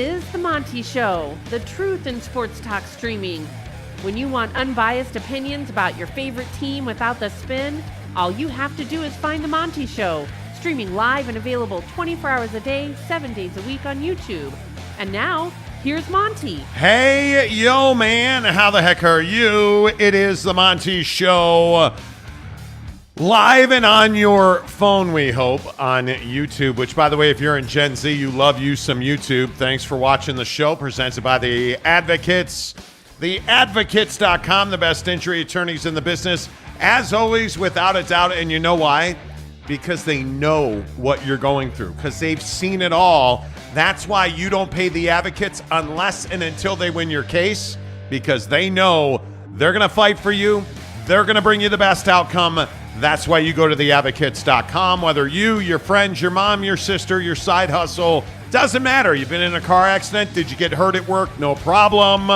is The Monty Show, the truth in sports talk streaming. When you want unbiased opinions about your favorite team without the spin, all you have to do is find The Monty Show, streaming live and available 24 hours a day, 7 days a week on YouTube. And now, here's Monty. Hey, yo, man. How the heck are you? It is The Monty Show. Live and on your phone, we hope, on YouTube, which, by the way, if you're in Gen Z, you love you some YouTube. Thanks for watching the show, presented by The Advocates. TheAdvocates.com, the best injury attorneys in the business. As always, without a doubt, and you know why? Because they know what you're going through, because they've seen it all. That's why you don't pay the advocates unless and until they win your case, because they know they're going to fight for you. They're going to bring you the best outcome. That's why you go to theadvocates.com. Whether you, your friends, your mom, your sister, your side hustle, doesn't matter. You've been in a car accident. Did you get hurt at work? No problem.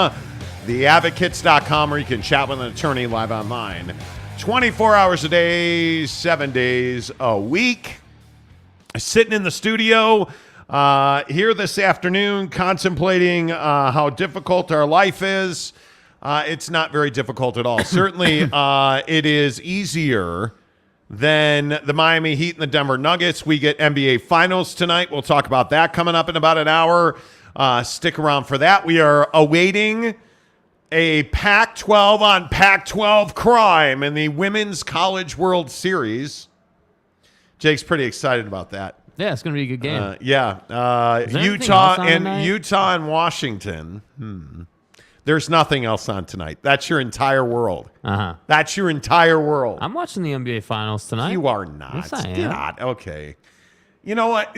Theadvocates.com, where you can chat with an attorney live online. 24 hours a day, 7 days a week. Sitting in the studio here this afternoon, contemplating how difficult our life is. It's not very difficult at all. Certainly, it is easier than the Miami Heat and the Denver Nuggets. We get NBA Finals tonight. We'll talk about that coming up in about an hour. Stick around for that. We are awaiting a Pac-12 on Pac-12 crime in the Women's College World Series. Jake's pretty excited about that. Yeah, it's going to be a good game. Utah and Washington. There's nothing else on tonight. That's your entire world. That's your entire world. I'm watching the NBA Finals tonight. You are not. Yes, I am. Get out. Okay. You know what?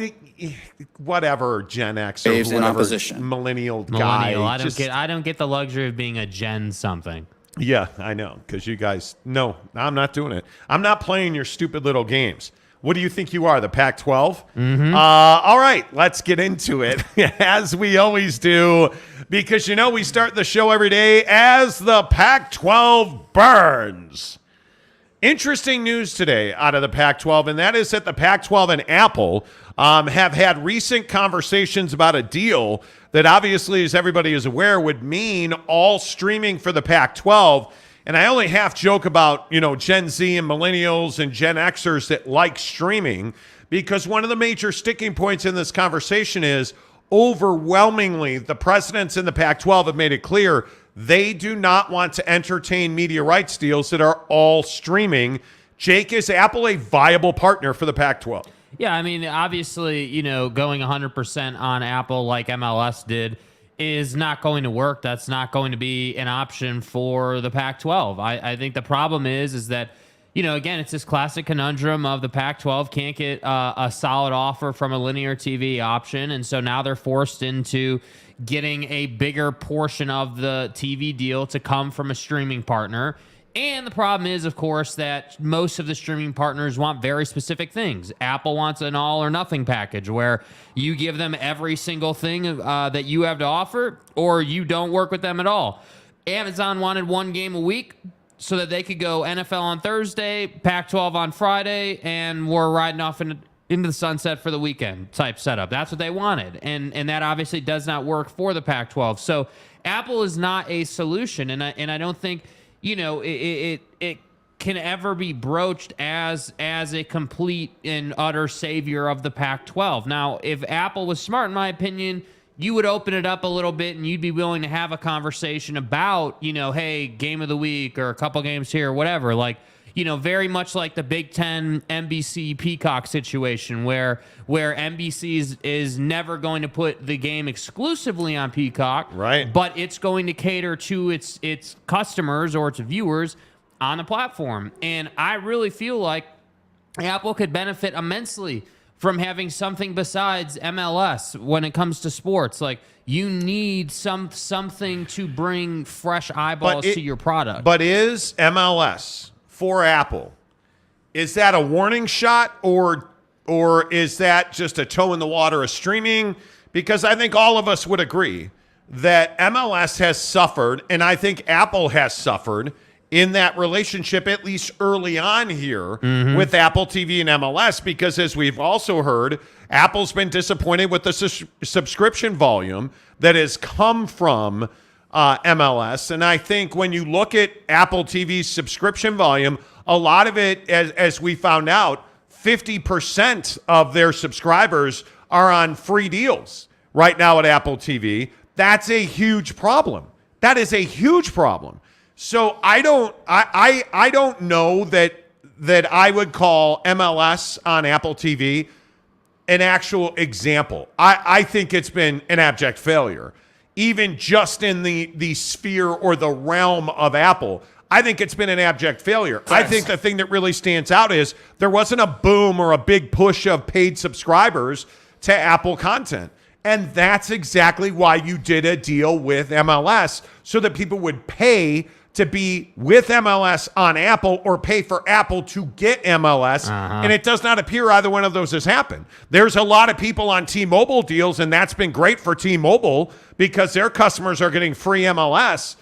Whatever, Gen X or Waves in whatever opposition. millennial guy. I don't get the luxury of being a Gen something. Yeah, I know, because you guys. No, I'm not doing it. I'm not playing your stupid little games. What do you think you are, the Pac-12? All right, let's get into it, as we always do, because, you know, we start the show every day as the Pac-12 burns. Interesting news today out of the Pac-12, and that is that the Pac-12 and Apple have had recent conversations about a deal that obviously, as everybody is aware, would mean all streaming for the Pac-12. And I only half joke about, you know, Gen Z and millennials and Gen Xers that like streaming, because one of the major sticking points in this conversation is overwhelmingly the presidents in the Pac-12 have made it clear they do not want to entertain media rights deals that are all streaming. Jake, is Apple a viable partner for the Pac-12? Yeah, I mean, obviously, you know, going 100% on Apple like MLS did is not going to work. That's not going to be an option for the Pac-12. I think the problem is that, you know, again, it's this classic conundrum of the Pac-12 can't get a solid offer from a linear TV option, and so now they're forced into getting a bigger portion of the TV deal to come from a streaming partner. And the problem is, of course, that most of the streaming partners want very specific things. Apple wants an all-or-nothing package where you give them every single thing that you have to offer, or you don't work with them at all. Amazon wanted one game a week so that they could go NFL on Thursday, Pac-12 on Friday, and we're riding off into the sunset for the weekend type setup. That's what they wanted, and that obviously does not work for the Pac-12. So Apple is not a solution, and I don't think, you know, it can ever be broached as a complete and utter savior of the Pac-12. Now, if Apple was smart, in my opinion, you would open it up a little bit and you'd be willing to have a conversation about, you know, hey, game of the week or a couple games here or whatever. Like, you know, very much like the Big Ten NBC Peacock situation where NBC is never going to put the game exclusively on Peacock, right? But it's going to cater to its customers or its viewers on the platform. And I really feel like Apple could benefit immensely from having something besides MLS when it comes to sports. Like, you need something to bring fresh eyeballs to your product. But is MLS for Apple, is that a warning shot, or is that just a toe in the water of streaming? Because I think all of us would agree that MLS has suffered, and I think Apple has suffered in that relationship, at least early on here, with Apple TV and MLS, because as we've also heard, Apple's been disappointed with the subscription volume that has come from MLS. And I think when you look at Apple TV's subscription volume, a lot of it, as we found out, 50% of their subscribers are on free deals right now at Apple TV. That's a huge problem. That is a huge problem. So I don't know that I would call MLS on Apple TV an actual example. I think it's been an abject failure. Even just in the sphere or the realm of Apple, I think it's been an abject failure. Yes. I think the thing that really stands out is there wasn't a boom or a big push of paid subscribers to Apple content. And that's exactly why you did a deal with MLS, so that people would pay to be with MLS on Apple or pay for Apple to get MLS. And it does not appear either one of those has happened. There's a lot of people on T-Mobile deals, and that's been great for T-Mobile because their customers are getting free MLS.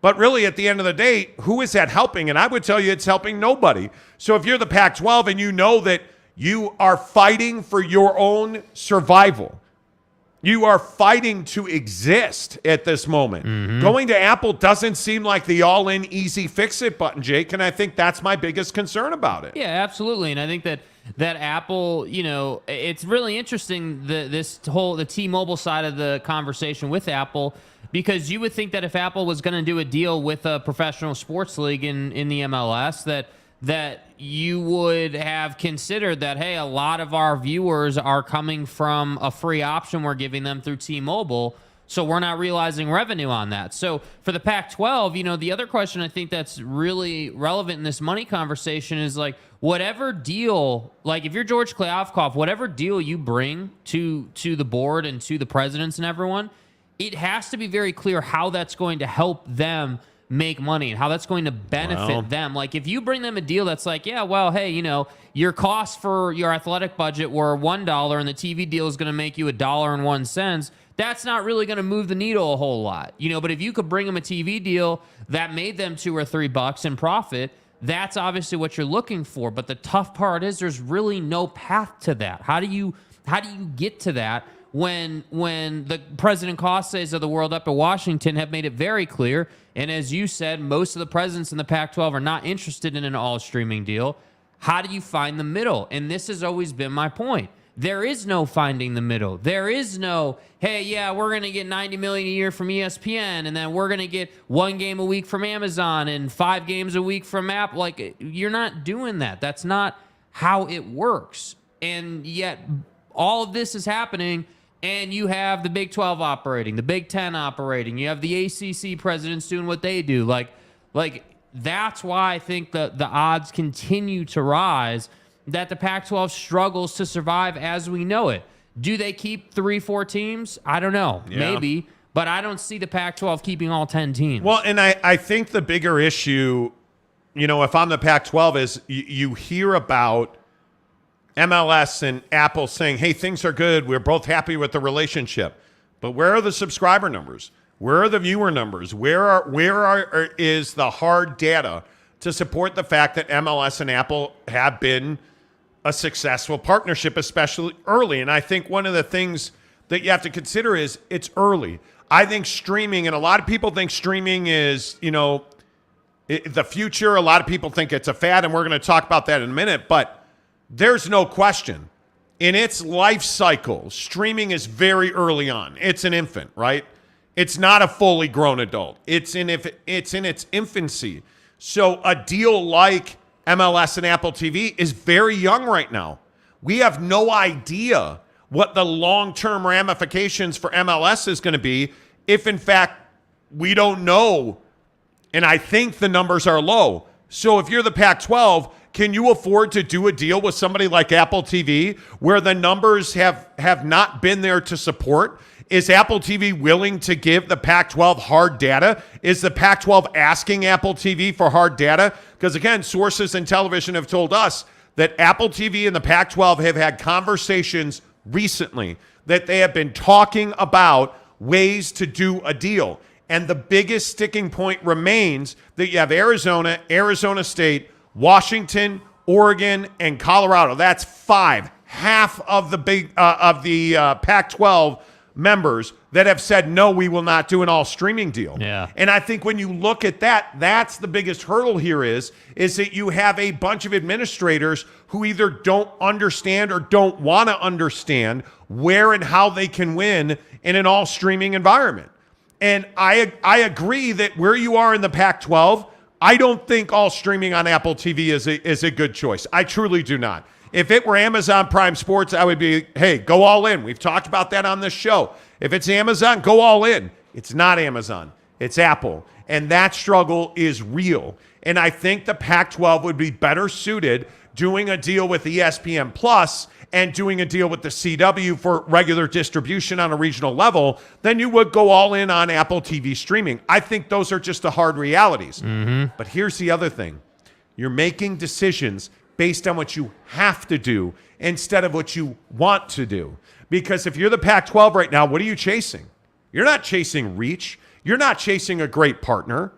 But really, at the end of the day, who is that helping? And I would tell you it's helping nobody. So if you're the Pac-12 and you know that you are fighting for your own survival, you are fighting to exist at this moment. Going to Apple doesn't seem like the all-in easy fix-it button, Jake, and I think that's my biggest concern about it. Yeah, absolutely. And I think that Apple, it's really interesting, the T-Mobile side of the conversation with Apple, because you would think that if Apple was going to do a deal with a professional sports league in the MLS, that you would have considered that, hey, a lot of our viewers are coming from a free option we're giving them through T-Mobile, so we're not realizing revenue on that. So for the Pac-12, the other question I think that's really relevant in this money conversation is like, whatever deal, like if you're George Kliavkoff, whatever deal you bring to the board and to the presidents and everyone, it has to be very clear how that's going to help them make money and how that's going to benefit them. Like if you bring them a deal that's like, yeah, well, hey, your costs for your athletic budget were $1 and the TV deal is going to make you $1.01, that's not really going to move the needle a whole lot. But if you could bring them a TV deal that made them $2 or $3 in profit, that's obviously what you're looking for. But the tough part is there's really no path to that. How do you get to that when the President Costes of the world up in Washington have made it very clear, and as you said, most of the presidents in the Pac-12 are not interested in an all-streaming deal. How do you find the middle? And this has always been my point. There is no finding the middle. There is no, hey, yeah, we're going to get $90 million a year from ESPN, and then we're going to get 1 game a week from Amazon and 5 games a week from Apple. Like, you're not doing that. That's not how it works. And yet, all of this is happening, and you have the Big 12 operating, the Big 10 operating. You have the ACC presidents doing what they do. Like that's why I think the odds continue to rise that the Pac-12 struggles to survive as we know it. Do they keep 3-4 teams? I don't know. Yeah. Maybe. But I don't see the Pac-12 keeping all 10 teams. Well, and I think the bigger issue, if I'm the Pac-12, is you hear about MLS and Apple saying, hey, things are good. We're both happy with the relationship. But where are the subscriber numbers? Where are the viewer numbers? Where is the hard data to support the fact that MLS and Apple have been a successful partnership, especially early? And I think one of the things that you have to consider is it's early. I think streaming, and a lot of people think streaming is, the future. A lot of people think it's a fad, and we're going to talk about that in a minute. But there's no question. In its life cycle, streaming is very early on. It's an infant, right? It's not a fully grown adult. It's in its infancy. So a deal like MLS and Apple TV is very young right now. We have no idea what the long-term ramifications for MLS is going to be if, in fact, we don't know. And I think the numbers are low. So if you're the Pac-12, can you afford to do a deal with somebody like Apple TV where the numbers have not been there to support? Is Apple TV willing to give the Pac-12 hard data? Is the Pac-12 asking Apple TV for hard data? Because, again, sources in television have told us that Apple TV and the Pac-12 have had conversations recently, that they have been talking about ways to do a deal. And the biggest sticking point remains that you have Arizona, Arizona State, Washington, Oregon, and Colorado. That's 5. Half of the Pac-12 members that have said, no, we will not do an all streaming deal. Yeah. And I think when you look at that, that's the biggest hurdle here is that you have a bunch of administrators who either don't understand or don't want to understand where and how they can win in an all streaming environment. And I agree that where you are in the Pac-12, I don't think all streaming on Apple TV is a good choice. I truly do not. If it were Amazon Prime Sports, I would be, hey, go all in. We've talked about that on this show. If it's Amazon, go all in. It's not Amazon. It's Apple. And that struggle is real. And I think the Pac-12 would be better suited doing a deal with ESPN Plus and doing a deal with the CW for regular distribution on a regional level than you would go all in on Apple TV streaming. I think those are just the hard realities. But here's the other thing. You're making decisions based on what you have to do instead of what you want to do. Because if you're the Pac-12 right now, what are you chasing? You're not chasing reach. You're not chasing a great partner.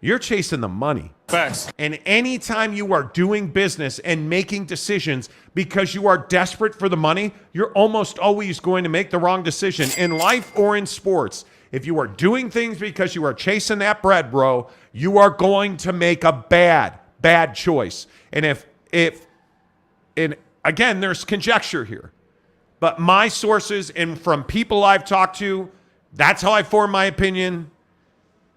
You're chasing the money. Facts. And anytime you are doing business and making decisions because you are desperate for the money, you're almost always going to make the wrong decision in life or in sports. If you are doing things because you are chasing that bread, bro, you are going to make a bad choice. And and again, there's conjecture here, but my sources and from people I've talked to, that's how I form my opinion.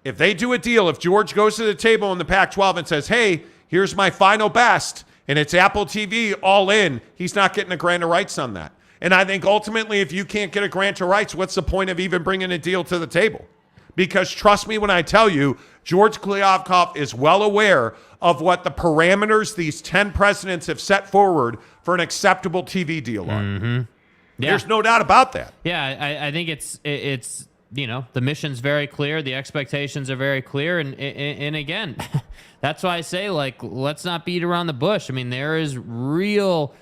If they do a deal, if George goes to the table in the Pac-12 and says, hey, here's my final best, and it's Apple TV all in, he's not getting a grant of rights on that. And I think ultimately, if you can't get a grant of rights, what's the point of even bringing a deal to the table? Because trust me when I tell you, George Kliavkoff is well aware of what the parameters these 10 presidents have set forward for an acceptable TV deal are. Yeah. There's no doubt about that. Yeah, I think it's the mission's very clear, the expectations are very clear, and again, that's why I say, like, let's not beat around the bush. I mean, there is real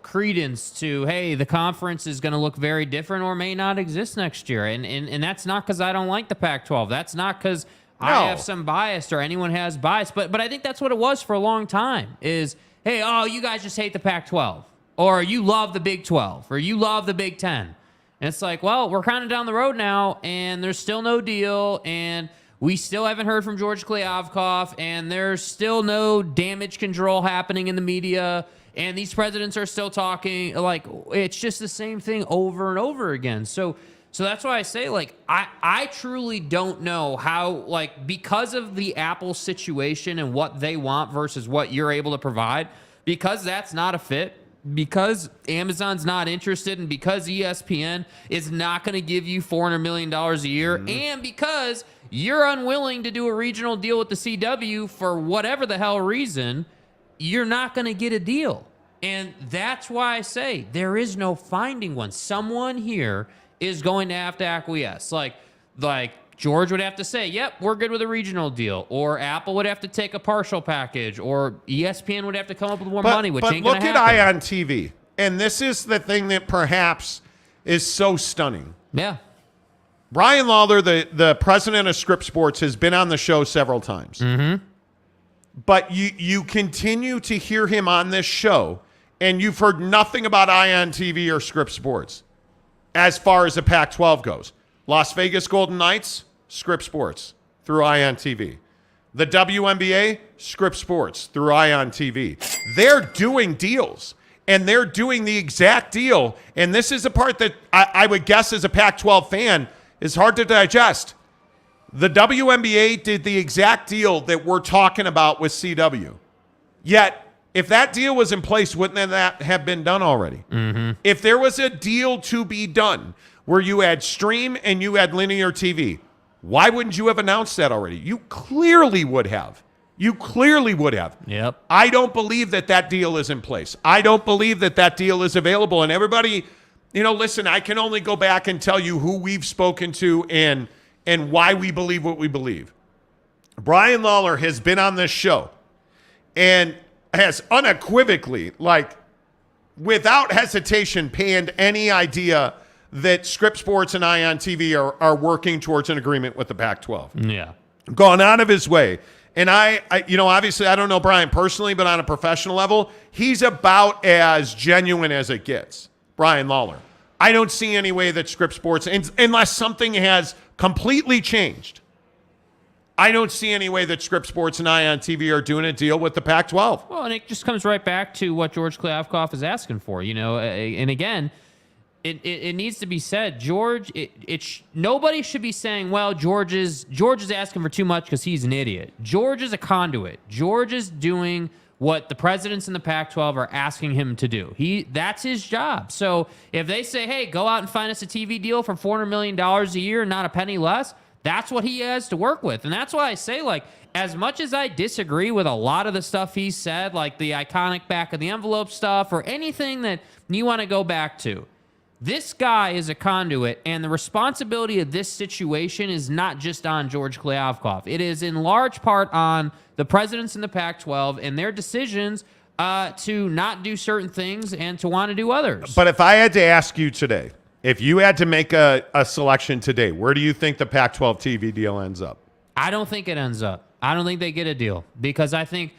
credence to, hey, the conference is going to look very different or may not exist next year, and that's not because I don't like the Pac-12. That's not because I have some bias or anyone has bias, but I think that's what it was for a long time. Is, hey, oh, you guys just hate the Pac-12, or you love the Big 12, or you love the Big 10. And it's like, well, we're kind of down the road now, and there's still no deal, and we still haven't heard from George Kliavkoff, and there's still no damage control happening in the media, and these presidents are still talking. Like, it's just the same thing over and over again. So that's why I say, like, I truly don't know how, like, because of the Apple situation and what they want versus what you're able to provide, because that's not a fit, because Amazon's not interested, and because ESPN is not going to give you $400 million a year, and because you're unwilling to do a regional deal with the CW for whatever the hell reason, you're not going to get a deal. And that's why I say there is no finding one. Someone here is going to have to acquiesce. Like George would have to say, yep, we're good with a regional deal. Or Apple would have to take a partial package. Or ESPN would have to come up with more money, which ain't going to happen. But look at ION TV. And this is the thing that perhaps is so stunning. Yeah. Brian Lawler, the president of Scripps Sports, has been on the show several times. But you continue to hear him on this show, and you've heard nothing about ION TV or Scripps Sports as far as the Pac-12 goes. Las Vegas Golden Knights, Scripps Sports through ION TV. The WNBA, Scripps Sports through ION TV. They're doing deals, and they're doing the exact deal. And this is the part that I would guess as a Pac-12 fan is hard to digest. The WNBA did the exact deal that we're talking about with CW. Yet, if that deal was in place, wouldn't that have been done already? If there was a deal to be done where you had stream and you had linear TV, why wouldn't you have announced that already? You clearly would have. Yep. I don't believe that deal is in place. I don't believe that deal is available. And everybody, listen, I can only go back and tell you who we've spoken to and why we believe what we believe. Brian Lawler has been on this show and has unequivocally, like, without hesitation, panned any idea that Scripps Sports and ION TV are working towards an agreement with the Pac-12. Yeah. Gone out of his way. And I obviously I don't know Brian personally, but on a professional level, he's about as genuine as it gets, Brian Lawler. I don't see any way that Scripps Sports, unless something has completely changed, I don't see any way that Scripps Sports and Ion TV are doing a deal with the Pac-12. Well, and it just comes right back to what George Kliavkoff is asking for, and again, it needs to be said, George, nobody should be saying, well, George is asking for too much because he's an idiot. George is a conduit. George is doing what the presidents in the Pac-12 are asking him to do. That's his job. So if they say, hey, go out and find us a TV deal for $400 million a year and not a penny less, that's what he has to work with. And that's why I say, like, as much as I disagree with a lot of the stuff he said, like the iconic back of the envelope stuff or anything that you want to go back to, this guy is a conduit, and the responsibility of this situation is not just on George Kliavkoff. It is in large part on the presidents in the Pac-12 and their decisions to not do certain things and to want to do others. But if I had to ask you today, if you had to make a selection today, where do you think the Pac-12 TV deal ends up? I don't think it ends up. I don't think they get a deal because I think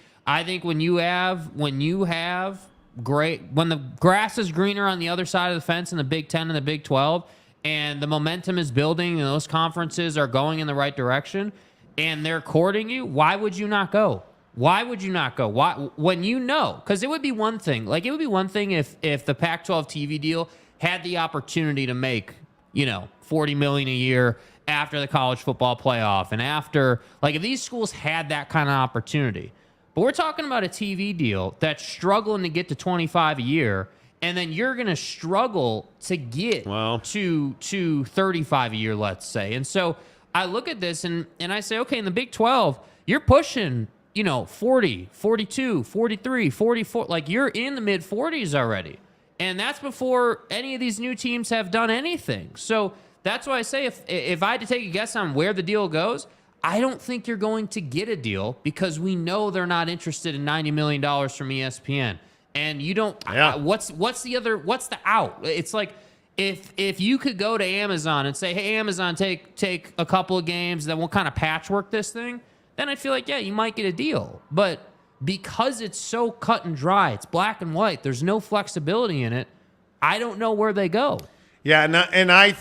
when you have great, when the grass is greener on the other side of the fence in the Big 10 and the Big 12, and the momentum is building and those conferences are going in the right direction, and they're courting you, why would you not go? Why would you not go? Why, when you know? Because it would be one thing. Like, it would be one thing if the Pac-12 TV deal had the opportunity to make, $40 million a year after the college football playoff, and after, like, if these schools had that kind of opportunity. But we're talking about a TV deal that's struggling to get to 25 a year, and then you're going to struggle to get to 35 a year, let's say. And so I look at this and I say, okay, in the Big 12, you're pushing, 40, 42, 43, 44. Like, you're in the mid-40s already. And that's before any of these new teams have done anything. So that's why I say if I had to take a guess on where the deal goes, I don't think you're going to get a deal because we know they're not interested in $90 million from ESPN. And you don't, what's the out? It's like, if you could go to Amazon and say, hey, Amazon, take a couple of games, then we'll kind of patchwork this thing, then I feel like, yeah, you might get a deal. But because it's so cut and dry, it's black and white, there's no flexibility in it, I don't know where they go. Yeah, and I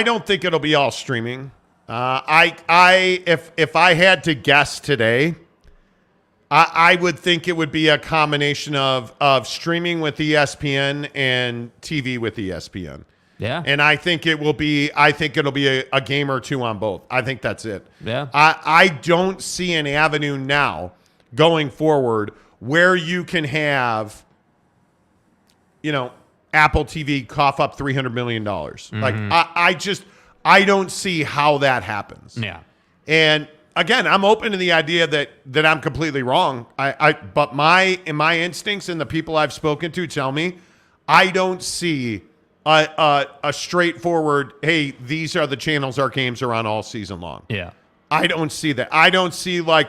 don't think it'll be all streaming. If I had to guess today, I would think it would be a combination of streaming with ESPN and TV with ESPN. Yeah. And I think it'll be a game or two on both. I think that's it. Yeah. I don't see an avenue now going forward where you can have, Apple TV cough up $300 million. Mm-hmm. Like, I don't see how that happens. Yeah. And again, I'm open to the idea that I'm completely wrong. But my instincts and the people I've spoken to tell me I don't see a straightforward, hey, these are the channels our games are on all season long. Yeah. I don't see that. I don't see like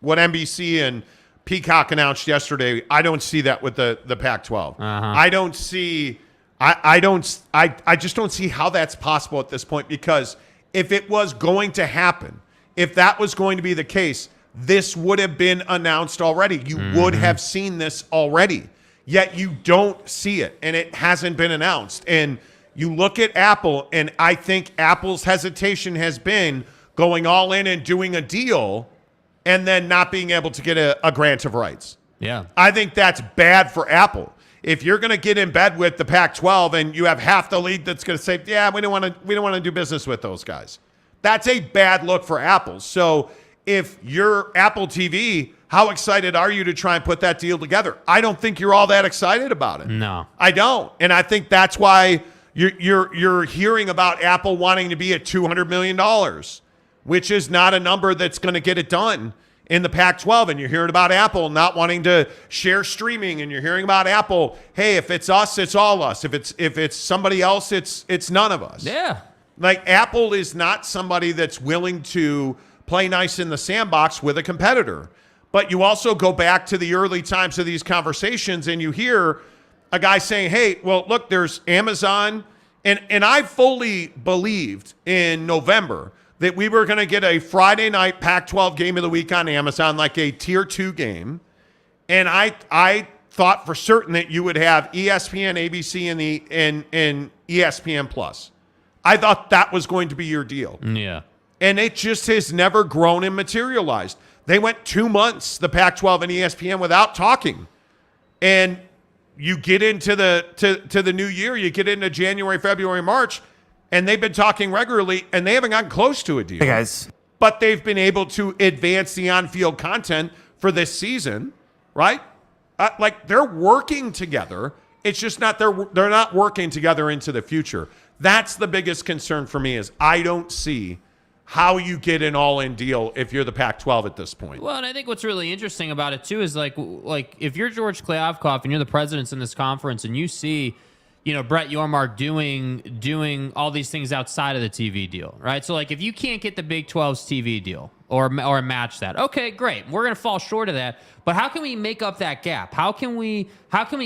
what NBC and Peacock announced yesterday. I don't see that with the Pac-12. I don't see. I just don't see how that's possible at this point, because if it was going to happen, if that was going to be the case, this would have been announced already. You would have seen this already. Yet you don't see it, and it hasn't been announced. And you look at Apple, and I think Apple's hesitation has been going all in and doing a deal and then not being able to get a grant of rights. Yeah. I think that's bad for Apple. If you're going to get in bed with the Pac-12 and you have half the league that's going to say, yeah, we don't want to do business with those guys, that's a bad look for Apple. So if you're Apple TV, how excited are you to try and put that deal together? I don't think you're all that excited about it. No, I don't. And I think that's why you're hearing about Apple wanting to be at $200 million, which is not a number that's going to get it done in the Pac-12. And you're hearing about Apple not wanting to share streaming, and you're hearing about Apple, hey, if it's us, it's all us. If it's somebody else, it's none of us. Yeah. Like, Apple is not somebody that's willing to play nice in the sandbox with a competitor. But you also go back to the early times of these conversations, and you hear a guy saying, hey, well, look, there's Amazon. And I fully believed in November that we were going to get a Friday night Pac-12 game of the week on Amazon, like a tier 2 game. And I thought for certain that you would have ESPN, ABC, and ESPN Plus. I thought that was going to be your deal. Yeah. And it just has never grown and materialized. They went 2 months, the Pac-12 and ESPN, without talking. And you get into the new year, you get into January, February, March, and they've been talking regularly, and they haven't gotten close to a deal. Hey, guys. But they've been able to advance the on-field content for this season, right? Like, they're working together. It's just not they're not working together into the future. That's the biggest concern for me is I don't see how you get an all-in deal if you're the Pac-12 at this point. Well, and I think what's really interesting about it, too, is like if you're George Kliavkoff and you're the presidents in this conference and you see, Brett Yormark doing all these things outside of the TV deal, right? So, like, if you can't get the Big 12's TV deal or match that, okay, great. We're going to fall short of that. But how can we make up that gap? How can we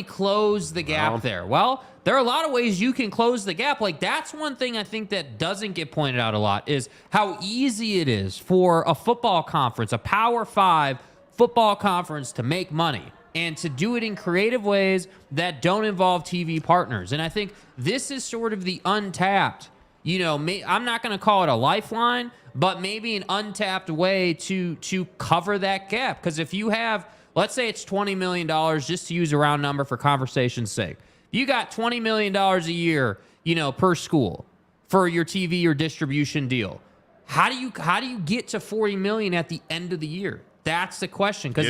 close the gap there? Well, there are a lot of ways you can close the gap. Like, that's one thing I think that doesn't get pointed out a lot is how easy it is for a football conference, a Power 5 football conference, to make money and to do it in creative ways that don't involve TV partners. And I think this is sort of the untapped, I'm not going to call it a lifeline, but maybe an untapped way to cover that gap. Because if you have, let's say it's $20 million, just to use a round number for conversation's sake. You got $20 million a year, per school for your TV or distribution deal. How do you get to $40 million at the end of the year? That's the question. Because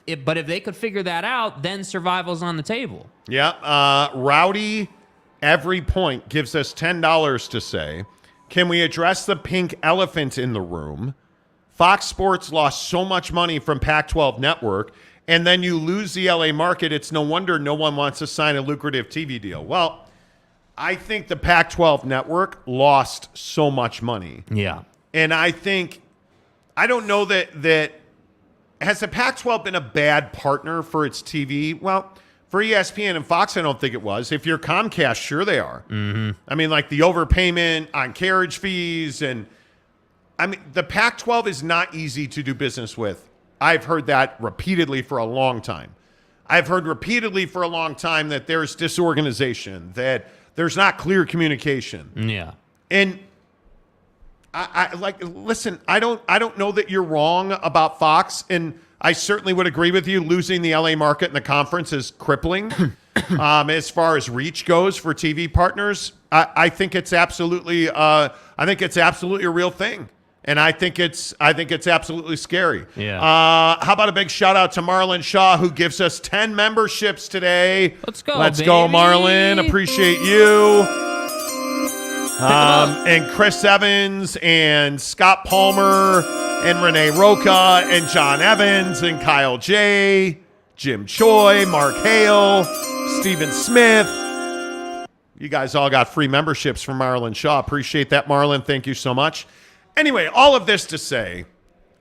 if they could figure that out, then survival's on the table. Yeah. Rowdy Every Point gives us $10 to say, can we address the pink elephant in the room? Fox Sports lost so much money from Pac-12 Network, and then you lose the LA market. It's no wonder no one wants to sign a lucrative TV deal. Well, I think the Pac-12 Network lost so much money. Yeah. And I don't know that has the Pac-12 been a bad partner for its TV? Well, for ESPN and Fox, I don't think it was. If you're Comcast, sure they are. Mm-hmm. I mean, like the overpayment on carriage fees. And I mean, the Pac-12 is not easy to do business with. I've heard that repeatedly for a long time. I've heard repeatedly for a long time that there's disorganization, that there's not clear communication. Yeah. And listen, I don't know that you're wrong about Fox, and I certainly would agree with you. Losing the LA market in the conference is crippling. As far as reach goes for TV partners, I think it's absolutely a real thing. And I think it's absolutely scary. Yeah. How about a big shout out to Marlon Shaw, who gives us 10 memberships today? Let's go, go, Marlon. Appreciate you. And Chris Evans and Scott Palmer and Renee Roca and John Evans and Kyle J, Jim Choi, Mark Hale, Stephen Smith. You guys all got free memberships from Marlon Shaw. Appreciate that, Marlon. Thank you so much. Anyway, all of this to say,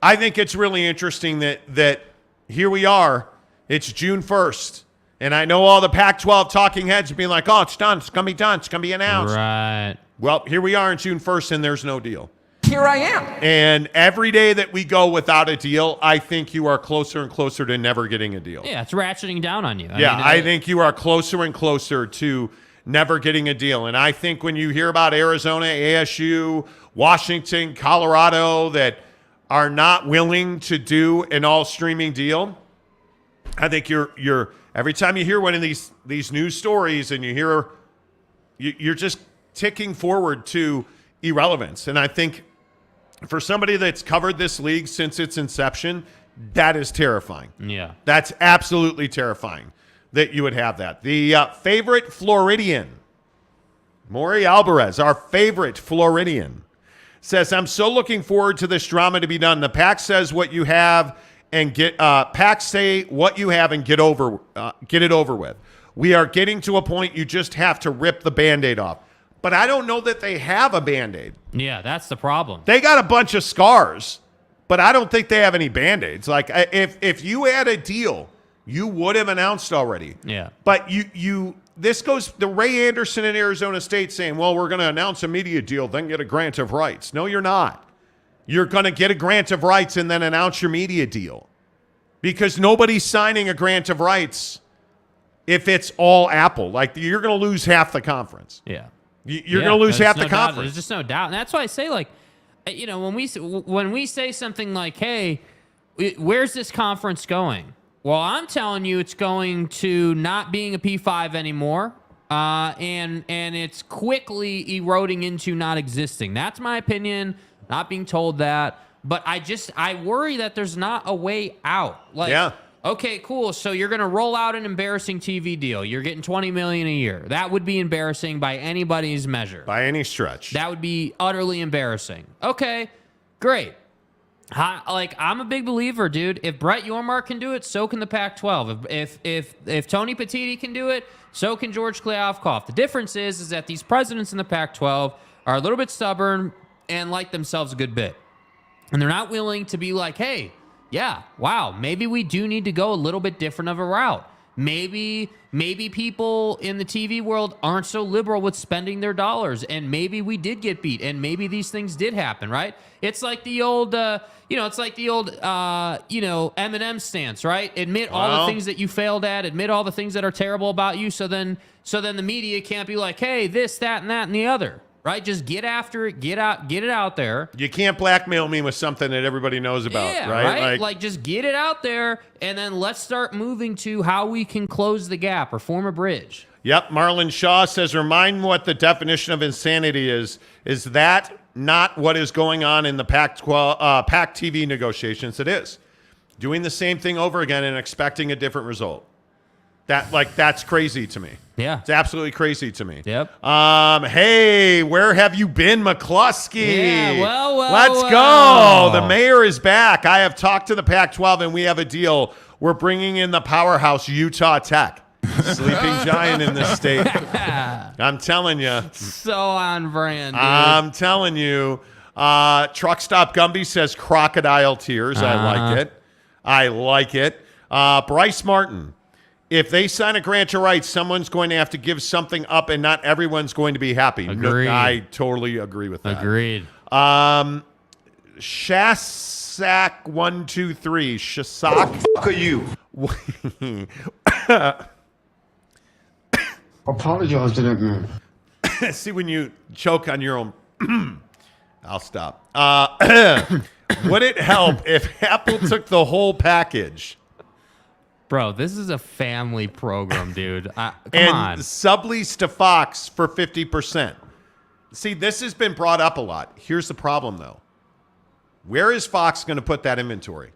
I think it's really interesting that here we are. It's June 1st. And I know all the Pac-12 talking heads are being like, oh, it's done. It's going to be done. It's going to be announced. Right. Well, here we are on June 1st, and there's no deal. Here I am. And every day that we go without a deal, I think you are closer and closer to never getting a deal. Yeah, it's ratcheting down on you. I think you are closer and closer to never getting a deal. And I think when you hear about Arizona, ASU, Washington, Colorado that are not willing to do an all-streaming deal, I think you're every time you hear one of these news stories and you're just ticking forward to irrelevance. And I think for somebody that's covered this league since its inception, that is terrifying. Yeah. That's absolutely terrifying that you would have that. The favorite Floridian, Maury Alvarez, our favorite Floridian, says, I'm so looking forward to this drama to be done. The Pac says what you have and Pac say what you have and get it over with. We are getting to a point you just have to rip the Band-Aid off. But I don't know that they have a Band-Aid. Yeah, that's the problem. They got a bunch of scars, but I don't think they have any Band-Aids. Like, if you had a deal, you would have announced already. Yeah. But this goes the Ray Anderson in Arizona State saying, well, we're going to announce a media deal, then get a grant of rights. No, you're not. You're going to get a grant of rights and then announce your media deal. Because nobody's signing a grant of rights if it's all Apple. Like, you're going to lose half the conference. Yeah. You're going to lose half the doubt. conference. There's just no doubt. And that's why I say, like, when we say something like, hey, where's this conference going? Well, I'm telling you it's going to not being a P5 anymore. And it's quickly eroding into not existing. That's my opinion, not being told that. But I worry that there's not a way out. Like, yeah. Okay, cool. So you're going to roll out an embarrassing TV deal. You're getting $20 million a year. That would be embarrassing by anybody's measure. By any stretch. That would be utterly embarrassing. Okay, great. I'm a big believer, dude. If Brett Yormark can do it, so can the Pac-12. If Tony Petitti can do it, so can George Kliavkoff. The difference is that these presidents in the Pac-12 are a little bit stubborn and like themselves a good bit. And they're not willing to be like, hey, yeah, wow, maybe we do need to go a little bit different of a route. Maybe people in the TV world aren't so liberal with spending their dollars, and maybe we did get beat, and maybe these things did happen, right? It's like the old, Eminem stance, right? Admit all the things that you failed at, admit all the things that are terrible about you, so then the media can't be like, hey, this, that, and that, and the other. Right, just get after it, get it out there. You can't blackmail me with something that everybody knows about, yeah, right? Like just get it out there, and then let's start moving to how we can close the gap or form a bridge. Yep, Marlon Shaw says, remind me what the definition of insanity is. Is that not what is going on in the Pac-12, Pac-TV negotiations? It is. Doing the same thing over again and expecting a different result. That's crazy to me. Yeah. It's absolutely crazy to me. Yep. Hey, where have you been, McCluskey? Yeah, well. Let's go. The mayor is back. I have talked to the Pac-12, and we have a deal. We're bringing in the powerhouse Utah Tech. Sleeping giant in this state. I'm telling you. So on brand, dude. I'm telling you. Truck Stop Gumby says crocodile tears. I like it. Bryce Martin. If they sign a grant of rights, someone's going to have to give something up, and not everyone's going to be happy. Agreed. I totally agree with that. Agreed. Shasak123. Shasak. Fuck are you? Apologize to that man. See, when you choke on your own, I'll stop. Would it help if Apple took the whole package? Bro, this is a family program, dude. Come and on. sublease to Fox for 50%. See, this has been brought up a lot. Here's the problem, though. Where is Fox going to put that inventory?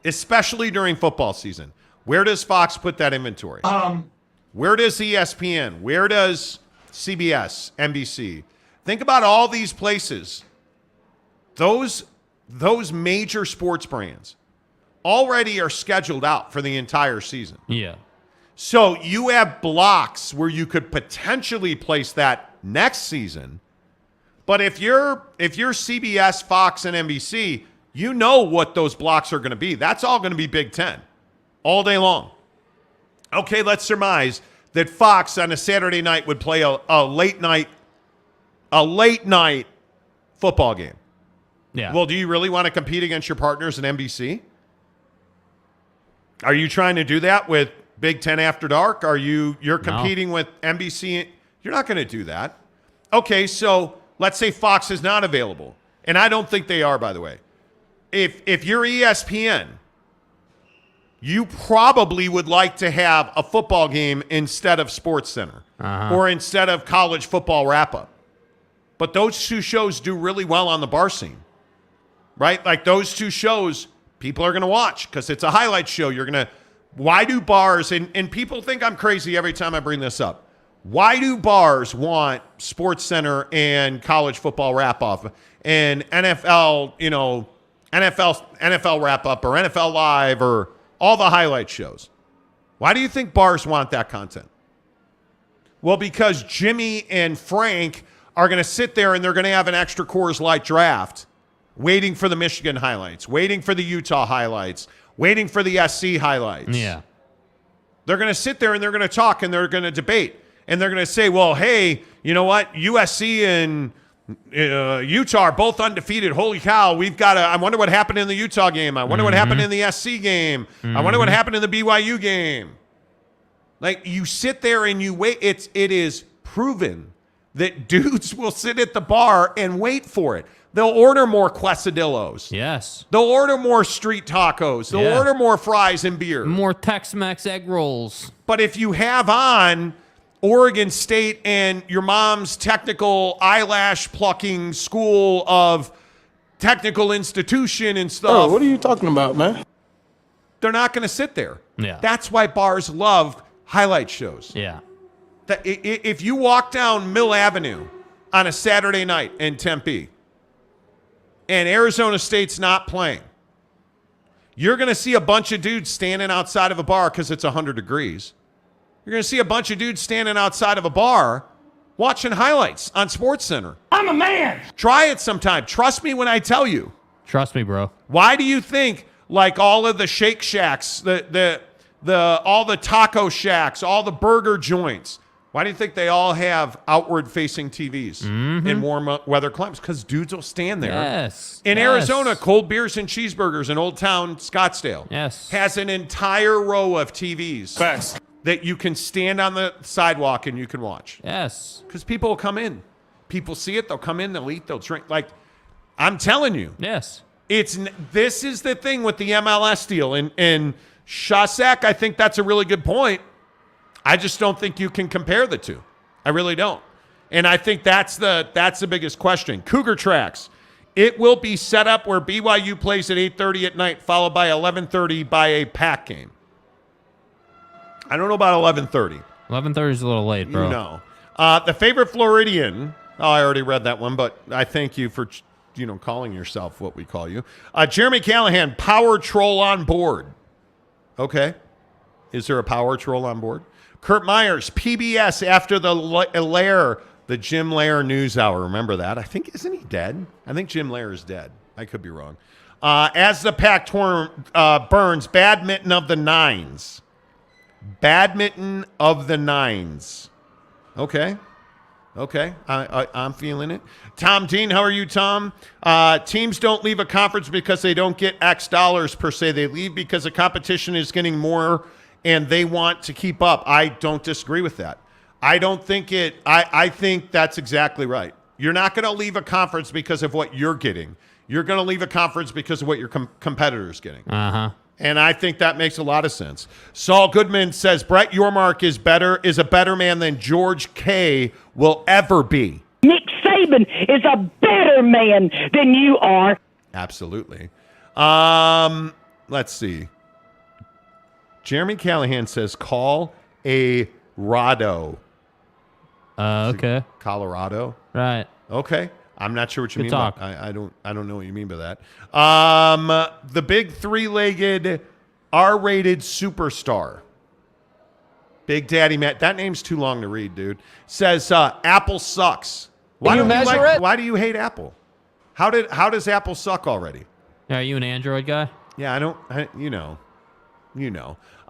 Especially during football season. Where does Fox put that inventory? Where does ESPN? Where does CBS, NBC? Think about all these places. Those major sports brands already are scheduled out for the entire season. Yeah. So you have blocks where you could potentially place that next season. But if you're CBS, Fox, and NBC, you know what those blocks are going to be. That's all going to be Big Ten all day long. Okay, let's surmise that Fox on a Saturday night would play a late night football game. Yeah. Well, do you really want to compete against your partners in NBC? Are you trying to do that with Big Ten After Dark? You're competing with NBC? You're not going to do that. Okay, so let's say Fox is not available. And I don't think they are, by the way. If you're ESPN, you probably would like to have a football game instead of SportsCenter or instead of college football wrap-up. But those two shows do really well on the bar scene, right? Like those two shows people are going to watch because it's a highlight show. Why do bars, and people think I'm crazy every time I bring this up. Why do bars want SportsCenter and college football wrap-up and NFL wrap-up or NFL Live or all the highlight shows? Why do you think bars want that content? Well, because Jimmy and Frank are going to sit there and they're going to have an extra Coors Light draft waiting for the Michigan highlights, waiting for the Utah highlights, waiting for the SC highlights. Yeah. They're going to sit there and they're going to talk and they're going to debate. And they're going to say, well, hey, you know what? USC and Utah are both undefeated. Holy cow. I wonder what happened in the Utah game. I wonder what happened in the SC game. I wonder what happened in the BYU game. Like, you sit there and you wait. It is proven that dudes will sit at the bar and wait for it. They'll order more quesadillos. Yes. They'll order more street tacos. They'll order more fries and beer. More Tex-Mex egg rolls. But if you have on Oregon State and your mom's technical eyelash plucking school of technical institution and stuff. Oh, what are you talking about, man? They're not going to sit there. Yeah. That's why bars love highlight shows. Yeah. If you walk down Mill Avenue on a Saturday night in Tempe and Arizona State's not playing, you're going to see a bunch of dudes standing outside of a bar because it's 100 degrees. You're going to see a bunch of dudes standing outside of a bar watching highlights on SportsCenter. I'm a man. Try it sometime. Trust me when I tell you. Trust me, bro. Why do you think, like, all of the Shake Shacks, all the taco shacks, all the burger joints, why do you think they all have outward-facing TVs in warm weather climates? Because dudes will stand there. Yes. In Arizona, Cold Beers and Cheeseburgers in Old Town Scottsdale has an entire row of TVs. Facts. That you can stand on the sidewalk and you can watch. Yes. Because people will come in. People see it. They'll come in. They'll eat. They'll drink. Like, I'm telling you. Yes. This is the thing with the MLS deal. And Shasek, I think that's a really good point. I just don't think you can compare the two. I really don't. And I think that's the biggest question. Cougar Tracks. It will be set up where BYU plays at 8:30 at night, followed by 11:30 by a Pac game. I don't know about 11:30. 11:30 is a little late, bro. No. The favorite Floridian. Oh, I already read that one, but I thank you for, calling yourself what we call you. Jeremy Callahan, power troll on board. Okay. Is there a power troll on board? Kurt Myers, PBS after the Jim Lair News Hour. Remember that? Isn't he dead? I think Jim Lair is dead. I could be wrong. As the Pac-12 burns, badminton of the nines. Badminton of the nines. Okay. I'm feeling it. Tom Dean, how are you, Tom? Teams don't leave a conference because they don't get X dollars per se. They leave because the competition is getting more and they want to keep up. I don't disagree with that. I think that's exactly right. You're not going to leave a conference because of what you're getting. You're going to leave a conference because of what your competitor's getting. Uh-huh. And I think that makes a lot of sense. Saul Goodman says Brett Yormark is a better man than George K. will ever be. Nick Saban is a better man than you are. Absolutely. Let's see. Jeremy Callahan says call a Rado. Okay. Colorado. Right. Okay. I'm not sure what you Good mean. talk. I don't know what you mean by that. The big three-legged R-rated superstar. Big Daddy Matt. That name's too long to read, dude. Says Apple sucks. Why do you hate Apple? How does Apple suck already? Are you an Android guy? Yeah, you know.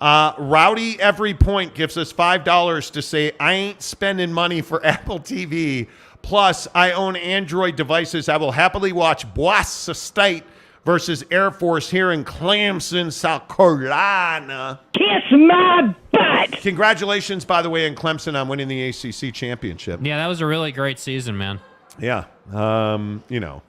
Rowdy Every Point gives us $5 to say I ain't spending money for Apple TV. Plus, I own Android devices. I will happily watch Boise State versus Air Force here in Clemson, South Carolina. Kiss my butt. Congratulations, by the way, in Clemson on winning the ACC championship. Yeah, that was a really great season, man. Yeah. Phenomenal.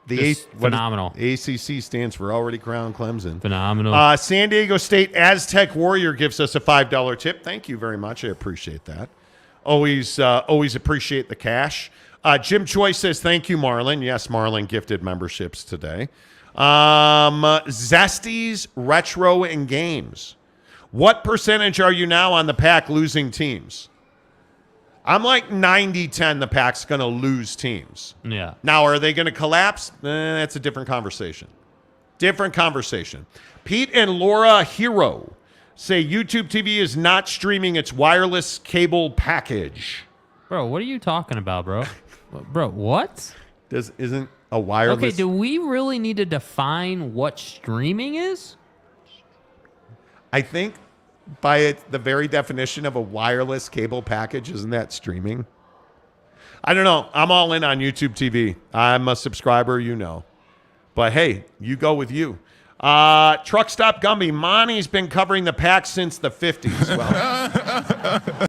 ACC stands for Already Crowned Clemson. Phenomenal. San Diego State Aztec Warrior gives us a $5 tip. Thank you very much. I appreciate that. Always appreciate the cash. Jim Choi says, thank you, Marlon. Yes, Marlon gifted memberships today. Zesties, Retro, and Games. What percentage are you now on the Pac losing teams? I'm like 90-10 the Pac's going to lose teams. Yeah. Now, are they going to collapse? That's a different conversation. Pete and Laura Hero say YouTube TV is not streaming its wireless cable package. Bro, what are you talking about, bro? Bro, what? Isn't a wireless... Okay, do we really need to define what streaming is? I think by the very definition of a wireless cable package, isn't that streaming? I don't know. I'm all in on YouTube TV. I'm a subscriber, But hey, you go with you. Truck Stop Gumby. Monty's been covering the Pac since the 50s. Well,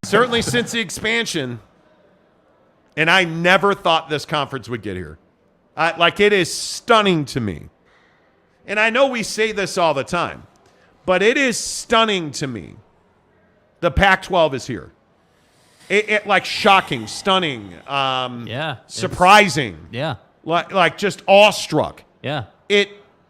Certainly since the expansion. And I never thought this conference would get here. It is stunning to me. And I know we say this all the time, but it is stunning to me. The Pac-12 is here. It shocking, stunning, surprising. Yeah. Just awestruck. Yeah.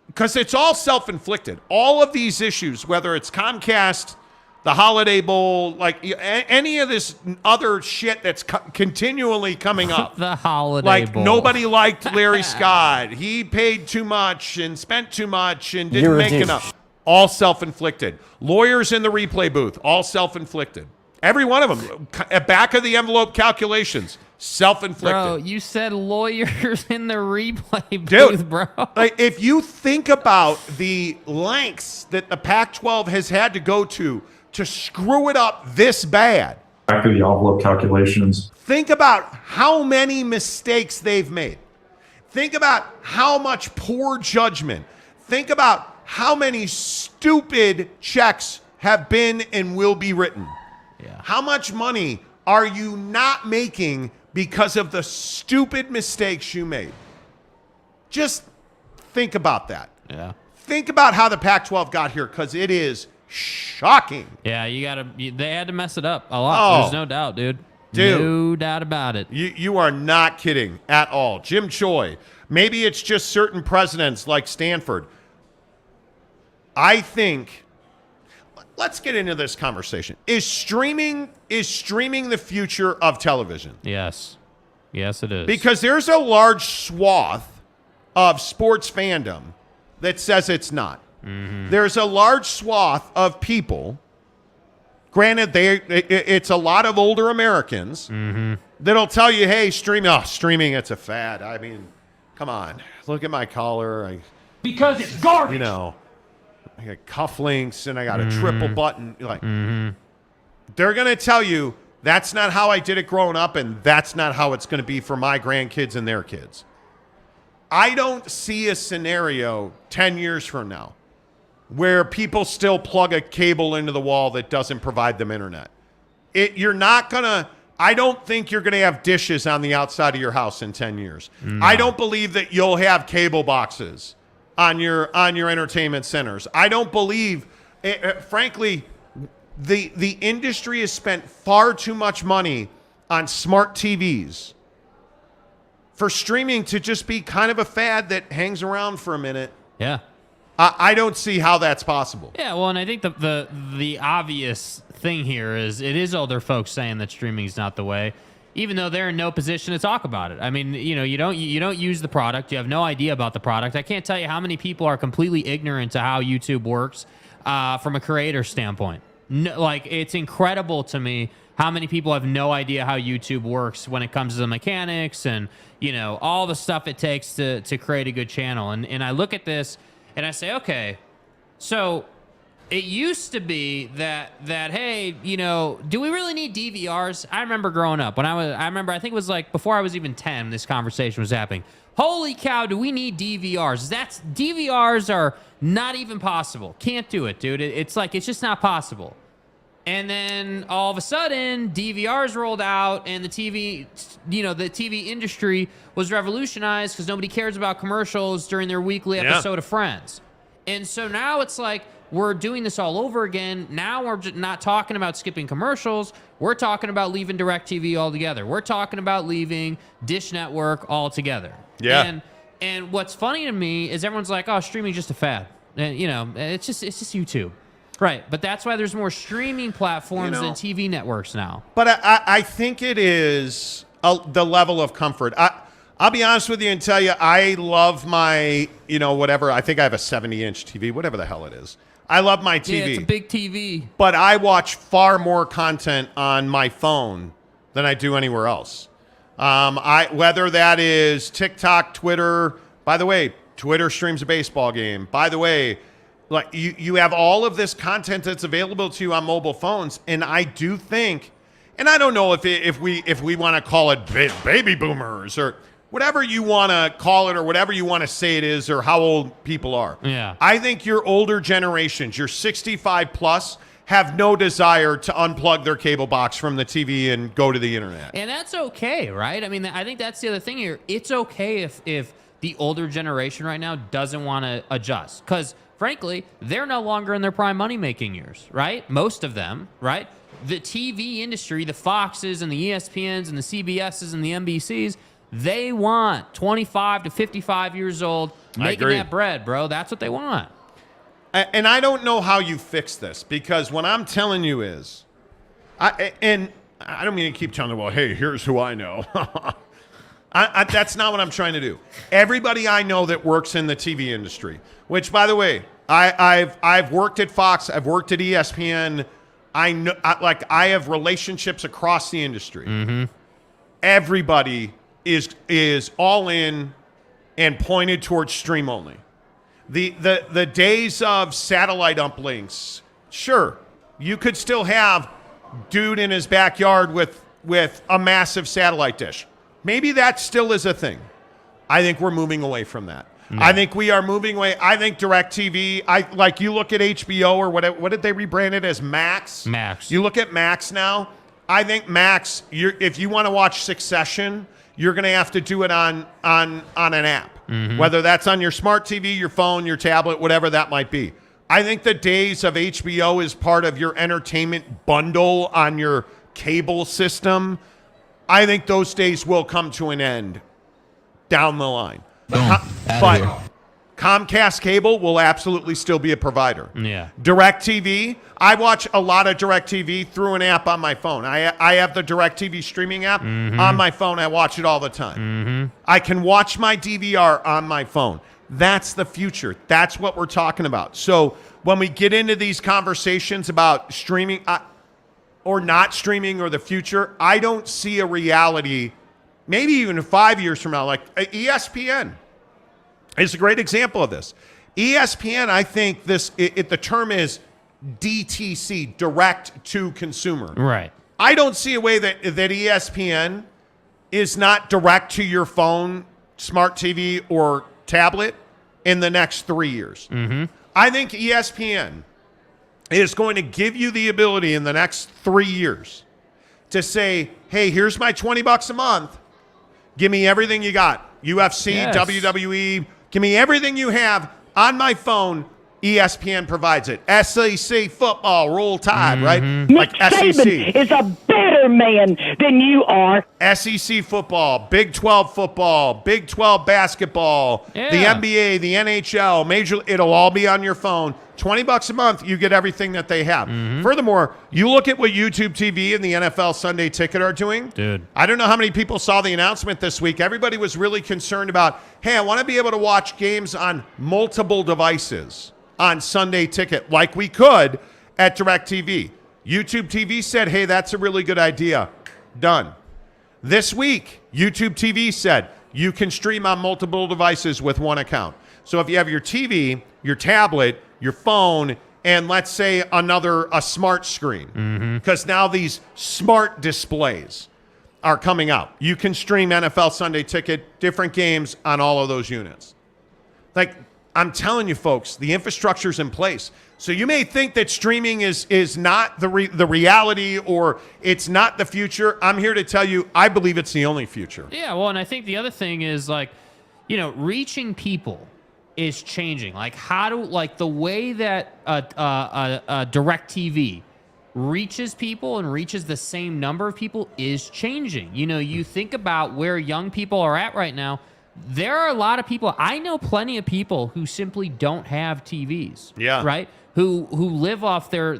Because it's all self-inflicted. All of these issues, whether it's Comcast, the Holiday Bowl, any of this other shit that's continually coming up. The Holiday Bowl. Nobody liked Larry Scott. He paid too much and spent too much and didn't make enough. All self-inflicted. Lawyers in the replay booth, all self-inflicted. Every one of them. Back of the envelope calculations, self-inflicted. Bro, you said lawyers in the replay booth, bro. If you think about the lengths that the Pac-12 has had to go to screw it up this bad. Back of the envelope calculations. Think about how many mistakes they've made. Think about how much poor judgment. Think about how many stupid checks have been and will be written. Yeah. How much money are you not making because of the stupid mistakes you made? Just think about that. Yeah. Think about how the Pac-12 got here, because it is shocking. Yeah, they had to mess it up a lot. There's no doubt, dude. No doubt about it. You are not kidding at all. Jim Choi, maybe it's just certain presidents like Stanford. I think, let's get into this conversation. Is streaming the future of television? Yes. Yes, it is. Because there's a large swath of sports fandom that says it's not. Mm-hmm. There's a large swath of people, granted, it's a lot of older Americans, that'll tell you, hey, streaming, it's a fad. I mean, come on. Look at my collar. Because it's garbage. I got cufflinks and I got a triple button. They're going to tell you that's not how I did it growing up, and that's not how it's going to be for my grandkids and their kids. I don't see a scenario 10 years from now where people still plug a cable into the wall that doesn't provide them internet. I don't think you're going to have dishes on the outside of your house in 10 years. No. I don't believe that you'll have cable boxes on your entertainment centers. I don't believe, frankly, the industry has spent far too much money on smart TVs for streaming to just be kind of a fad that hangs around for a minute. Yeah. I don't see how that's possible. Yeah, well, and I think the obvious thing here is it is older folks saying that streaming is not the way, even though they're in no position to talk about it. I mean, you don't use the product. You have no idea about the product. I can't tell you how many people are completely ignorant to how YouTube works from a creator standpoint. No, it's incredible to me how many people have no idea how YouTube works when it comes to the mechanics and, all the stuff it takes to create a good channel. And I look at this and I say, okay, so it used to be that hey, do we really need DVRs? I remember growing up I think it was before I was even 10, this conversation was happening. Holy cow, do we need DVRs? DVRs are not even possible. Can't do it, dude. It's just not possible. And then all of a sudden, DVRs rolled out, and the TV industry was revolutionized because nobody cares about commercials during their weekly episode of Friends. And so now it's we're doing this all over again. Now we're just not talking about skipping commercials. We're talking about leaving DirecTV altogether. We're talking about leaving Dish Network altogether. Yeah. And what's funny to me is everyone's like, oh, streaming's just a fad. And, it's just YouTube. Right, but that's why there's more streaming platforms than TV networks now. But I think it is the level of comfort. I'll be honest with you and tell you, I love my, whatever. I think I have a 70-inch TV, whatever the hell it is. I love my TV. Yeah, it's a big TV. But I watch far more content on my phone than I do anywhere else. Whether that is TikTok, Twitter. By the way, Twitter streams a baseball game. By the way, you have all of this content that's available to you on mobile phones, and I do think, and I don't know if we want to call it baby boomers or whatever you want to call it or whatever you want to say it is or how old people are. Yeah. I think your older generations, your 65 plus, have no desire to unplug their cable box from the TV and go to the internet. And that's okay, right? I mean, I think that's the other thing here. It's okay if the older generation right now doesn't want to adjust, because frankly, they're no longer in their prime money-making years, right? Most of them, right? The TV industry, the Foxes and the ESPNs and the CBSs and the NBCs, they want 25 to 55 years old making that bread, bro. That's what they want. And I don't know how you fix this, because what I'm telling you is, I don't mean to keep telling you, well, hey, here's who I know. That's not what I'm trying to do. Everybody I know that works in the TV industry, which, by the way, I've worked at Fox, I've worked at ESPN. I have relationships across the industry. Mm-hmm. Everybody is all in and pointed towards stream only. The days of satellite uplinks, sure, you could still have dude in his backyard with a massive satellite dish. Maybe that still is a thing. I think we're moving away from that. No. I think we are moving away. I think DirecTV, like you look at HBO or what did they rebrand it as? Max? Max. You look at Max now. I think Max, if you want to watch Succession, you're going to have to do it on an app. Mm-hmm. Whether that's on your smart TV, your phone, your tablet, whatever that might be. I think the days of HBO as part of your entertainment bundle on your cable system, I think those days will come to an end down the line. But Comcast Cable will absolutely still be a provider. Yeah. DirecTV, I watch a lot of DirecTV through an app on my phone. I have the DirecTV streaming app on my phone. I watch it all the time. Mm-hmm. I can watch my DVR on my phone. That's the future. That's what we're talking about. So when we get into these conversations about streaming or not streaming or the future, I don't see a reality, maybe even 5 years from now, like ESPN. It's a great example of this. ESPN, I think the term is DTC, direct to consumer. Right. I don't see a way that ESPN is not direct to your phone, smart TV, or tablet in the next 3 years. Mm-hmm. I think ESPN is going to give you the ability in the next 3 years to say, hey, here's my $20 a month. Give me everything you got. UFC, yes. WWE, give me everything you have on my phone. ESPN provides it. SEC football, roll tide, right? Like SEC is a better man than you are. SEC football, Big 12 football, Big 12 basketball, the NBA, the NHL, major. It'll all be on your phone. $20 a month, you get everything that they have. Mm-hmm. Furthermore, you look at what YouTube TV and the NFL Sunday Ticket are doing. Dude, I don't know how many people saw the announcement this week. Everybody was really concerned about, hey, I want to be able to watch games on multiple devices on Sunday Ticket like we could at DirecTV. YouTube TV said, hey, that's a really good idea. Done. This week, YouTube TV said you can stream on multiple devices with one account. So if you have your TV, your tablet, your phone, and let's say a smart screen, because now these smart displays are coming out. You can stream NFL Sunday Ticket, different games on all of those units. Like, I'm telling you, folks, the infrastructure's in place. So you may think that streaming is not the reality or it's not the future. I'm here to tell you, I believe it's the only future. Yeah, well, and I think the other thing is, like, reaching people is changing. Like, the way that DirecTV reaches people and reaches the same number of people is changing. You think about where young people are at right now. There are a lot of people. I know plenty of people who simply don't have TVs. Yeah. Right. Who live off their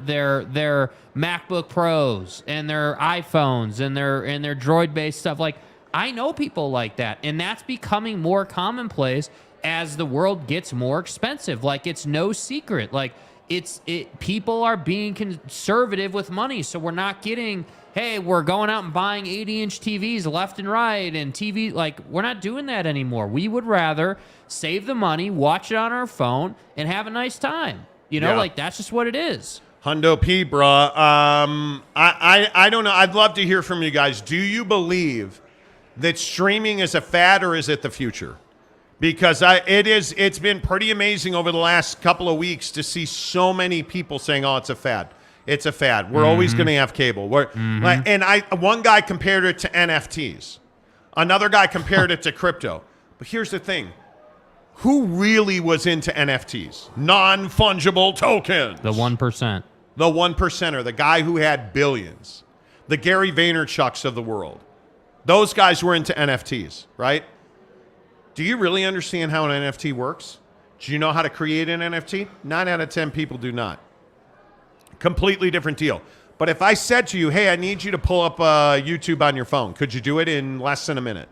MacBook Pros and their iPhones and their Droid-based stuff. Like, I know people like that, and that's becoming more commonplace as the world gets more expensive. Like, it's no secret. Like, people are being conservative with money, so we're not getting, hey, we're going out and buying 80-inch TVs left and right and TV. Like, we're not doing that anymore. We would rather save the money, watch it on our phone, and have a nice time. Like, that's just what it is. Hundo P, bruh. I don't know. I'd love to hear from you guys. Do you believe that streaming is a fad or is it the future? Because it's been pretty amazing over the last couple of weeks to see so many people saying, oh, it's a fad. It's a fad. We're always going to have cable. One guy compared it to NFTs. Another guy compared it to crypto. But here's the thing. Who really was into NFTs? Non-fungible tokens. The 1%. The 1%er, the guy who had billions. The Gary Vaynerchuks of the world. Those guys were into NFTs, right? Do you really understand how an NFT works? Do you know how to create an NFT? 9 out of 10 people do not. Completely different deal. But if I said to you, hey, I need you to pull up YouTube on your phone, could you do it in less than a minute?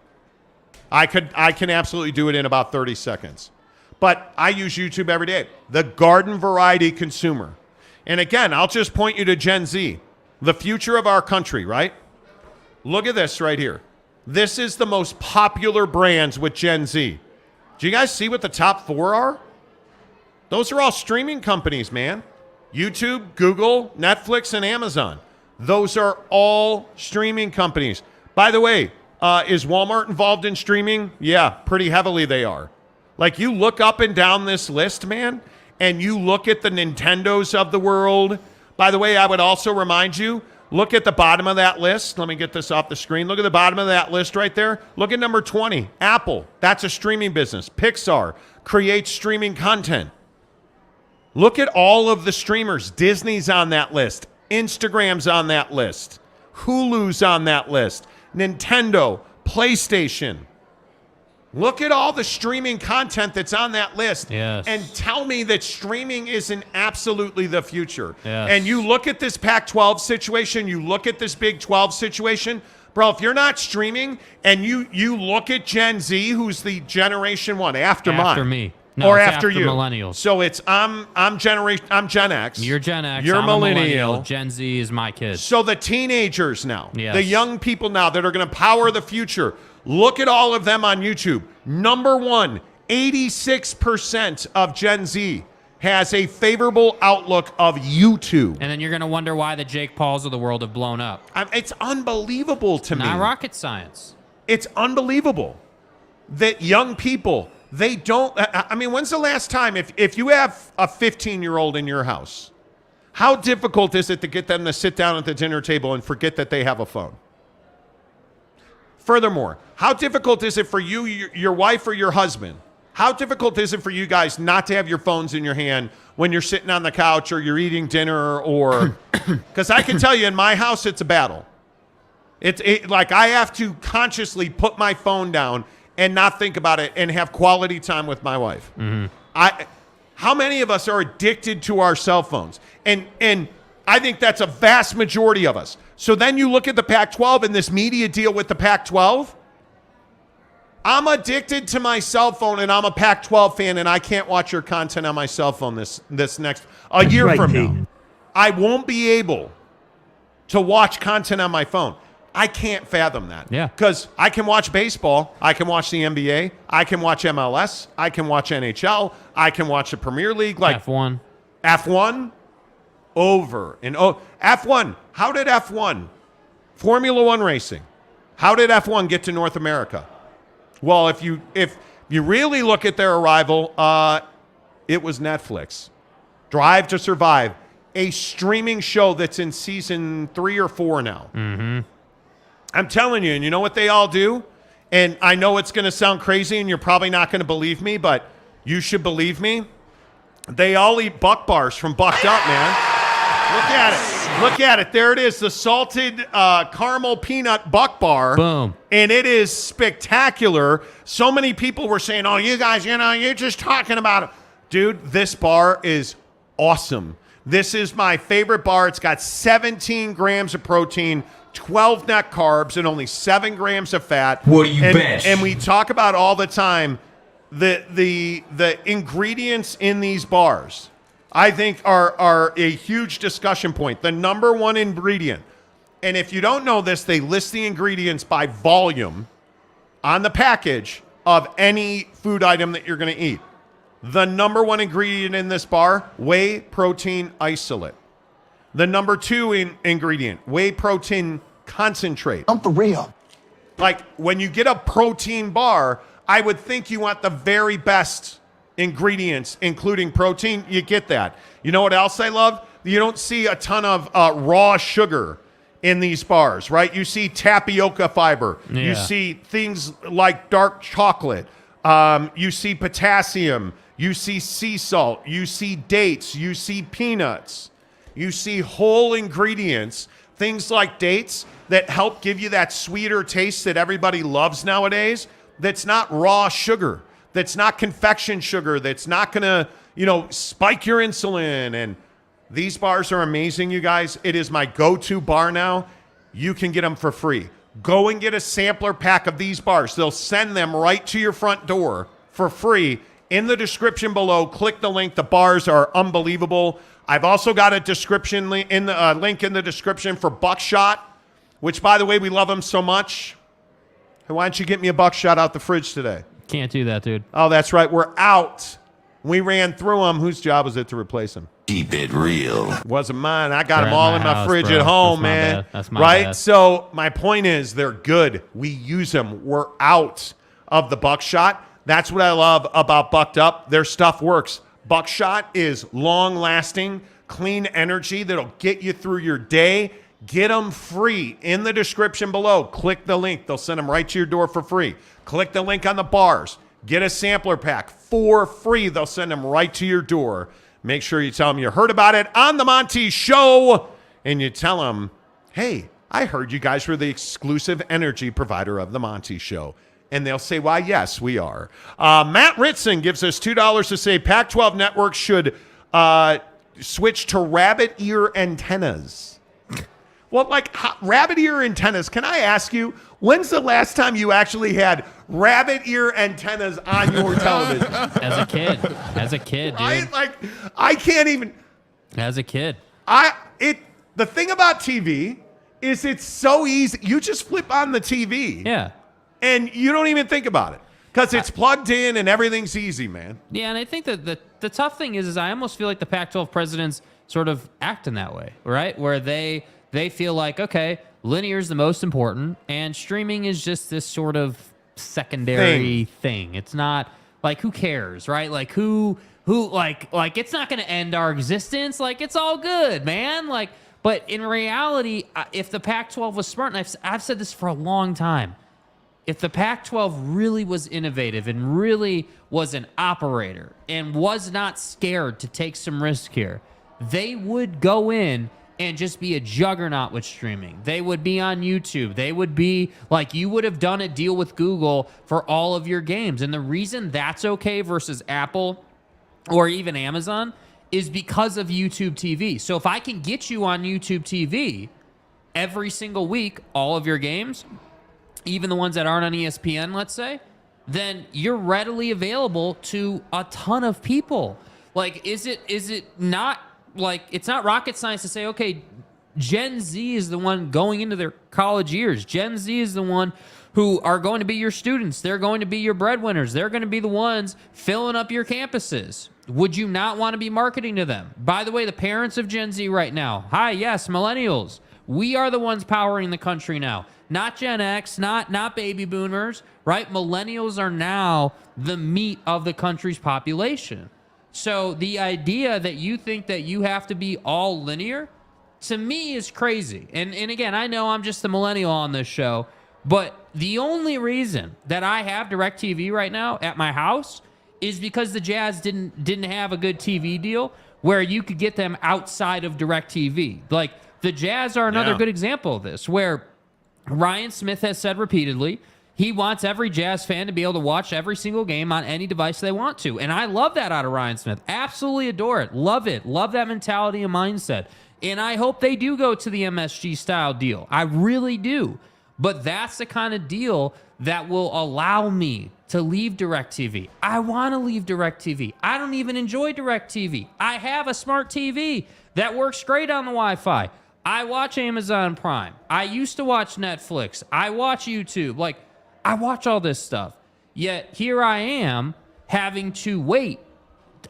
I can absolutely do it in about 30 seconds. But I use YouTube every day. The garden variety consumer. And again, I'll just point you to Gen Z, the future of our country, right? Look at this right here. This is the most popular brands with Gen Z. Do you guys see what the top 4 are? Those are all streaming companies, man. YouTube, Google, Netflix, and Amazon. Those are all streaming companies. By the way, is Walmart involved in streaming? Yeah, pretty heavily they are. Like, you look up and down this list, man, and you look at the Nintendos of the world. By the way, I would also remind you, look at the bottom of that list. Let me get this off the screen. Look at the bottom of that list right there. Look at number 20, Apple. That's a streaming business. Pixar creates streaming content. Look at all of the streamers. Disney's on that list. Instagram's on that list. Hulu's on that list. Nintendo, PlayStation. Look at all the streaming content that's on that list. Yes. And tell me that streaming isn't absolutely the future. Yes. And you look at this Pac-12 situation, you look at this Big 12 situation, bro, if you're not streaming and you look at Gen Z, who's the generation one after mine. After me. No, Or it's after you. millennials. So it's I'm Gen X. You're Gen X. You're I'm millennial. Gen Z is my kid. So the teenagers now, Yes. the young people now that are going to power the future, look at all of them on YouTube. Number one, 86% of Gen Z has a favorable outlook of YouTube. And then you're going to wonder why the Jake Pauls of the world have blown up. It's unbelievable to me. Not rocket science. It's unbelievable that young people, they don't. I mean, when's the last time, if you have a 15-year-old in your house, how difficult is it to get them to sit down at the dinner table and forget that they have a phone? Furthermore, how difficult is it for you, your wife, or your husband? How difficult is it for you guys not to have your phones in your hand when you're sitting on the couch or you're eating dinner? Or because I can tell you, in my house, it's a battle. It's like I have to consciously put my phone down and not think about it and have quality time with my wife. Mm-hmm. How many of us are addicted to our cell phones? And I think that's a vast majority of us. So then you look at the Pac-12 and this media deal with the Pac-12. I'm addicted to my cell phone, and I'm a Pac-12 fan, and I can't watch your content on my cell phone a year from now. I won't be able to watch content on my phone. I can't fathom that. Yeah. Because I can watch baseball. I can watch the NBA. I can watch MLS. I can watch NHL. I can watch the Premier League. Like F1. F1 over and over. F1. How did F1, Formula One racing, how did F1 get to North America? Well, if you really look at their arrival, it was Netflix. Drive to Survive, a streaming show that's in season 3 or 4 now. Mm-hmm. I'm telling you, and you know what they all do? And I know it's going to sound crazy, and you're probably not going to believe me, but you should believe me. They all eat Buck bars from Bucked Up, man. Look at it. Look at it. There it is, the salted caramel peanut Buck bar. Boom. And it is spectacular. So many people were saying, oh, you guys, you're just talking about it. Dude, this bar is awesome. This is my favorite bar. It's got 17 grams of protein, 12 net carbs, and only 7 grams of fat. What do you bench? And we talk about all the time the ingredients in these bars, I think, are a huge discussion point. The number one ingredient, and if you don't know this, they list the ingredients by volume on the package of any food item that you're going to eat. The number one ingredient in this bar, whey protein isolate. The number 2 ingredient, whey protein concentrate. I'm for real. Like, when you get a protein bar, I would think you want the very best ingredients, including protein. You get that. You know what else I love? You don't see a ton of raw sugar in these bars, right? You see tapioca fiber. Yeah. You see things like dark chocolate. You see potassium. You see sea salt. You see dates. You see peanuts. You see whole ingredients, things like dates that help give you that sweeter taste that everybody loves nowadays. That's not raw sugar. That's not confection sugar. That's not going to, spike your insulin. And these bars are amazing, you guys. It is my go-to bar now. You can get them for free. Go and get a sampler pack of these bars. They'll send them right to your front door for free. In the description below, click the link. The bars are unbelievable. I've also got a description link in the description for Buckshot, which, by the way, we love them so much. Hey, why don't you get me a Buckshot out the fridge today? Can't do that, dude. Oh, that's right. We're out. We ran through them. Whose job was it to replace them? Keep it real. Wasn't mine. I got They're them at all my in my house, fridge bro. at home, That's my man. bad. That's my right? bad. So my point is they're good. We use them. We're out of the Buckshot. That's what I love about Bucked Up. Their stuff works. Buckshot is long-lasting, clean energy that'll get you through your day. Get them free in the description below. Click the link. They'll send them right to your door for free. Click the link on the bars. Get a sampler pack for free. They'll send them right to your door. Make sure you tell them you heard about it on the Monty Show, and you tell them, hey, I heard you guys were the exclusive energy provider of the Monty Show. And they'll say, why, yes, we are. Matt Ritson gives us $2 to say Pac-12 networks should switch to rabbit ear antennas. Well, like rabbit ear antennas, can I ask you, when's the last time you actually had rabbit ear antennas on your television? As a kid, dude. I can't even. As a kid. The thing about TV is it's so easy. You just flip on the TV. Yeah. And you don't even think about it because it's plugged in and everything's easy, man. Yeah, and I think that the tough thing is I almost feel like the Pac-12 presidents sort of act in that way, right? Where they feel like, okay, linear is the most important, and streaming is just this sort of secondary thing. It's not like, who cares, right? Like who like it's not going to end our existence. Like, it's all good, man. Like, but in reality, if the Pac-12 was smart, and I've said this for a long time, if the Pac-12 really was innovative and really was an operator and was not scared to take some risk here, they would go in and just be a juggernaut with streaming. They would be on YouTube. They would be like, you would have done a deal with Google for all of your games. And the reason that's okay versus Apple or even Amazon is because of YouTube TV. So if I can get you on YouTube TV every single week, all of your games, even the ones that aren't on ESPN, let's say, then you're readily available to a ton of people. Like, is it not, like, it's not rocket science to say, okay, Gen Z is the one going into their college years. Gen Z is the one who are going to be your students. They're going to be your breadwinners. They're going to be the ones filling up your campuses. Would you not want to be marketing to them? By the way, the parents of Gen Z right now, hi, yes, millennials. We are the ones powering the country now. Not Gen X, not baby boomers, right? Millennials are now the meat of the country's population. So the idea that you think that you have to be all linear, to me, is crazy. And again, I know I'm just a millennial on this show, but the only reason that I have DirecTV right now at my house is because the Jazz didn't have a good TV deal where you could get them outside of DirecTV. Like, the Jazz are another good example of this, where Ryan Smith has said repeatedly he wants every Jazz fan to be able to watch every single game on any device they want to. And I love that out of Ryan Smith. Absolutely adore it. Love it. Love that mentality and mindset. And I hope they do go to the MSG style deal. I really do. But that's the kind of deal that will allow me to leave DirecTV. I want to leave DirecTV. I don't even enjoy DirecTV. I have a smart TV that works great on the Wi-Fi. I watch Amazon Prime. I used to watch Netflix. I watch YouTube. Like, I watch all this stuff. Yet here I am having to wait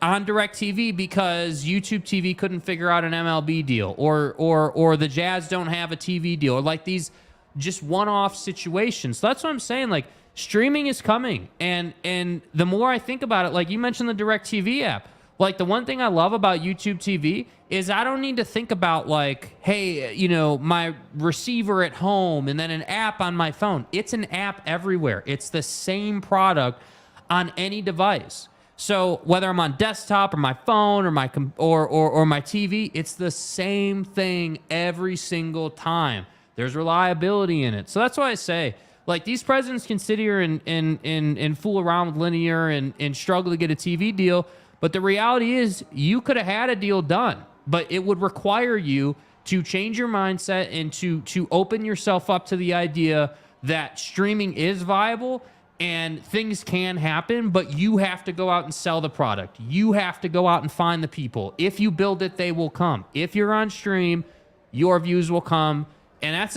on DirecTV because YouTube TV couldn't figure out an MLB deal, or the Jazz don't have a TV deal, or like these just one-off situations. So that's what I'm saying. Like, streaming is coming, and the more I think about it, like you mentioned the DirecTV app, Like, the one thing I love about YouTube TV is I don't need to think about, like, hey, you know, my receiver at home and then an app on my phone. It's an app everywhere. It's the same product on any device. So whether I'm on desktop or my phone or my or my TV, it's the same thing every single time. There's reliability in it. So that's why I say, like, these presidents can sit here and fool around with linear and struggle to get a TV deal. But the reality is you could have had a deal done, but it would require you to change your mindset and to open yourself up to the idea that streaming is viable and things can happen, but you have to go out and sell the product. You have to go out and find the people. If you build it, they will come. If you're on stream, your views will come. And that's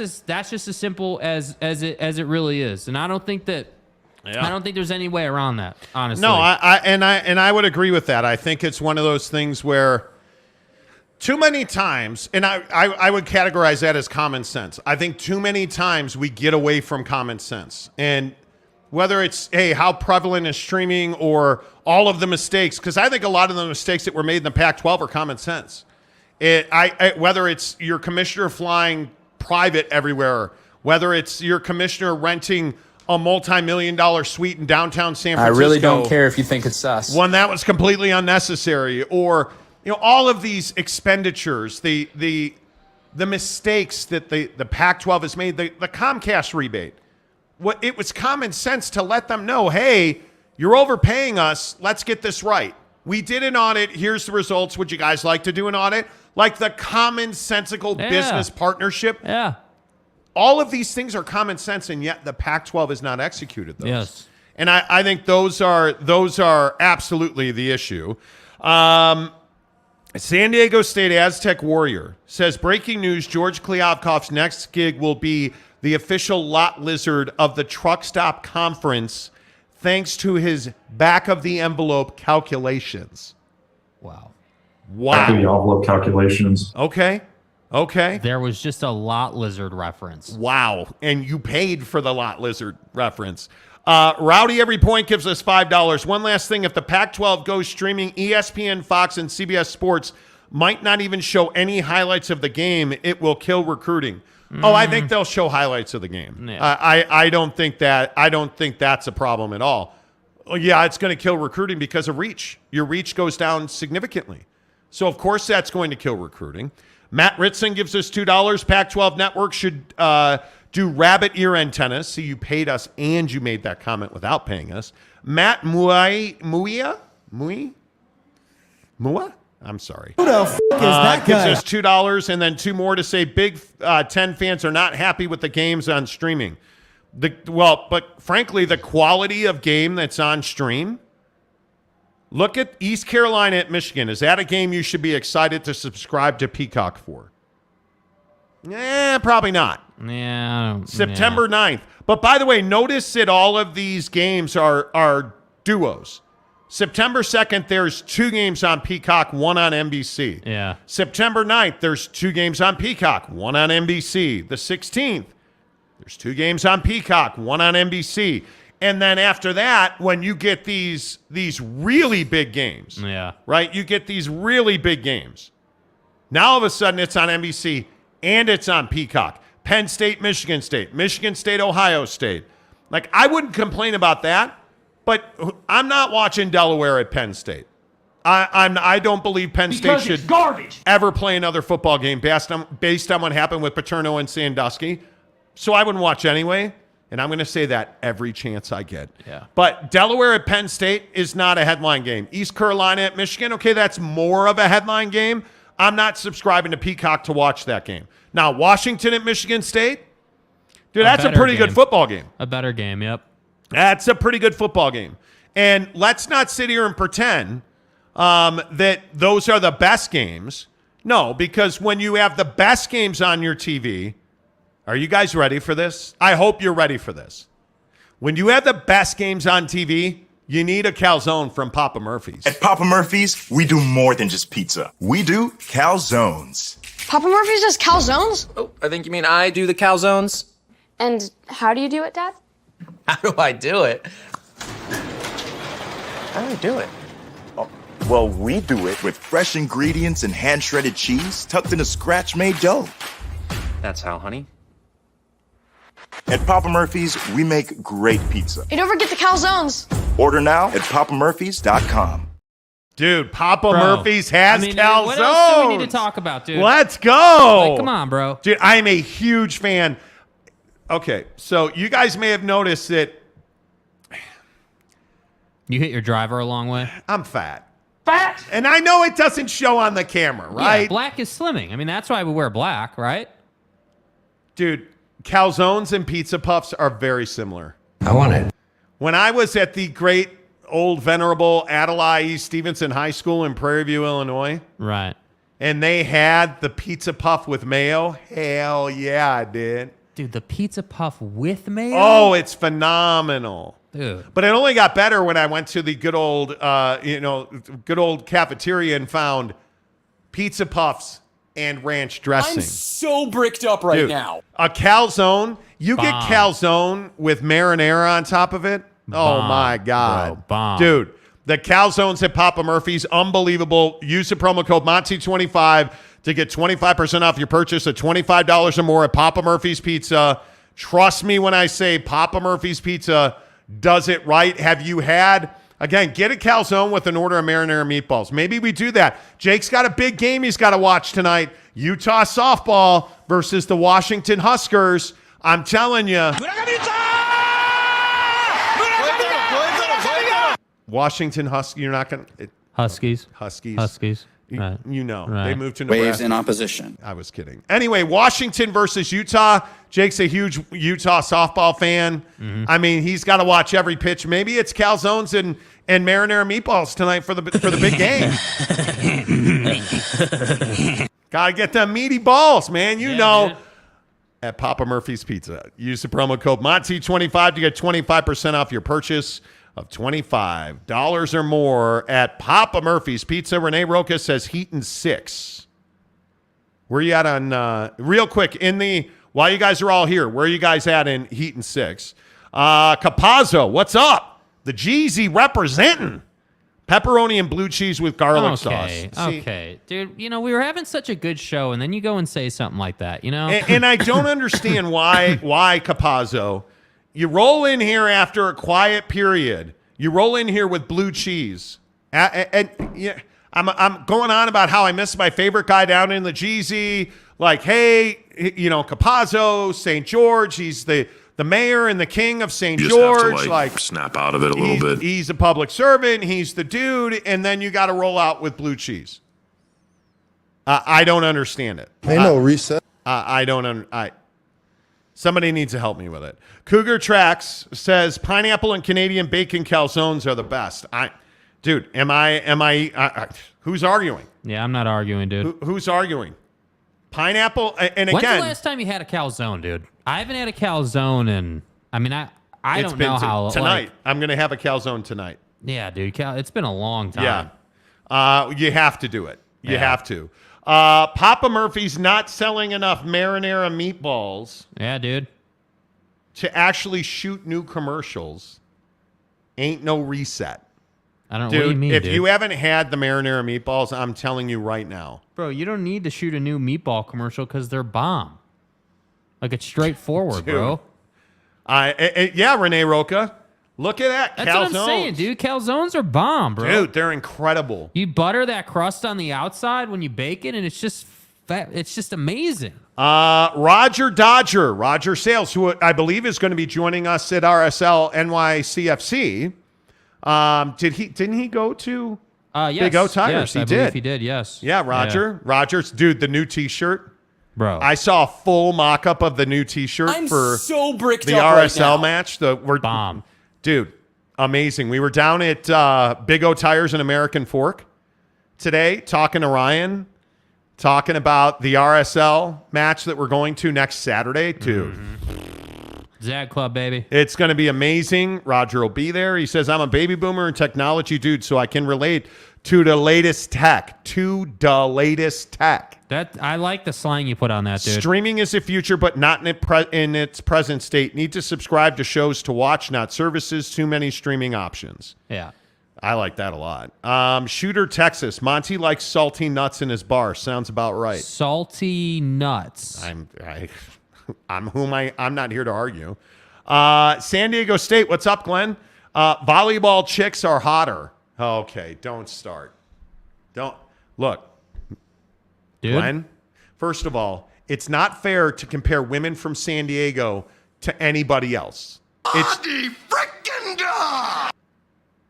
just as simple as it really is. And I don't think that I don't think there's any way around that, honestly. No, I would agree with that. I think it's one of those things where too many times, and I would categorize that as common sense. I think too many times we get away from common sense. And whether it's, hey, how prevalent is streaming or all of the mistakes, because I think a lot of the mistakes that were made in the Pac-12 are common sense. Whether it's your commissioner flying private everywhere, whether it's your commissioner renting a multi-million-dollar suite in downtown San Francisco. I really don't care if you think it's sus. One that was completely unnecessary, or all of these expenditures, the mistakes that the Pac-12 has made, the Comcast rebate. It was common sense to let them know, hey, you're overpaying us. Let's get this right. We did an audit. Here's the results. Would you guys like to do an audit? Like the commonsensical business partnership. Yeah. All of these things are common sense, and yet the Pac-12 has not executed those. Yes. And I think those are absolutely the issue. San Diego State Aztec Warrior says, breaking news, George Kliavkoff's next gig will be the official lot lizard of the Truck Stop Conference, thanks to his back-of-the-envelope calculations. Wow. Back of the envelope calculations. Okay. There was just a lot lizard reference. Wow. And you paid for the lot lizard reference. Rowdy Every Point gives us $5. One last thing. If the Pac-12 goes streaming, ESPN, Fox, and CBS Sports might not even show any highlights of the game. It will kill recruiting. Oh, I think they'll show highlights of the game. Yeah. I don't think that's a problem at all. Well, yeah, it's going to kill recruiting because of reach. Your reach goes down significantly. So, of course, that's going to kill recruiting. Matt Ritson gives us $2. Pac-12 Network should do rabbit ear antennas. See, you paid us and you made that comment without paying us. Matt Mua? I'm sorry. Who the f*** is that guy? Gives us $2 and then 2 more to say Big Ten fans are not happy with the games on streaming. But frankly, the quality of game that's on stream. Look at East Carolina at Michigan. Is that a game you should be excited to subscribe to Peacock for? Probably not. Yeah. September 9th. But by the way, notice that all of these games are duos. September 2nd, there's 2 games on Peacock, 1 on NBC. Yeah. September 9th, there's 2 games on Peacock, 1 on NBC. The 16th, there's 2 games on Peacock, 1 on NBC. And then after that, when you get these really big games, right? You get these really big games. Now all of a sudden it's on NBC and it's on Peacock. Penn State, Michigan State, Ohio State. Like, I wouldn't complain about that, but I'm not watching Delaware at Penn State. I don't believe Penn State should ever play another football game based on what happened with Paterno and Sandusky. So I wouldn't watch anyway. And I'm going to say that every chance I get. Yeah. But Delaware at Penn State is not a headline game. East Carolina at Michigan, okay, that's more of a headline game. I'm not subscribing to Peacock to watch that game. Now, Washington at Michigan State, dude, that's a pretty good football game. A better game, yep. That's a pretty good football game. And let's not sit here and pretend that those are the best games. No, because when you have the best games on your TV, are you guys ready for this? I hope you're ready for this. When you have the best games on TV, you need a calzone from Papa Murphy's. At Papa Murphy's, we do more than just pizza. We do calzones. Papa Murphy's does calzones? Oh, I think you mean I do the calzones. And how do you do it, Dad? How do I do it? How do I do it? Oh. Well, we do it with fresh ingredients and hand-shredded cheese tucked in a scratch-made dough. That's how, honey. At Papa Murphy's, we make great pizza. You don't forget the calzones. Order now at papamurphys.com. Dude, Papa Bro. Murphy's has I mean, calzones. what else do we need to talk about, dude? Let's go. Like, come on, bro. Dude, I am a huge fan. Okay, so you guys may have noticed that You hit your driver a long way. I'm fat. Fat? And I know it doesn't show on the camera, right? Yeah, black is slimming. I mean, that's why we wear black, right? Dude, calzones and pizza puffs are very similar. I want it. When I was at the great old venerable Adlai E. Stevenson High School in Prairie View, Illinois, Right. and they had the pizza puff with mayo, hell yeah, I did. Dude, the pizza puff with mayo? Oh, it's phenomenal. Dude. But it only got better when I went to the good old cafeteria and found pizza puffs and ranch dressing. I'm so bricked up right Dude, now. a calzone, you get Bomb. calzone with marinara on top of it. Oh Bomb, my God. bro, bomb. Dude, the calzones at Papa Murphy's, unbelievable. Use the promo code Monty25 to get 25% off your purchase of $25 or more at Papa Murphy's Pizza. Trust me when I say Papa Murphy's Pizza does it right. Have you had, again, get a calzone with an order of marinara meatballs. Maybe we do that. Jake's got a big game he's got to watch tonight. Utah softball versus the Washington Huskers. I'm telling you. Washington Huskies, you're not going to. Huskies. Huskies. Right. You know, Right. they moved to Nebraska. Waves in opposition. I was kidding. Anyway, Washington versus Utah. Jake's a huge Utah softball fan. Mm-hmm. I mean, he's got to watch every pitch. Maybe it's calzones and marinara meatballs tonight for the big game. Got to get them meaty balls, man. You know. Dude. At Papa Murphy's Pizza. Use the promo code Monty25 to get 25% off your purchase of $25 or more at Papa Murphy's Pizza. Renee Roca says Heaton 6. Where you at on, real quick, while you guys are all here, where are you guys at in Heaton 6? Capazzo, what's up? The Jeezy representing. Pepperoni and blue cheese with garlic sauce. See? Okay. Dude, we were having such a good show, and then you go and say something like that, And I don't understand why Capazzo. You roll in here after a quiet period. You roll in here with blue cheese. And yeah, I'm going on about how I miss my favorite guy down in the Jeezy. Like, hey, Capazzo, St. George, he's the mayor and the king of St. George. Like, snap out of it a little bit. He's a public servant. He's the dude. And then you got to roll out with blue cheese. I don't understand it. Ain't no reset. Somebody needs to help me with it. Cougar Tracks says pineapple and Canadian bacon calzones are the best. Dude, am I who's arguing? Yeah, I'm not arguing, dude. Who's arguing? Pineapple, and When's again. the last time you had a calzone, dude? I haven't had a calzone, and I don't know how. Tonight. I'm going to have a calzone tonight. Yeah, dude. It's been a long time. Yeah. You have to do it. You have to. Papa Murphy's not selling enough marinara meatballs. Yeah, dude. To actually shoot new commercials. Ain't no reset. I don't know. Dude, What do you mean, if you haven't had the marinara meatballs, I'm telling you right now. Bro, you don't need to shoot a new meatball commercial because they're bomb. Like, it's straightforward, bro. Yeah, Renee Roca. Look at that. That's calzones. what I'm saying, dude. Calzones are bomb, bro. Dude, they're incredible. You butter that crust on the outside when you bake it, and it's just amazing. Roger Sales, who I believe is going to be joining us at RSL NYCFC. Didn't he go to yes, Big O Tigers? Yes, I believe he did, yes. Yeah, Roger. Yeah. Roger's, dude, the new T-shirt. Bro. I saw a full mock-up of the new T-shirt for so bricked the up RSL right match. Bomb. Dude, amazing. We were down at Big O Tires and American Fork today talking to Ryan, talking about the RSL match that we're going to next Saturday. Dude. Zag Club, baby. It's going to be amazing. Roger will be there. He says, I'm a baby boomer and technology dude, so I can relate to the latest tech. That I like the slang you put on that, dude. Streaming is the future, but not in its present state. Need to subscribe to shows to watch, not services. Too many streaming options. Yeah. I like that a lot. Shooter, Texas. Monty likes salty nuts in his bar. Sounds about right. Salty nuts. I'm not here to argue. San Diego State. What's up, Glenn? Volleyball chicks are hotter. Okay, don't start. Don't look, Dude. Glenn. First of all, it's not fair to compare women from San Diego to anybody else.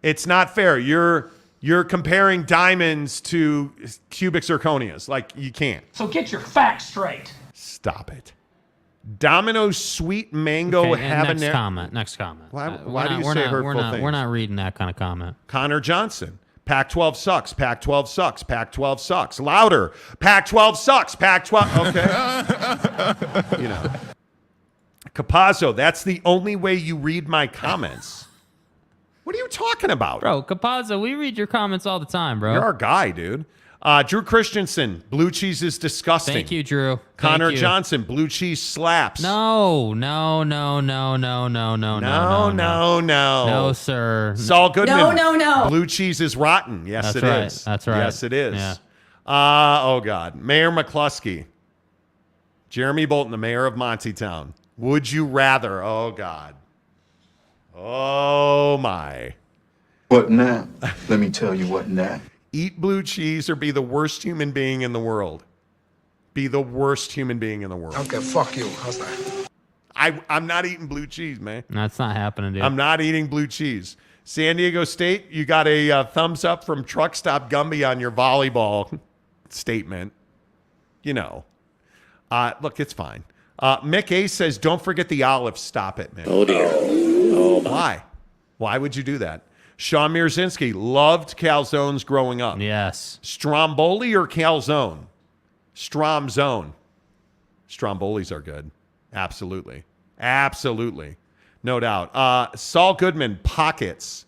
It's not fair. You're comparing diamonds to cubic zirconias. Like, you can't. So get your facts straight. Stop it. Domino's sweet mango Okay, and habanero. Next comment. Why do you say hurtful things? We're not reading that kind of comment. Connor Johnson. Pac-12 sucks. Pac-12 sucks. Pac-12 sucks. Louder. Pac-12 sucks. Pac-12. Okay. You know. Capazzo, that's the only way you read my comments. What are you talking about? Bro, Capazzo, we read your comments all the time, bro. You're our guy, dude. Drew Christensen, blue cheese is disgusting. Thank you, Drew. Connor Johnson, blue cheese slaps. No, sir. Saul Goodman. No. Blue cheese is rotten. Yes, That's it right. is. That's right. Yes, it is. Yeah. Oh, God. Mayor McCluskey. Jeremy Bolton, the mayor of Montytown. Would you rather? Oh, God. Oh, my. What now? Let me tell you what now. Eat blue cheese or be the worst human being in the world? Be the worst human being in the world. Okay, fuck you. How's that? I'm not eating blue cheese, man. That's not happening, dude. I'm not eating blue cheese. San Diego State, you got a thumbs up from Truck Stop Gumby on your volleyball statement. You know. Look, it's fine. Mick A says, don't sforget the olives. Stop it, Mick. Oh, dear. Oh, Why? Why would you do that? Sean Mirzinski loved calzones growing up. Yes. Stromboli or calzone? Stromzone. Strombolis are good. Absolutely. Absolutely. No doubt. Saul Goodman, pockets.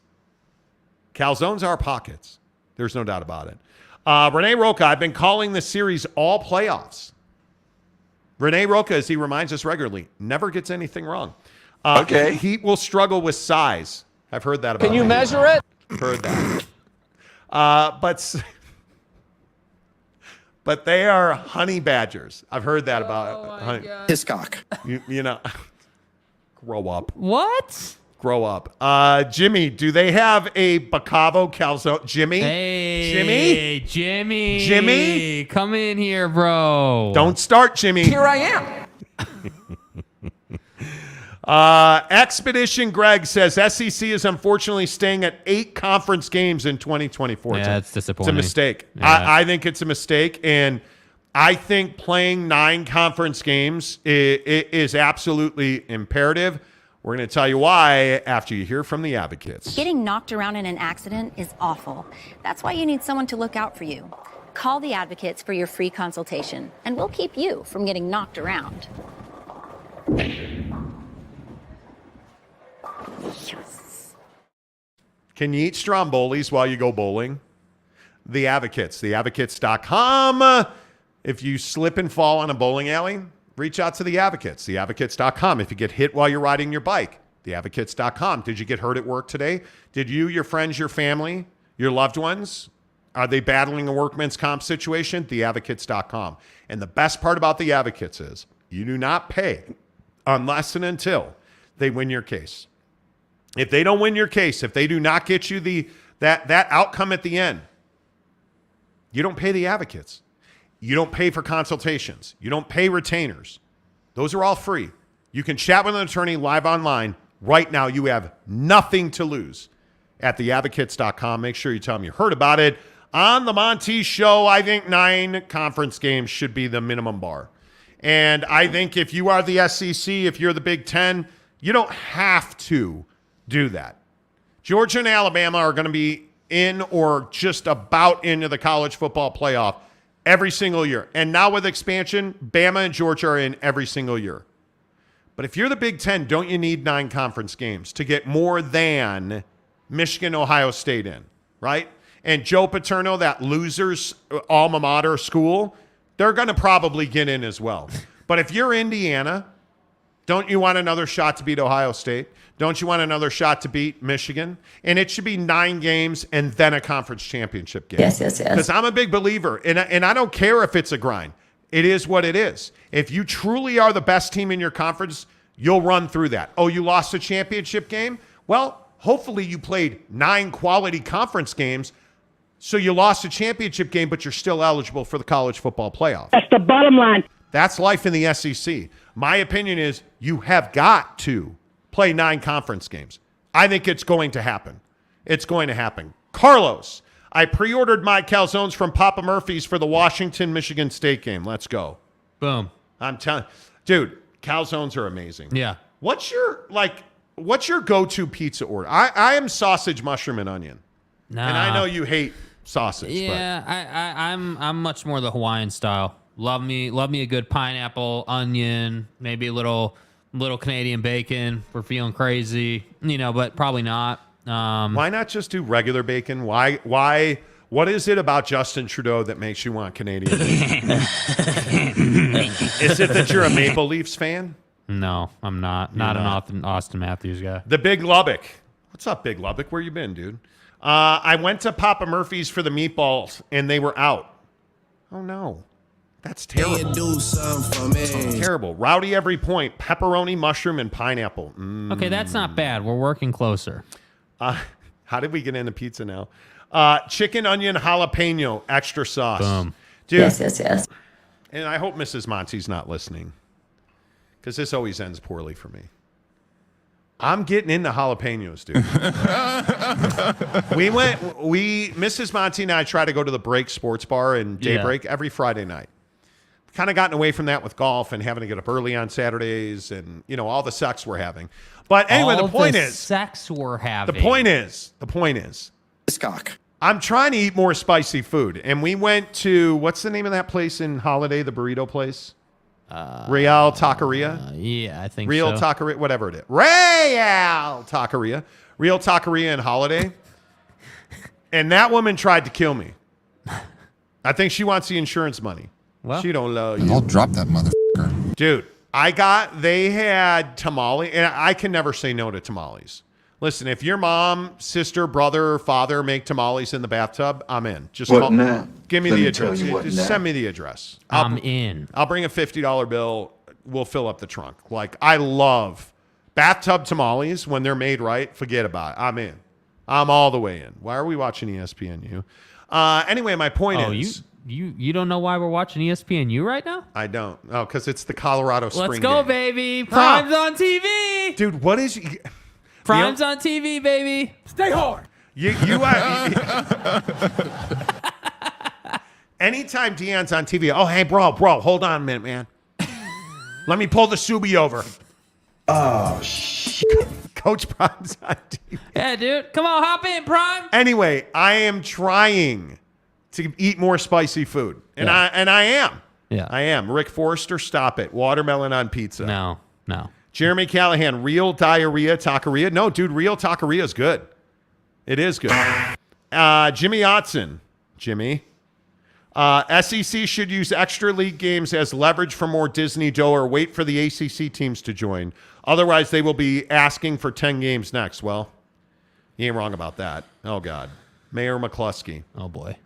Calzones are pockets. There's no doubt about it. Renee Roca, I've been calling this series all playoffs. Renee Roca, as he reminds us regularly, never gets anything wrong. Okay. Heat will struggle with size. I've heard that about Can you him. measure it? Heard that. But they are honey badgers. I've heard that about honey. Hiscock. You know, grow up. What? Grow up. Jimmy, do they have a Bacavo calzone? Jimmy? Hey, Jimmy. Come in here, bro. Don't start, Jimmy. Here I am. Expedition Greg says SEC is unfortunately staying at 8 conference games in 2024. Yeah, it's disappointing. It's a mistake. Yeah. I think it's a mistake, and I think playing 9 conference games is absolutely imperative. We're going to tell you why after you hear from the advocates. Getting knocked around in an accident is awful. That's why you need someone to look out for you. Call the advocates for your free consultation, and we'll keep you from getting knocked around. Yes. Can you eat strombolis while you go bowling? The Advocates, theadvocates.com. If you slip and fall on a bowling alley, reach out to the Advocates, theadvocates.com. If you get hit while you're riding your bike, theadvocates.com. Did you get hurt at work today? Did you, your friends, your family, your loved ones, are they battling a workman's comp situation? Theadvocates.com. And the best part about the Advocates is you do not pay unless and until they win your case. If they don't win your case, if they do not get you that outcome at the end, you don't pay the advocates. You don't pay for consultations. You don't pay retainers. Those are all free. You can chat with an attorney live online. Right now, you have nothing to lose at theadvocates.com. Make sure you tell them you heard about it. On the Monty Show, I think 9 conference games should be the minimum bar. And I think if you are the SEC, if you're the Big Ten, you don't have to do that. Georgia and Alabama are going to be in or just about into the college football playoff every single year. And now with expansion, Bama and Georgia are in every single year. But if you're the Big Ten, don't you need 9 conference games to get more than Michigan, Ohio State in, right? And Joe Paterno, that loser's alma mater school, they're going to probably get in as well. But if you're Indiana, Don't you want another shot to beat Ohio State? Don't you want another shot to beat Michigan? And it should be 9 games and then a conference championship game. Yes. Because I'm a big believer, and I don't care if it's a grind. It is what it is. If you truly are the best team in your conference, you'll run through that. Oh, you lost a championship game? Well, hopefully you played 9 quality conference games, so you lost a championship game, but you're still eligible for the college football playoff. That's the bottom line. That's life in the SEC. My opinion is you have got to play 9 conference games. I think it's going to happen. It's going to happen. Carlos, I pre-ordered my calzones from Papa Murphy's for the Washington-Michigan State game. Let's go. Boom. I'm telling dude, calzones are amazing. Yeah. What's your go-to pizza order? I am sausage, mushroom, and onion. Nah. And I know you hate sausage. Yeah, I'm much more the Hawaiian style. Love me a good pineapple, onion, maybe a little Canadian bacon for feeling crazy, but probably not. Why not just do regular bacon? Why? What is it about Justin Trudeau that makes you want Canadian bacon? Is it that you're a Maple Leafs fan? No, I'm not. Not an Austin Matthews guy. The Big Lubbock. What's up, Big Lubbock? Where you been, dude? I went to Papa Murphy's for the meatballs, and they were out. Oh, no. That's terrible. Do something for me. Terrible. Rowdy every point. Pepperoni, mushroom, and pineapple. Okay, that's not bad. We're working closer. How did we get into pizza now? Chicken, onion, jalapeno, extra sauce. Boom. Dude, Yes. and I hope Mrs. Monty's not listening, because this always ends poorly for me. I'm getting into jalapenos, dude. Mrs. Monty and I try to go to the Break Sports Bar in Daybreak every Friday night. Kind of gotten away from that with golf and having to get up early on Saturdays and, all the sex we're having. But anyway, the point is. Sex we're having. The point is. Cock. I'm trying to eat more spicy food. And we went to, what's the name of that place in Holiday, the burrito place? Real Taqueria? Yeah, I think Real so. Taqueria, whatever it is. Real Taqueria. Real Taqueria in Holiday. And that woman tried to kill me. I think she wants the insurance money. Well, she don't love you. I'll drop that motherfucker. Dude, they had tamale, and I can never say no to tamales. Listen, if your mom, sister, brother, father make tamales in the bathtub, I'm in. Just What now? Give me Let the me tell address. you what Just now. send me the address. I'm in. I'll bring a $50 bill. We'll fill up the trunk. Like, I love bathtub tamales when they're made right. Forget about it. I'm in. I'm all the way in. Why are we watching ESPNU? Anyway, my point is. You don't know why we're watching ESPNU right now? I don't. Oh, because it's the Colorado Spring Let's go, game. baby. Prime's on TV. Dude, what is... Prime's on TV, baby. Stay hard. Anytime Deion's on TV, oh, hey, bro, hold on a minute, man. Let me pull the Subi over. Oh, shit. Coach Prime's on TV. Yeah, dude. Come on, hop in, Prime. Anyway, I am trying to eat more spicy food. And I am. Yeah. I am. Rick Forrester, stop it. Watermelon on pizza. No. Jeremy Callahan, real diarrhea, taqueria. No, dude, real taqueria is good. It is good. Jimmy Otson. Jimmy. SEC should use extra league games as leverage for more Disney dough or wait for the ACC teams to join. Otherwise, they will be asking for 10 games next. Well, you ain't wrong about that. Oh, God. Mayor McCluskey. Oh, boy.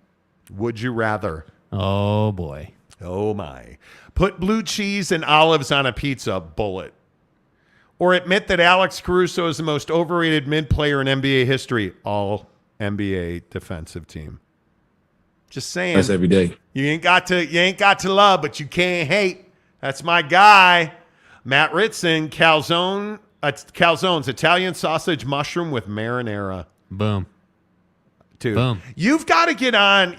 Would you rather? Oh, boy. Oh, my. Put blue cheese and olives on a pizza, bullet. Or admit that Alex Caruso is the most overrated mid-player in NBA history, all NBA defensive team. Just saying. That's every day. You ain't got to love, but you can't hate. That's my guy. Matt Ritson, calzones, Italian sausage mushroom with marinara. Boom. Dude, Boom. you have got to get on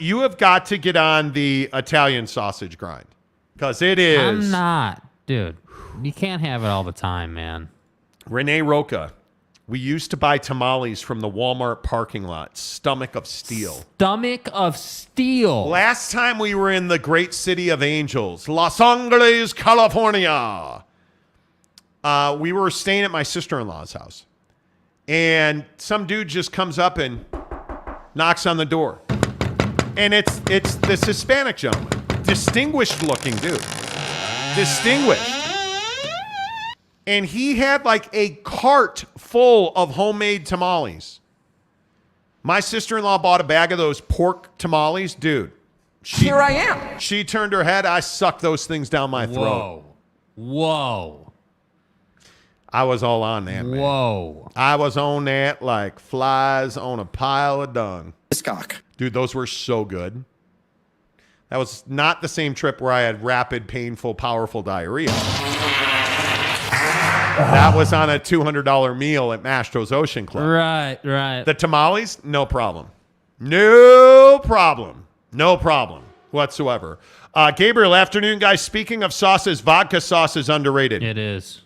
the Italian sausage grind. Because it is. I'm not. Dude, you can't have it all the time, man. Renee Roca. We used to buy tamales from the Walmart parking lot. Stomach of steel. Stomach of steel. Last time we were in the great city of angels, Los Angeles, California. We were staying at my sister-in-law's house. And some dude just comes up and knocks on the door. And it's this Hispanic gentleman. Distinguished looking dude. Distinguished. And he had like a cart full of homemade tamales. My sister-in-law bought a bag of those pork tamales. Dude, Here I am. She turned her head. I sucked those things down my throat. Whoa. I was all on that, man. Whoa. I was on that like flies on a pile of dung. Cock. Dude, those were so good. That was not the same trip where I had rapid, painful, powerful diarrhea. That was on a $200 meal at Mastro's Ocean Club. Right. The tamales, no problem. No problem whatsoever. Gabriel, afternoon, guys. Speaking of sauces, vodka sauce is underrated. It is.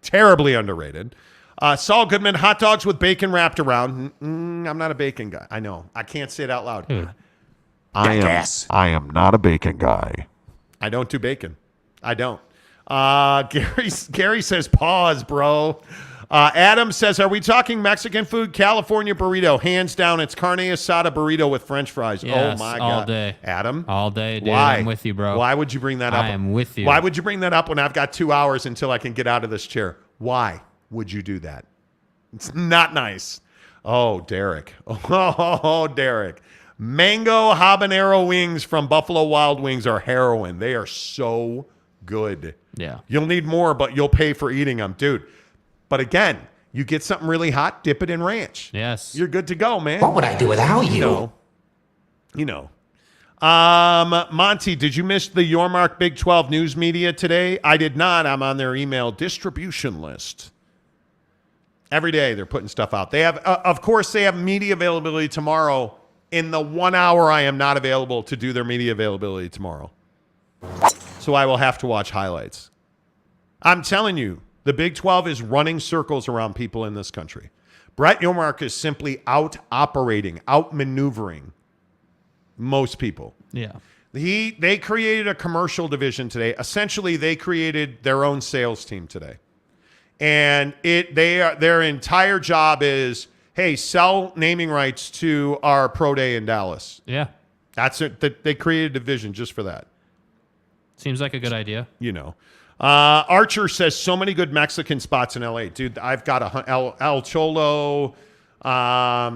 Terribly underrated. Saul Goodman, hot dogs with bacon wrapped around. I'm not a bacon guy. I know. I can't say it out loud. Dude. I am not a bacon guy. I don't do bacon. I don't. Gary says, pause, bro. Adam says, are we talking Mexican food? California burrito. Hands down, it's carne asada burrito with French fries. Yes, oh, my all God. day. Adam? All day, dude. Why? I'm with you, bro. Why would you bring that up? I am with you. Why would you bring that up when I've got 2 hours until I can get out of this chair? Why would you do that? It's not nice. Oh, Derek. Oh, Derek. Mango habanero wings from Buffalo Wild Wings are heroin. They are so good. Yeah. You'll need more, but you'll pay for eating them, dude. But again, you get something really hot, dip it in ranch. Yes. You're good to go, man. What would I do without you? You know. Monty, did you miss the Yormark Big 12 news media today? I did not. I'm on their email distribution list. Every day they're putting stuff out. They have, of course, they have media availability tomorrow. In the 1 hour I am not available to do their media availability tomorrow. So I will have to watch highlights. I'm telling you, the Big 12 is running circles around people in this country. Brett Yormark is simply out-operating, out-maneuvering most people. Yeah. They created a commercial division today. Essentially, they created their own sales team today. And their entire job is, hey, sell naming rights to our pro day in Dallas. Yeah. That's it. They created a division just for that. Seems like a good idea. You know. Archer says so many good Mexican spots in LA. Dude, I've got El Cholo. I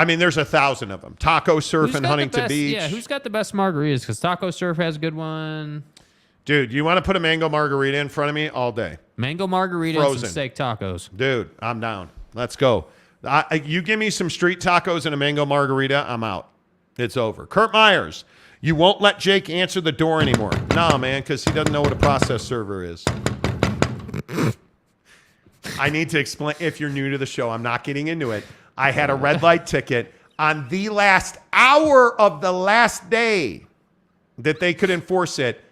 mean, there's 1,000 of them. Taco Surf in Huntington Beach. Yeah, who's got the best margaritas? Because Taco Surf has a good one. Dude, you want to put a mango margarita in front of me all day? Mango margaritas Frozen. and steak tacos. Dude, I'm down. Let's go. You give me some street tacos and a mango margarita, I'm out. It's over. Kurt Myers, you won't let Jake answer the door anymore. Nah, man, because he doesn't know what a process server is. I need to explain. If you're new to the show, I'm not getting into it. I had a red light ticket on the last hour of the last day that they could enforce it.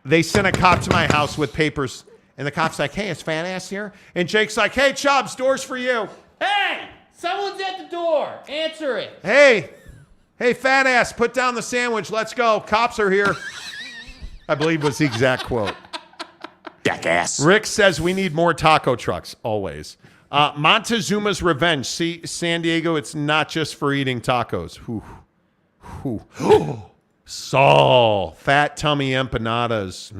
They sent a cop to my house with papers, and the cop's like, hey, is Fat Ass here? And Jake's like, hey, Chubbs, door's for you. Hey, someone's at the door. Answer it. Hey, Fat Ass, put down the sandwich. Let's go. Cops are here. I believe was the exact quote. Jackass. Rick says we need more taco trucks, always. Montezuma's Revenge. See, San Diego, it's not just for eating tacos. Saul, fat tummy empanadas.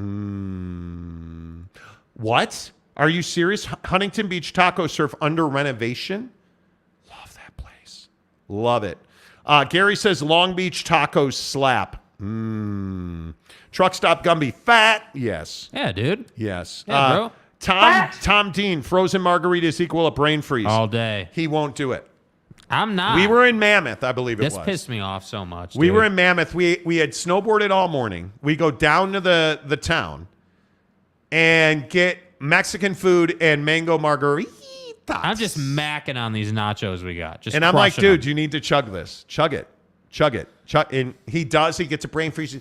What? Are you serious? Huntington Beach Taco Surf under renovation? Love that place. Love it. Gary says Long Beach tacos slap. Truck stop Gumby. Fat? Yes. Yeah, dude. Yes. Yeah, bro. Tom Dean, frozen margaritas equal a brain freeze. All day. He won't do it. I'm not. We were in Mammoth, I believe This was. pissed me off so much. We dude. were in Mammoth. We had snowboarded all morning. We go down to the town and get Mexican food and mango margaritas. I'm just macking on these nachos we got. Just and I'm like, crushing dude, them. you need to chug this. Chug it. And he does. He gets a brain freeze.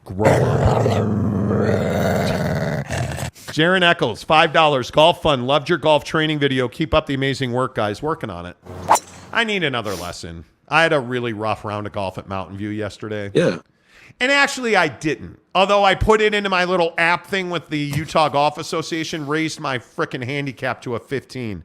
Grow up. Jaron Eccles, $5. Golf fun. Loved your golf training video. Keep up the amazing work, guys. Working on it. I need another lesson. I had a really rough round of golf at Mountain View yesterday. Yeah. And actually, I didn't. Although I put it into my little app thing with the Utah Golf Association, raised my frickin' handicap to a 15.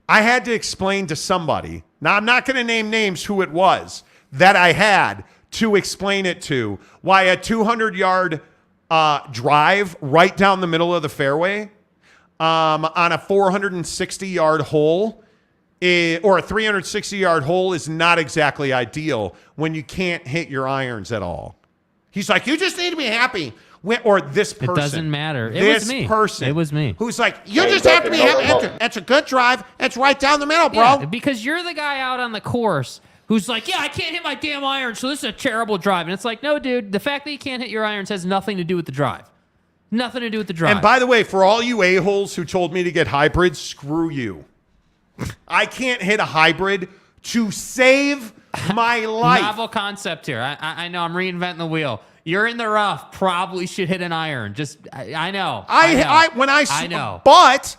I had to explain to somebody, now I'm not going to name names who it was, that I had to explain it to why a 200-yard drive right down the middle of the fairway on a 460-yard hole or a 360-yard hole is not exactly ideal when you can't hit your irons at all. He's like, you just need to be happy. Or this person. It doesn't matter. It this was me. person. It was me. Who's like, you just have to be happy. That's a good drive. It's right down the middle, bro. Yeah, because you're the guy out on the course who's like, yeah, I can't hit my damn iron, so this is a terrible drive. And it's like, no, dude, the fact that you can't hit your irons has nothing to do with the drive. Nothing to do with the drive. And by the way, for all you a-holes who told me to get hybrids, screw you. I can't hit a hybrid to save my life. Novel concept here. I know I'm reinventing the wheel. You're in the rough. Probably should hit an iron. I know. I know. But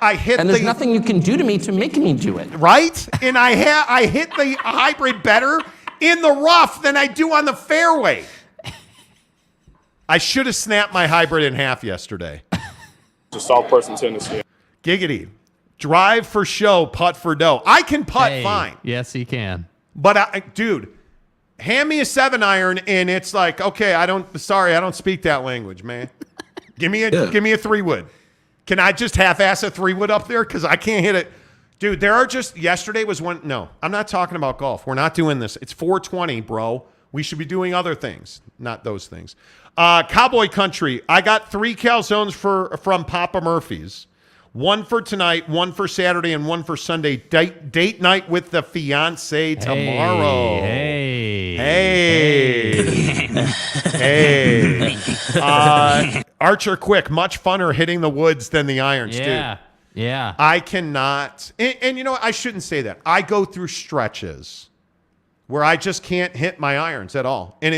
I hit. And there's nothing you can do to me to make me do it. Right? And I hit the hybrid better in the rough than I do on the fairway. I should have snapped my hybrid in half yesterday. It's a soft person tendency. Giggity. Drive for show, putt for dough. I can putt fine. Yes, he can. But dude, hand me a 7-iron and it's like, okay, I don't speak that language, man. Give me a 3-wood. Can I just half-ass a 3-wood up there? Because I can't hit it. Dude, yesterday was one. No, I'm not talking about golf. We're not doing this. It's 420, bro. We should be doing other things, not those things. Cowboy Country. I got 3 calzones from Papa Murphy's. 1 for tonight, 1 for Saturday, and 1 for Sunday. Date night with the fiance tomorrow. Hey. Archer Quick, much funner hitting the woods than the irons, dude. Yeah. I cannot. And you know what? I shouldn't say that. I go through stretches where I just can't hit my irons at all. And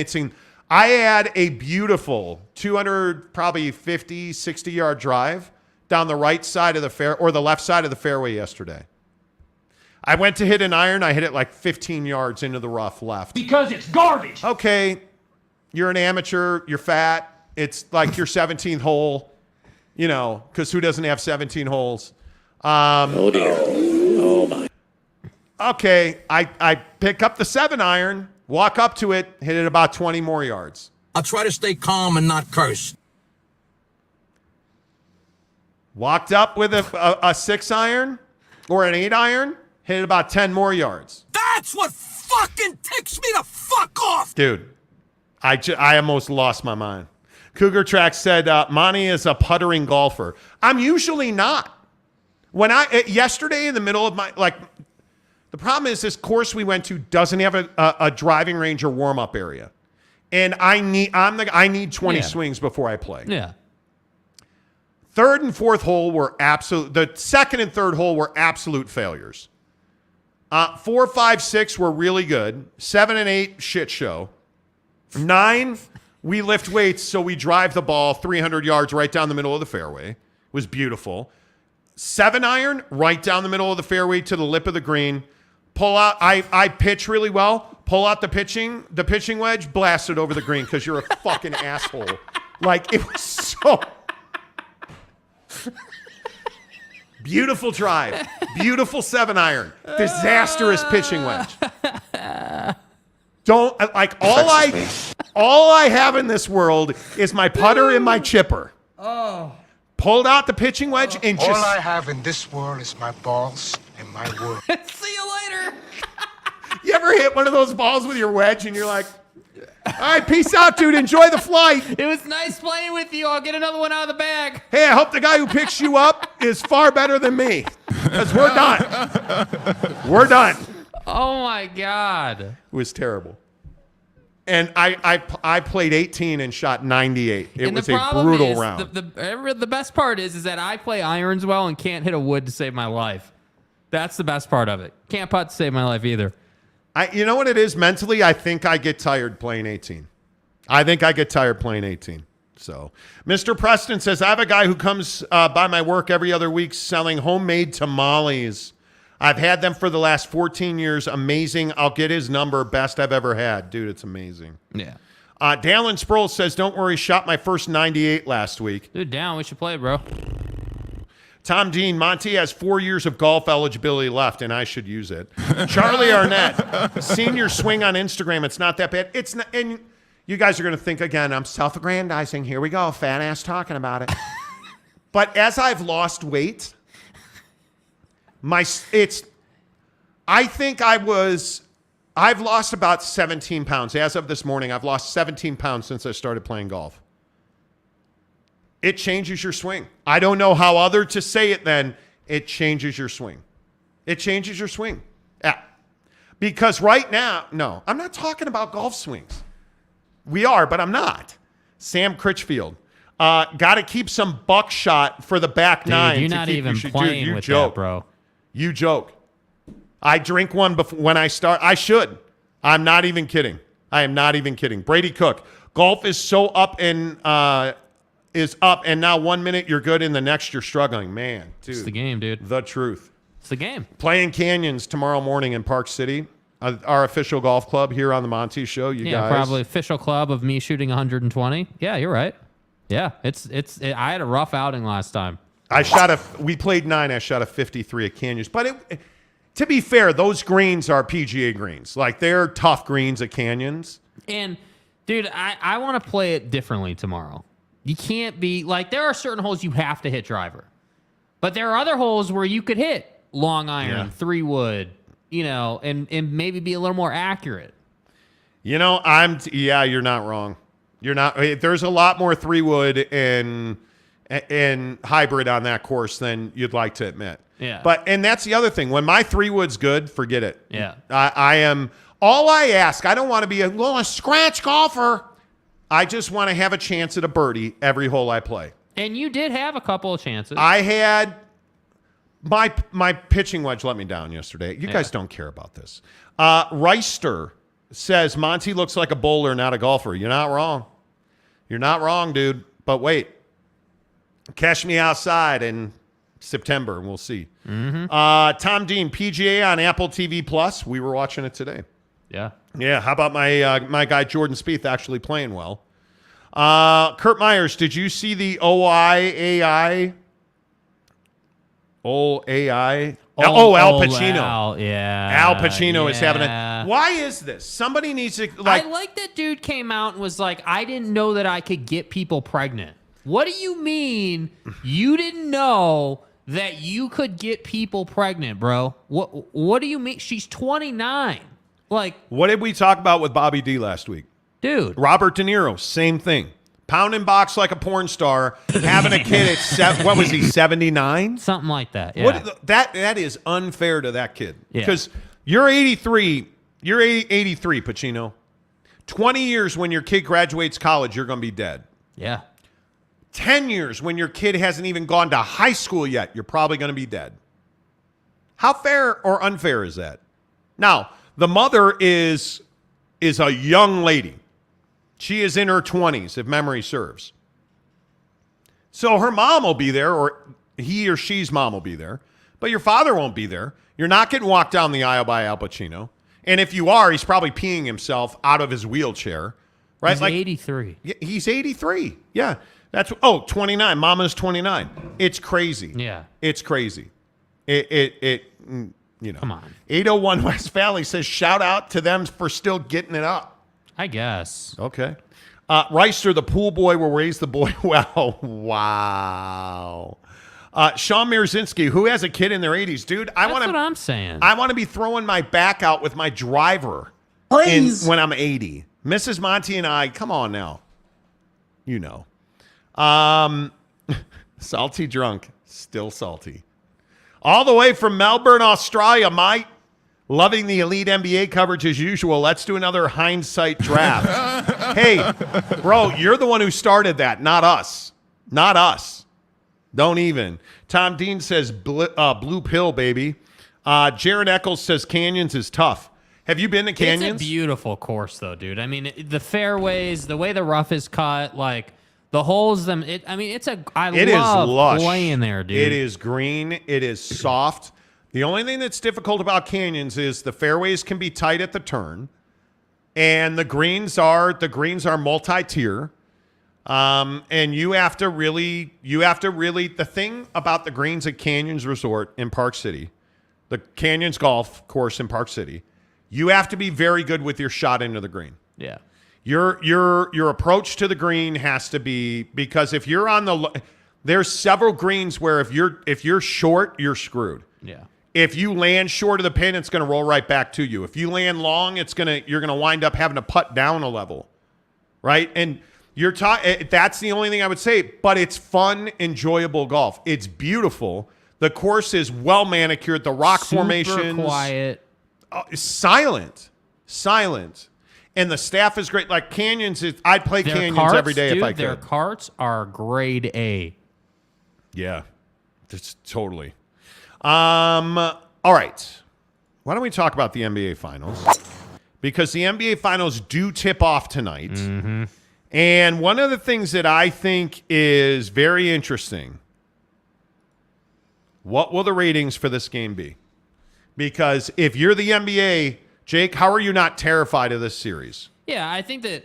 I had a beautiful 200, probably 50, 60-yard drive down the right side of the or the left side of the fairway yesterday. I went to hit an iron. I hit it like 15 yards into the rough left. Because it's garbage. Okay, you're an amateur. You're fat. It's like your 17th hole, because who doesn't have 17 holes? Oh, dear. Oh, my. Okay, I pick up the 7-iron, walk up to it, hit it about 20 more yards. I'll try to stay calm and not curse. Walked up with a 6-iron or an 8-iron, hit it about 10 more yards. That's what fucking ticks me to fuck off. Dude, I almost lost my mind. Cougar Track said, Monty is a puttering golfer. I'm usually not. Yesterday in the middle of the problem is this course we went to doesn't have a driving range or warm-up area. And I need 20 swings before I play. Yeah. Third and fourth hole were the second and third hole were absolute failures. 4, 5, 6 were really good. 7 and 8, shit show. 9, we lift weights, so we drive the ball 300 yards right down the middle of the fairway. It was beautiful. 7-iron, right down the middle of the fairway to the lip of the green. Pull out, I pitch really well. Pull out the pitching wedge, blast it over the green because you're a fucking asshole. Like, it was so... Beautiful drive. Beautiful 7-iron. Disastrous pitching wedge. All I have in this world is my putter and my chipper. Oh. Pulled out the pitching wedge and just... All I have in this world is my balls and my word. See you later. You ever hit one of those balls with your wedge and you're like, all right, peace out, dude. Enjoy the flight. It was nice playing with you. I'll get another one out of the bag. Hey, I hope the guy who picks you up is far better than me. Because we're done. We're done. Oh, my God. It was terrible. And I played 18 and shot 98. It was a brutal round. The best part is that I play irons well and can't hit a wood to save my life. That's the best part of it. Can't putt to save my life either. You know what it is? Mentally, I think I get tired playing 18. So, Mr. Preston says, I have a guy who comes by my work every other week selling homemade tamales. I've had them for the last 14 years. Amazing. I'll get his number. Best I've ever had. Dude, it's amazing. Yeah. Dallin Sproul says, don't worry, shot my first 98 last week. Dude, down. We should play, bro. Tom Dean, Monty has 4 years of golf eligibility left, and I should use it. Charlie Arnett, seen your swing on Instagram. It's not that bad. It's not, and you guys are going to think, again, I'm self-aggrandizing. Here we go, fat ass talking about it. But as I've lost weight, I've lost about 17 pounds. As of this morning, I've lost 17 pounds since I started playing golf. It changes your swing. I don't know how other to say it then. It changes your swing. It changes your swing. Yeah. Because right now, no, I'm not talking about golf swings. We are, but I'm not. Sam Critchfield. Got to keep some buckshot for the back nine. You're not even playing with that, bro. You joke. I drink one before when I start. I should. I'm not even kidding. I am not even kidding. Brady Cook. Golf is so up and now 1 minute you're good and the next you're struggling. Man, dude. It's the game, dude. The truth. It's the game. Playing Canyons tomorrow morning in Park City. Our official golf club here on the Monty Show. You guys. Probably official club of me shooting 120. Yeah, you're right. Yeah, I had a rough outing last time. We played 9. I shot a 53 at Canyons. But to be fair, those greens are PGA greens. Like, they're tough greens at Canyons. And, dude, I want to play it differently tomorrow. You can't be, like, there are certain holes you have to hit driver. But there are other holes where you could hit long iron, 3-wood, and maybe be a little more accurate. You're not wrong. You're not. There's a lot more 3-wood and hybrid on that course than you'd like to admit. Yeah. And that's the other thing. When my 3-wood's good, forget it. Yeah. I am. All I ask, I don't want to be a scratch golfer. I just want to have a chance at a birdie every hole I play. And you did have a couple of chances. I had my pitching wedge let me down yesterday. You guys don't care about this. Reister says Monty looks like a bowler, not a golfer. You're not wrong. You're not wrong, dude. But wait. Catch me outside in September, and we'll see. Mm-hmm. Tom Dean, PGA on Apple TV Plus. We were watching it today. Yeah. Yeah. How about my guy Jordan Spieth actually playing well? Kurt Myers, did you see the OIAI? OAI? Al Pacino. Al Pacino is having it. Why is this? Somebody needs to I like that dude came out and was like, I didn't know that I could get people pregnant. What do you mean you didn't know that you could get people pregnant, bro? What do you mean? She's 29. Like, what did we talk about with Bobby D last week? Dude. Robert De Niro, same thing. Pounding box like a porn star, having a kid at what was he, 79? Something like that. Yeah. That is unfair to that kid. Because you're 83. You're 83, Pacino. 20 years when your kid graduates college, you're going to be dead. Yeah. 10 years when your kid hasn't even gone to high school yet, you're probably going to be dead. How fair or unfair is that? Now, the mother is a young lady. She is in her 20s, if memory serves. So her mom will be there, or he or she's mom will be there, but your father won't be there. You're not getting walked down the aisle by Al Pacino. And if you are, he's probably peeing himself out of his wheelchair. Right? He's 83. He's 83. Yeah. 29. Mama's 29. It's crazy. Yeah. It's crazy. Come on. 801 West Valley says, shout out to them for still getting it up. I guess. Okay. Reister, the pool boy will raise the boy well. Wow. Sean Mirzinski, who has a kid in their 80s. Dude, That's what I'm saying. I want to be throwing my back out with my driver when I'm 80. Mrs. Monty and I, come on now. You know. Salty drunk, still salty. All the way from Melbourne, Australia, mate. Loving the elite NBA coverage as usual. Let's do another hindsight draft. Hey, bro, you're the one who started that, not us. Not us. Don't even. Tom Dean says blue pill, baby. Jared Eccles says Canyons is tough. Have you been to Canyons? It's a beautiful course, though, dude. I mean, the fairways, the way the rough is cut, like the holes. I love playing there, dude. It is green. It is soft. The only thing that's difficult about Canyons is the fairways can be tight at the turn, and the greens are multi-tier. And you have to really, the thing about the greens at Canyons Resort in Park City, the Canyons Golf Course in Park City, you have to be very good with your shot into the green. Yeah. Your approach to the green has to be, because if you're on there's several greens where if you're short, you're screwed. Yeah. If you land short of the pin, it's going to roll right back to you. If you land long, you're going to wind up having to putt down a level, right? And that's the only thing I would say. But it's fun, enjoyable golf. It's beautiful. The course is well manicured. The rock formations, quiet, silent, and the staff is great. Like Canyons, I'd play Canyons every day if I could. Their carts are grade A. Yeah, that's totally. All right. Why don't we talk about the NBA Finals? Because the NBA Finals do tip off tonight. Mm-hmm. And one of the things that I think is very interesting, what will the ratings for this game be? Because if you're the NBA, Jake, how are you not terrified of this series? Yeah, I think that,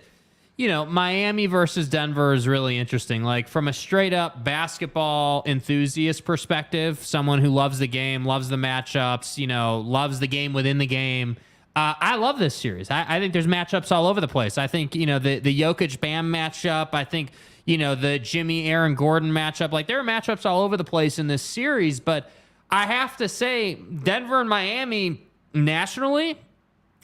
Miami versus Denver is really interesting. Like, from a straight-up basketball enthusiast perspective, someone who loves the game, loves the matchups, loves the game within the game, I love this series. I think there's matchups all over the place. I think, the Jokic-Bam matchup, I think, the Jimmy-Aaron Gordon matchup. Like, there are matchups all over the place in this series, but I have to say, Denver and Miami nationally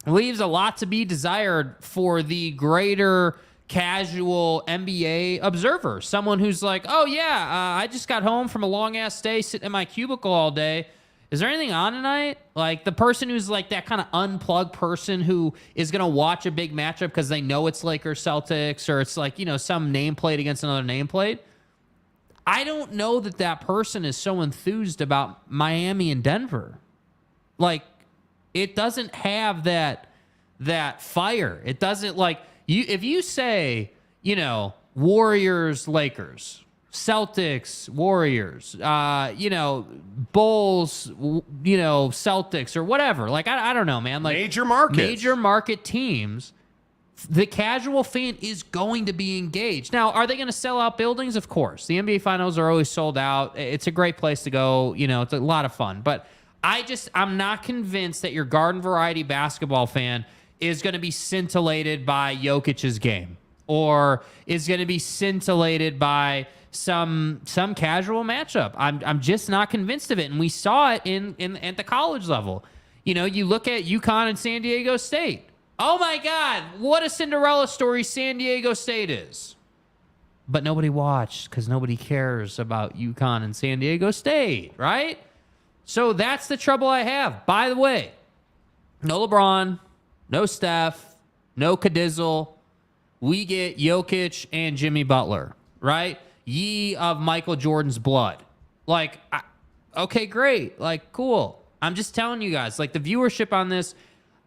leaves a lot to be desired for the greater casual NBA observer. Someone who's like, oh, yeah, I just got home from a long-ass stay sitting in my cubicle all day. Is there anything on tonight? Like, the person who's like that kind of unplugged person who is going to watch a big matchup because they know it's Lakers Celtics, or it's like, some nameplate against another nameplate. I don't know that person is so enthused about Miami and Denver. Like, it doesn't have that fire. It doesn't, like, if you say, Warriors, Lakers, Celtics, Warriors, Bulls, Celtics, or whatever. Like, I don't know, man. Like, major market teams, the casual fan is going to be engaged. Now, are they going to sell out buildings? Of course. The NBA Finals are always sold out. It's a great place to go. It's a lot of fun. But I'm not convinced that your garden variety basketball fan is going to be scintillated by Jokic's game, or is going to be scintillated by some casual matchup. I'm just not convinced of it. And we saw it at the college level. You look at UConn and San Diego State. Oh my God, what a Cinderella story San Diego State is. But nobody watched because nobody cares about UConn and San Diego State, right? So that's the trouble I have. By the way, no LeBron, no Steph, no Cadizzle. We get Jokic and Jimmy Butler, right? Ye of Michael Jordan's blood. Like, okay, great. Like, cool. I'm just telling you guys, like, the viewership on this,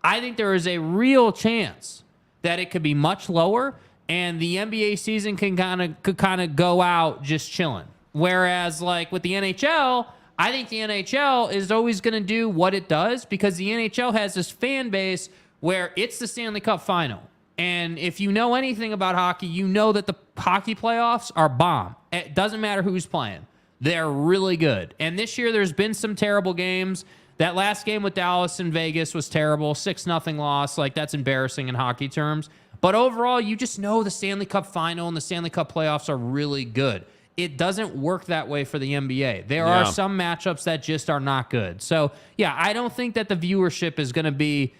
I think there is a real chance that it could be much lower, and the NBA season could kind of go out just chilling. Whereas, like, with the NHL, I think the NHL is always going to do what it does, because the NHL has this fan base where it's the Stanley Cup final. And if you know anything about hockey, you know that the hockey playoffs are bomb. It doesn't matter who's playing. They're really good. And this year there's been some terrible games. That last game with Dallas and Vegas was terrible. 6-0 loss. Like, that's embarrassing in hockey terms. But overall, you just know the Stanley Cup final and the Stanley Cup playoffs are really good. It doesn't work that way for the NBA. There are some matchups that just are not good. So, yeah, I don't think that the viewership is going to be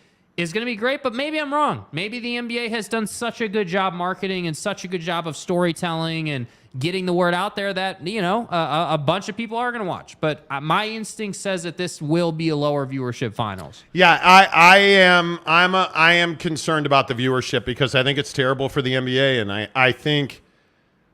great, but maybe I'm wrong. Maybe the NBA has done such a good job marketing and such a good job of storytelling and getting the word out there that, a bunch of people are going to watch. But my instinct says that this will be a lower viewership finals. Yeah, I am concerned about the viewership because I think it's terrible for the NBA, and I think,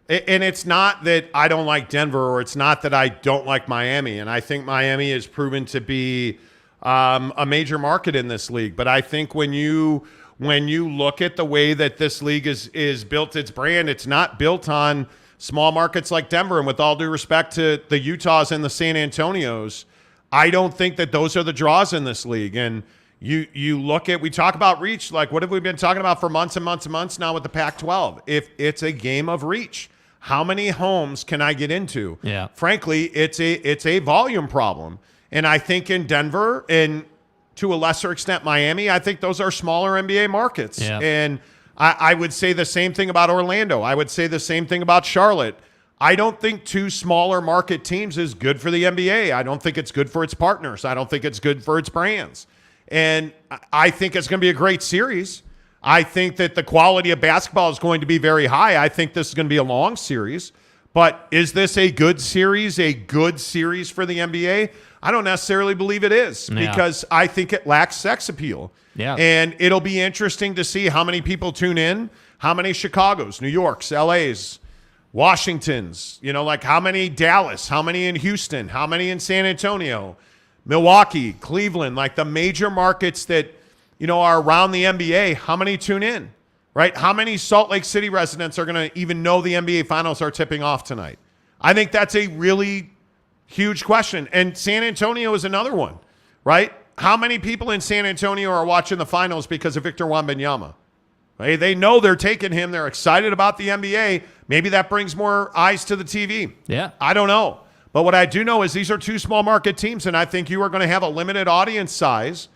and it's not that I don't like Denver, or it's not that I don't like Miami, and I think Miami has proven to be a major market in this league. But I think when you look at the way that this league is built, its brand, it's not built on small markets like Denver. And with all due respect to the Utahs and the San Antonios, I don't think that those are the draws in this league. And You look at, we talk about reach, like what have we been talking about for months and months and months now with the Pac-12? If it's a game of reach, how many homes can I get into? Yeah. Frankly, it's a volume problem. And I think in Denver and to a lesser extent Miami, I think those are smaller NBA markets. Yeah. And I would say the same thing about Orlando. I would say the same thing about Charlotte. I don't think two smaller market teams is good for the NBA. I don't think it's good for its partners. I don't think it's good for its brands. And I think it's going to be a great series. I think that the quality of basketball is going to be very high. I think this is going to be a long series. But is this a good series for the NBA? I don't necessarily believe it is because I think it lacks sex appeal. Yeah. And it'll be interesting to see how many people tune in, how many Chicagos, New Yorks, LAs, Washingtons, like how many Dallas, how many in Houston, how many in San Antonio, Milwaukee, Cleveland, like the major markets that, are around the NBA, how many tune in, right? How many Salt Lake City residents are going to even know the NBA finals are tipping off tonight? I think that's a really huge question. And San Antonio is another one, right? How many people in San Antonio are watching the finals because of Victor Wembanyama? Right? They know they're taking him. They're excited about the NBA. Maybe that brings more eyes to the TV. Yeah. I don't know. But what I do know is these are two small market teams, and I think you are going to have a limited audience size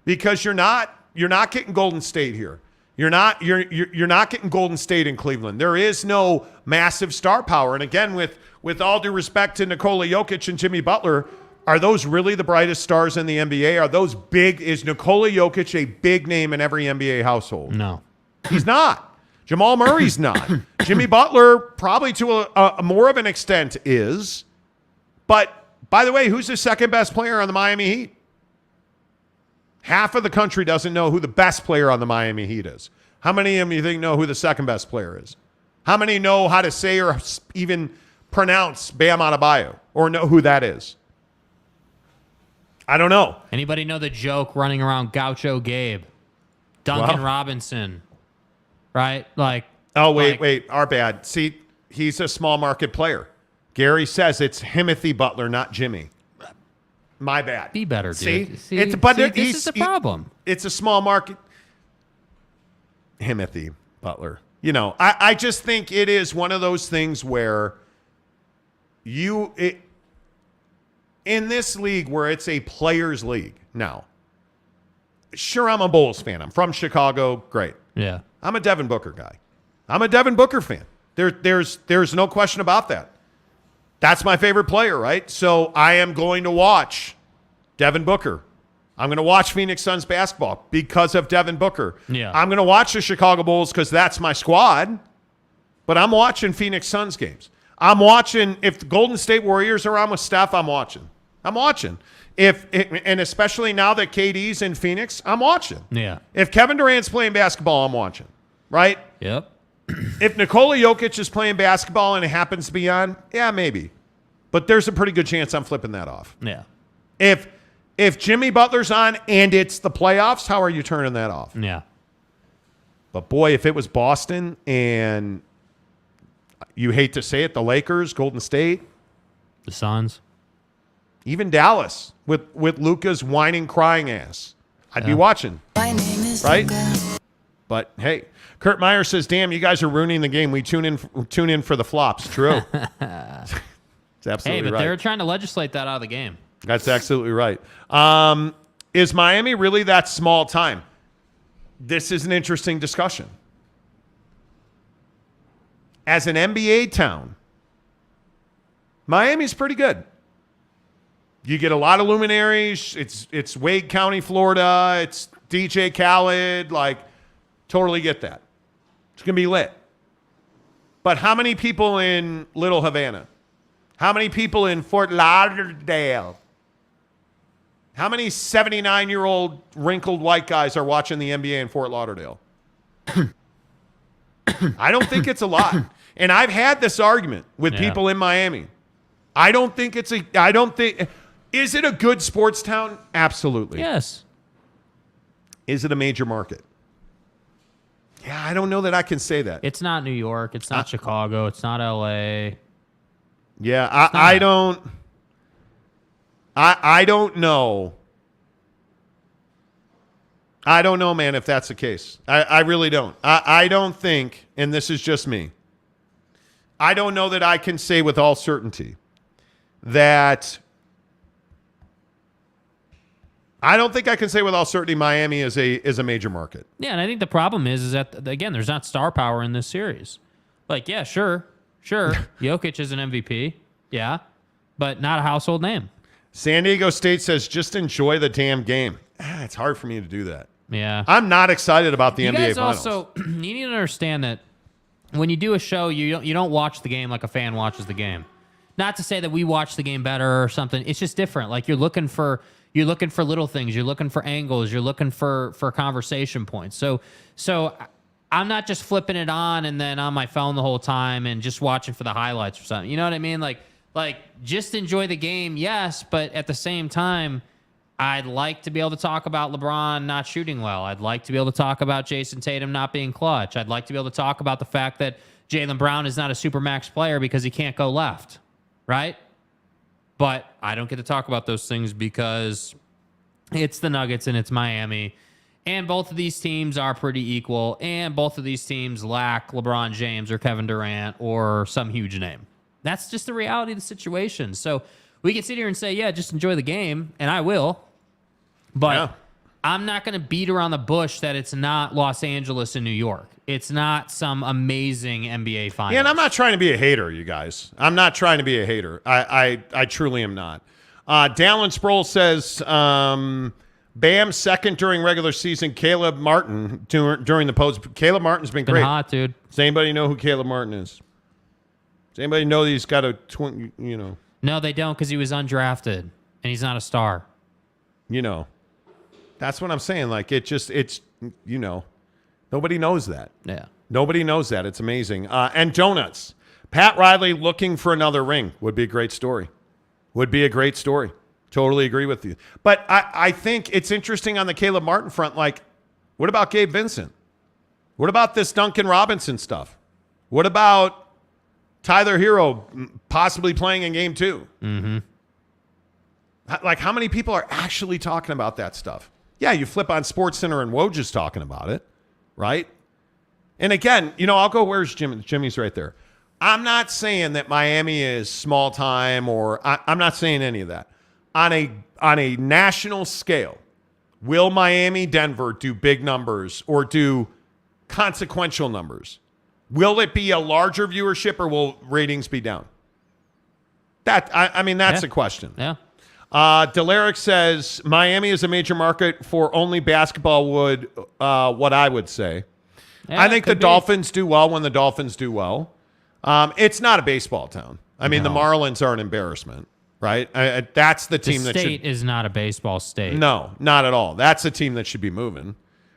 because you're not getting Golden State here. You're not getting Golden State in Cleveland. There is no massive star power. And again, with all due respect to Nikola Jokic and Jimmy Butler, are those really the brightest stars in the NBA? Are those big? Is Nikola Jokic a big name in every NBA household? No. He's not. Jamal Murray's not. Jimmy Butler probably to a more of an extent is. But by the way, who's the second best player on the Miami Heat? Half of the country doesn't know who the best player on the Miami Heat is. How many of them you think know who the second best player is? How many know how to say or even pronounce Bam Adebayo or know who that is? I don't know. Anybody know the joke running around Gaucho Gabe? Duncan Robinson, right? Wait. Our bad. See, he's a small market player. Gary says it's Timothy Butler, not Jimmy. My bad. Be better, dude. See, this is the problem. It's a small market. Timothy Butler. I just think it is one of those things where in this league where it's a players' league now. Sure, I'm a Bulls fan. I'm from Chicago. Great. Yeah. I'm a Devin Booker guy. I'm a Devin Booker fan. There's no question about that. That's my favorite player, right? So I am going to watch Devin Booker. I'm going to watch Phoenix Suns basketball because of Devin Booker. Yeah. I'm going to watch the Chicago Bulls because that's my squad. But I'm watching Phoenix Suns games. I'm watching, if the Golden State Warriors are on with Steph, I'm watching. And especially now that KD's in Phoenix, I'm watching. Yeah. If Kevin Durant's playing basketball, I'm watching. Right? Yep. If Nikola Jokic is playing basketball and it happens to be on, yeah, maybe. But there's a pretty good chance I'm flipping that off. Yeah. If Jimmy Butler's on and it's the playoffs, how are you turning that off? Yeah. But boy, if it was Boston and you hate to say it, the Lakers, Golden State, the Suns, even Dallas with Luka's whining, crying ass, I'd be watching. Right? But hey, Kurt Meyer says, "Damn, you guys are ruining the game. We tune in for the flops." True. It's absolutely right. they're trying to legislate that out of the game. That's absolutely right. Is Miami really that small time? This is an interesting discussion. As an NBA town, Miami's pretty good. You get a lot of luminaries. It's Wade County, Florida. It's DJ Khaled. Totally get that. It's going to be lit. But how many people in Little Havana? How many people in Fort Lauderdale? How many 79-year-old wrinkled white guys are watching the NBA in Fort Lauderdale? I don't think it's a lot. And I've had this argument with people in Miami. Is it a good sports town? Absolutely. Yes. Is it a major market? Yeah, I don't know that I can say that. It's not New York. It's not Chicago. It's not LA. Yeah, I don't know I don't know, man, if that's the case. I really don't. I don't think, and this is just me, I don't know that I can say with all certainty that I don't think I can say with all certainty Miami is a major market. Yeah, and I think the problem is that, again, there's not star power in this series. Like, yeah, sure. Jokic is an MVP. Yeah, but not a household name. San Diego State says, just enjoy the damn game. It's hard for me to do that. Yeah. I'm not excited about the NBA Finals. Also, you need to understand that when you do a show, you don't watch the game like a fan watches the game. Not to say that we watch the game better or something. It's just different. Like you're looking for little things. You're looking for angles. You're looking for conversation points. So I'm not just flipping it on and then on my phone the whole time and just watching for the highlights or something. You know what I mean? Like just enjoy the game, yes, but at the same time, I'd like to be able to talk about LeBron not shooting well. I'd like to be able to talk about Jason Tatum not being clutch. I'd like to be able to talk about the fact that Jaylen Brown is not a supermax player because he can't go left, right? But I don't get to talk about those things because it's the Nuggets and it's Miami. And both of these teams are pretty equal. And both of these teams lack LeBron James or Kevin Durant or some huge name. That's just the reality of the situation. So we can sit here and say, yeah, just enjoy the game. And I will. But I'm not going to beat around the bush that it's not Los Angeles and New York. It's not some amazing NBA finals. Yeah, and I'm not trying to be a hater, you guys. I'm not trying to be a hater. I truly am not. Dallin Sproul says, Bam second during regular season. Caleb Martin during the post. Caleb Martin's been great. Hot, dude. Does anybody know who Caleb Martin is? Does anybody know that he's got a No, they don't because he was undrafted and he's not a star. That's what I'm saying. Like nobody knows that. Yeah. Nobody knows that. It's amazing. And donuts. Pat Riley looking for another ring would be a great story. Totally agree with you. But I think it's interesting on the Caleb Martin front. Like, what about Gabe Vincent? What about this Duncan Robinson stuff? What about Tyler Hero possibly playing in game 2? Mm-hmm. Like, how many people are actually talking about that stuff? Yeah, you flip on SportsCenter and Woj is talking about it, right? And again, I'll go, where's Jimmy? Jimmy's right there. I'm not saying that Miami is small time I'm not saying any of that. On a national scale, will Miami, Denver do big numbers or do consequential numbers? Will it be a larger viewership or will ratings be down? That's the question. Yeah. Delaric says Miami is a major market for only basketball what I would say. Yeah, I think the Dolphins do well when the Dolphins do well. It's not a baseball town. The Marlins are an embarrassment, right? That's the team that state is not a baseball state. No, not at all. That's the team that should be moving,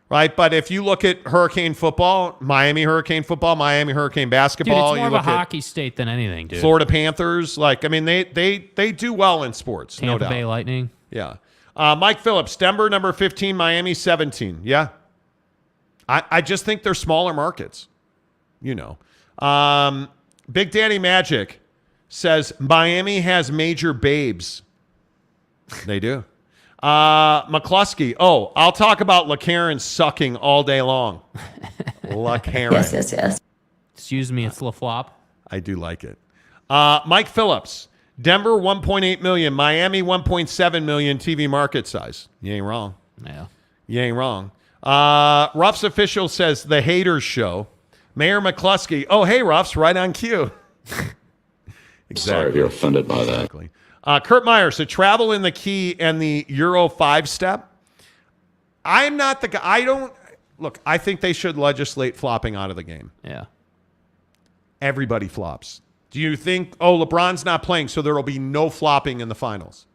right? But if you look at Hurricane football, Miami Hurricane basketball, dude, it's more of a hockey state than anything, dude. Florida Panthers, they do well in sports, no doubt. Tampa Bay Lightning. Yeah. Mike Phillips, Denver number 15, Miami 17. Yeah. I just think they're smaller markets. Big Danny Magic says Miami has major babes. They do. McCluskey. Oh, I'll talk about LaCaren sucking all day long. LaCaren. Yes. Excuse me, it's LaFlop. I do like it. Mike Phillips. Denver 1.8 million. Miami 1.7 million TV market size. You ain't wrong. Yeah. You ain't wrong. Ruff's official says the haters show. Mayor McCluskey. Oh, hey, Ruff's right on cue. Exactly. Sorry if you're offended by that. Exactly. Kurt Meyer, so travel in the key and the Euro 5-step. I'm not the guy. I think they should legislate flopping out of the game. Yeah. Everybody flops. Do you think, LeBron's not playing, so there will be no flopping in the finals?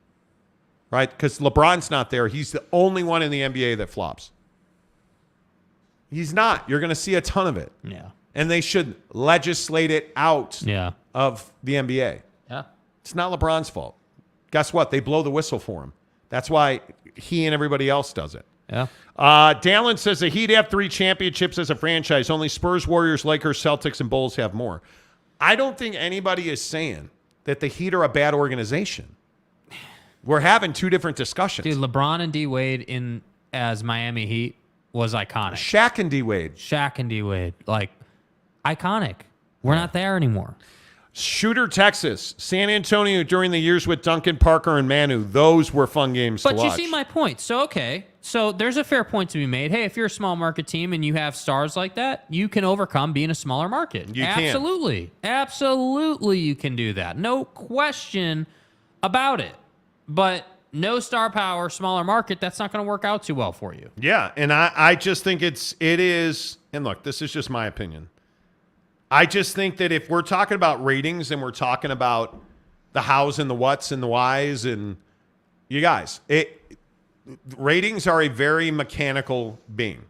Right? Because LeBron's not there. He's the only one in the NBA that flops. He's not. You're going to see a ton of it. Yeah. And they should legislate it out of the NBA. Yeah. It's not LeBron's fault. Guess what? They blow the whistle for him. That's why he and everybody else does it. Yeah. Dallin says the Heat have 3 championships as a franchise. Only Spurs, Warriors, Lakers, Celtics, and Bulls have more. I don't think anybody is saying that the Heat are a bad organization. We're having 2 different discussions. Dude, LeBron and D-Wade in as Miami Heat was iconic. Shaq and D-Wade. Like, iconic. We're not there anymore. Shooter, Texas. San Antonio during the years with Duncan, Parker, and Manu. Those were fun games to watch. But you see my point. So, okay. So there's a fair point to be made. Hey, if you're a small market team and you have stars like that, you can overcome being a smaller market. You Absolutely. can. Absolutely you can do that. No question about it. But no star power, smaller market, that's not going to work out too well for you. Yeah, and I just think it is, and look, this is just my opinion. I just think that if we're talking about ratings and we're talking about the hows and the whats and the whys and you guys, ratings are a very mechanical being.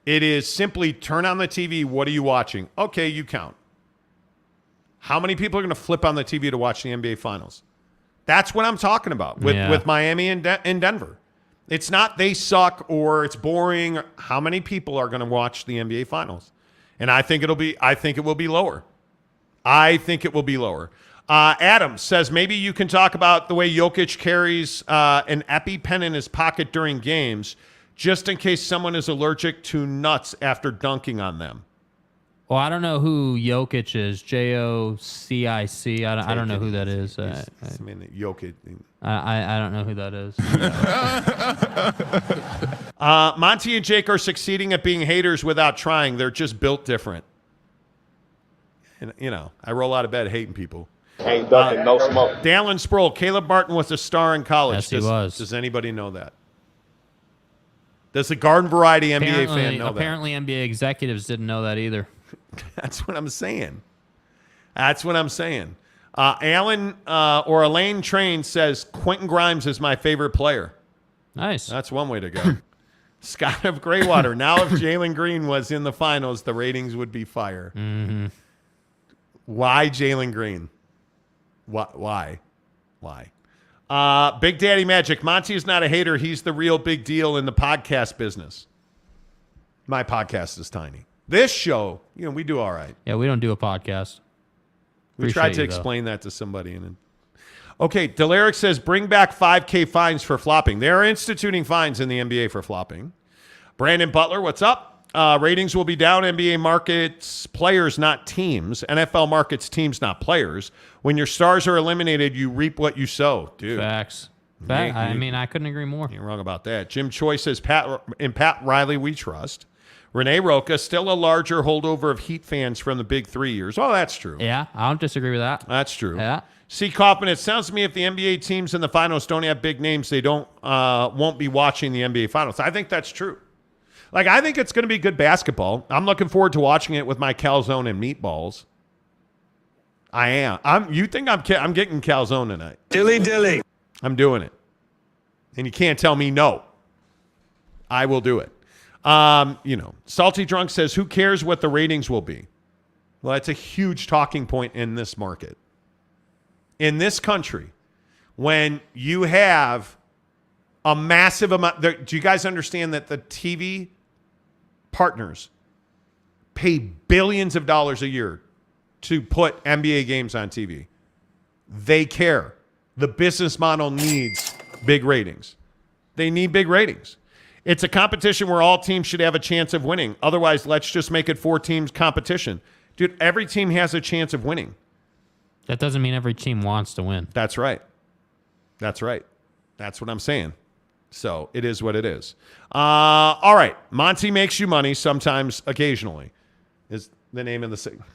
It is simply turn on the TV. What are you watching? Okay, you count. How many people are going to flip on the TV to watch the NBA Finals? That's what I'm talking about with Miami and Denver. It's not they suck or it's boring. How many people are going to watch the NBA Finals? And I think it will be lower. I think it will be lower. Adam says maybe you can talk about the way Jokic carries an EpiPen in his pocket during games, just in case someone is allergic to nuts after dunking on them. Well, I don't know who Jokic is. J-O-C-I-C. I don't know who that is. I mean, Jokic. I don't know who that is. Monty and Jake are succeeding at being haters without trying. They're just built different. And, I roll out of bed hating people. Ain't ducking, no smoke. Dallin Sproul. Caleb Barton was a star in college. Yes, he was. Does anybody know that? Does the Garden Variety NBA fan know that? Apparently, NBA executives didn't know that either. That's what I'm saying. Alan or Elaine Train says Quentin Grimes is my favorite player. Nice. That's one way to go. Scott of Greywater. Now, if Jalen Green was in the finals, the ratings would be fire. Mm-hmm. Why Jalen Green? Why? Big Daddy Magic. Monty is not a hater. He's the real big deal in the podcast business. My podcast is tiny. This show, we do all right. Yeah, we don't do a podcast. We tried to explain that to somebody. Okay, Delaric says, bring back 5K fines for flopping. They are instituting fines in the NBA for flopping. Brandon Butler, what's up? Ratings will be down. NBA markets players, not teams. NFL markets teams, not players. When your stars are eliminated, you reap what you sow. Dude. Facts. I couldn't agree more. You're wrong about that. Jim Choi says, Pat Riley, we trust. Renee Roca, still a larger holdover of Heat fans from the big 3 years. Oh, that's true. Yeah, I don't disagree with that. That's true. Yeah. C. Kaufman, it sounds to me if the NBA teams in the finals don't have big names, they won't be watching the NBA finals. I think that's true. I think it's going to be good basketball. I'm looking forward to watching it with my calzone and meatballs. I am. You think I'm getting calzone tonight? Dilly. I'm doing it. And you can't tell me no. I will do it. Salty Drunk says, who cares what the ratings will be? Well, that's a huge talking point in this market. In this country, when you have a massive amount, do you guys understand that the TV partners pay billions of dollars a year to put NBA games on TV? They care. The business model needs big ratings. They need big ratings. It's a competition where all teams should have a chance of winning. Otherwise, let's just make it 4 teams competition. Dude, every team has a chance of winning. That doesn't mean every team wants to win. That's right. That's what I'm saying. So it is what it is. All right. Monty makes you money sometimes, occasionally, is the name of the segment.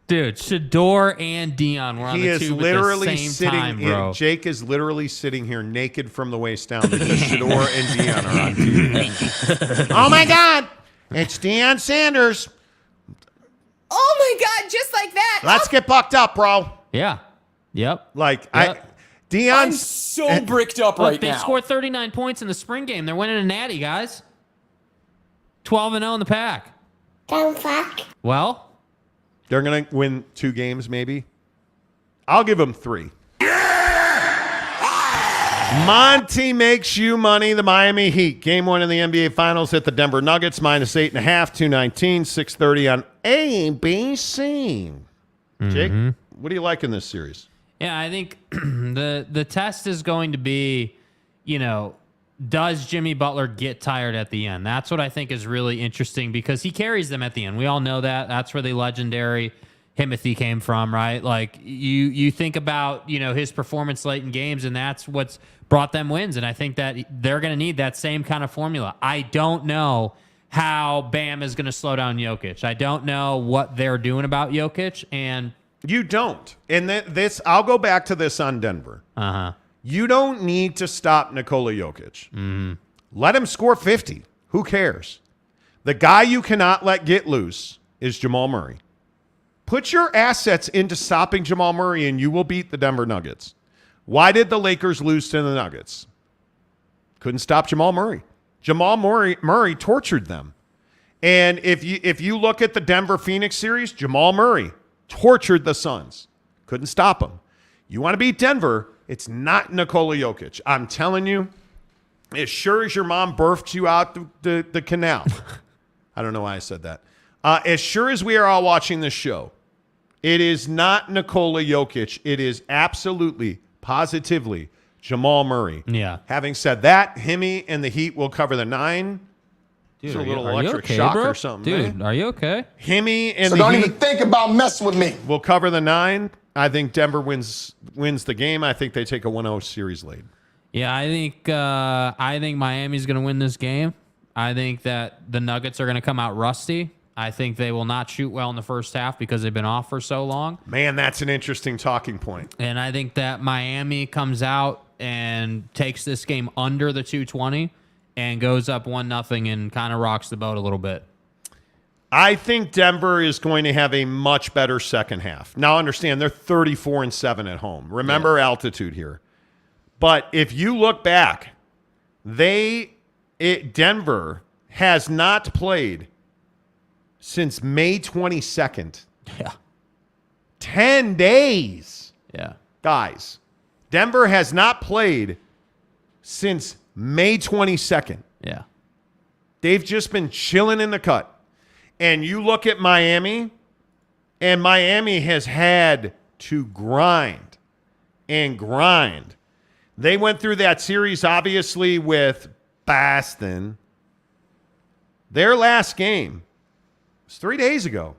Dude, Shador and Dion were on the tube at the same time, bro. Jake is literally sitting here naked from the waist down because Shador and Dion are on TV. Oh, my God. It's Deion Sanders. Oh, my God. Just like that. Let's get bucked up, bro. Yeah. Yep. Deion's I'm so bricked up right now. They scored 39 points in the spring game. They're winning a natty, guys. 12-0 in the pack. Don't fuck. Well, they're going to win 2 games, maybe. I'll give them 3. Monty makes you money. The Miami Heat. Game 1 in the NBA Finals at the Denver Nuggets. -8.5, 219, 6:30 on ABC. Jake, what do you like in this series? Yeah, I think the test is going to be, does Jimmy Butler get tired at the end? That's what I think is really interesting because he carries them at the end. We all know that. That's where the legendary Timothy came from, right? Like you think about, his performance late in games, and that's what's brought them wins. And I think that they're going to need that same kind of formula. I don't know how Bam is going to slow down Jokic. I don't know what they're doing about Jokic, and you don't. And I'll go back to this on Denver. You don't need to stop Nikola Jokic. Mm-hmm. Let him score 50. Who cares? The guy you cannot let get loose is Jamal Murray. Put your assets into stopping Jamal Murray, and you will beat the Denver Nuggets. Why did the Lakers lose to the Nuggets? Couldn't stop Jamal Murray. Jamal Murray tortured them. And if you look at the Denver-Phoenix series, Jamal Murray tortured the Suns. Couldn't stop them. You want to beat Denver, it's not Nikola Jokic. I'm telling you, as sure as your mom birthed you out the canal. I don't know why I said that. As sure as we are all watching this show, it is not Nikola Jokic. It is absolutely, positively Jamal Murray. Yeah. Having said that, Himmy and the Heat will cover the 9. Dude, It's a little are you electric okay, shock bro? or something. Dude, man. are you okay? Himmy and So the don't Heat even think about messing with me. will cover the 9. I think Denver wins the game. I think they take a 1-0 series lead. Yeah, I think Miami's going to win this game. I think that the Nuggets are going to come out rusty. I think they will not shoot well in the first half because they've been off for so long. Man, that's an interesting talking point. And I think that Miami comes out and takes this game under the 220 and goes up 1-0 and kind of rocks the boat a little bit. I think Denver is going to have a much better second half. Now, understand, they're 34-7 at home. Remember altitude here. But if you look back, Denver has not played since May 22nd. Yeah. 10 days. Yeah. Guys, Denver has not played since May 22nd. Yeah. They've just been chilling in the cut. And you look at Miami, and Miami has had to grind and grind. They went through that series, obviously, with Boston. Their last game was 3 days ago.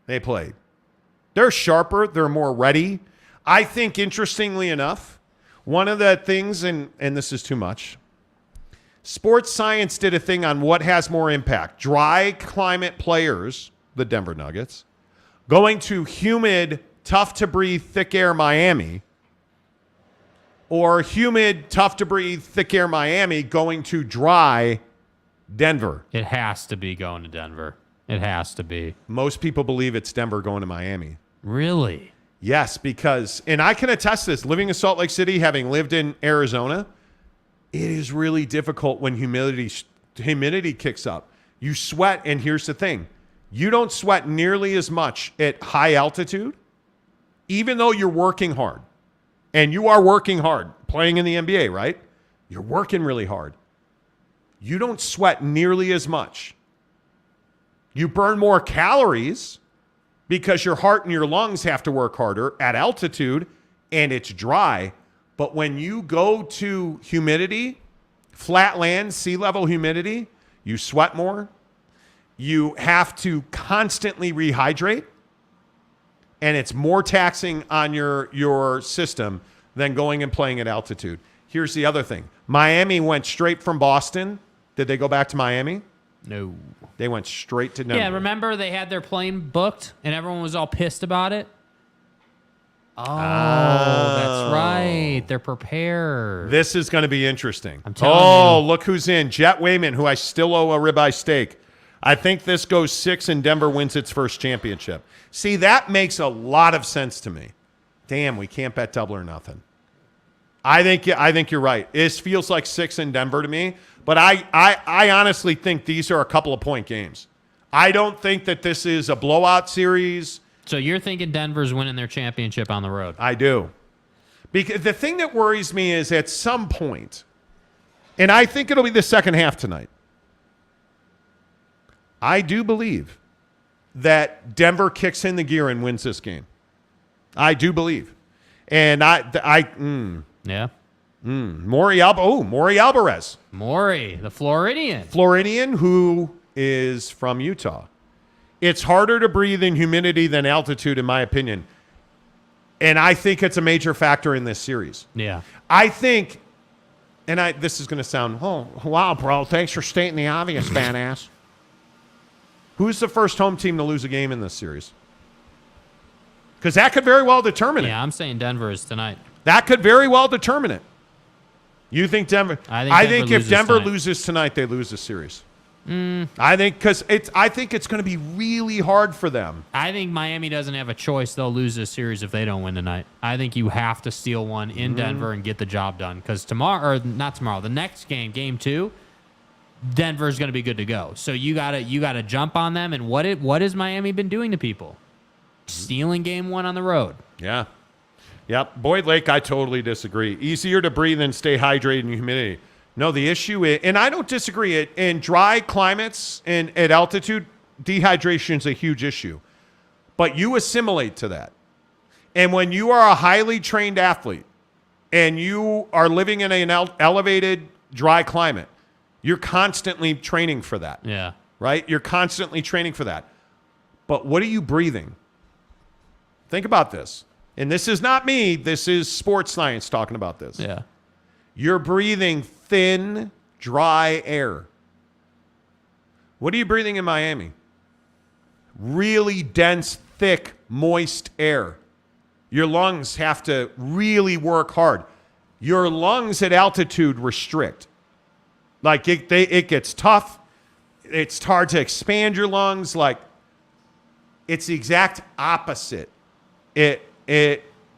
They played. They're sharper. They're more ready. I think, interestingly enough, one of the things, and this is too much, Sports Science did a thing on what has more impact. Dry climate players, the Denver Nuggets, going to humid, tough-to-breathe, thick air Miami, or humid, tough-to-breathe, thick air Miami going to dry Denver. It has to be going to Denver. It has to be. Most people believe it's Denver going to Miami. Really? Yes, because, and I can attest this, living in Salt Lake City, having lived in Arizona, it is really difficult when humidity kicks up. You sweat, and here's the thing. You don't sweat nearly as much at high altitude, even though you're working hard. And you are working hard, playing in the NBA, right? You're working really hard. You don't sweat nearly as much. You burn more calories because your heart and your lungs have to work harder at altitude, and it's dry. But when you go to humidity, flat land, sea level humidity, you sweat more. You have to constantly rehydrate. And it's more taxing on your system than going and playing at altitude. Here's the other thing. Miami went straight from Boston. Did they go back to Miami? No. They went straight to Denver. Yeah, remember they had their plane booked and everyone was all pissed about it? Oh, that's right. They're prepared. This is going to be interesting. I'm telling you. Look who's in. Jet Wayman, who I still owe a ribeye steak. I think this goes 6 and Denver wins its first championship. See, that makes a lot of sense to me. Damn, we can't bet double or nothing. I think you're right. This feels like 6 in Denver to me, but I honestly think these are a couple of point games. I don't think that this is a blowout series. So you're thinking Denver's winning their championship on the road? I do. Because the thing that worries me is at some point, and I think it'll be the second half tonight, I do believe that Denver kicks in the gear and wins this game. I do believe. And Maury Alvarez. Maury, the Floridian. Floridian who is from Utah. It's harder to breathe in humidity than altitude, in my opinion. And I think it's a major factor in this series. Yeah. I think, this is going to sound, oh, wow, bro, thanks for stating the obvious, badass. Who's the first home team to lose a game in this series? Because that could very well determine it. Yeah, I'm saying Denver is tonight. That could very well determine it. You think Denver? I think if Denver loses tonight, they lose the series. I think it's going to be really hard for them. I think Miami doesn't have a choice. They'll lose this series if they don't win tonight. I think you have to steal one in Denver and get the job done. Because the next game, game 2, Denver's going to be good to go. So you gotta jump on them. And what has Miami been doing to people? Stealing game 1 on the road. Yeah. Yep. Boyd Lake, I totally disagree. Easier to breathe and stay hydrated in humidity. No, the issue is, and I don't disagree, in dry climates and at altitude, dehydration is a huge issue. But you assimilate to that. And when you are a highly trained athlete and you are living in an elevated dry climate, you're constantly training for that. Yeah. Right? You're constantly training for that. But what are you breathing? Think about this. And this is not me. This is sports science talking about this. Yeah. You're breathing thin, dry air. What are you breathing in Miami? Really dense, thick, moist air. Your lungs have to really work hard. Your lungs at altitude restrict. Like it gets tough. It's hard to expand your lungs. Like it's the exact opposite at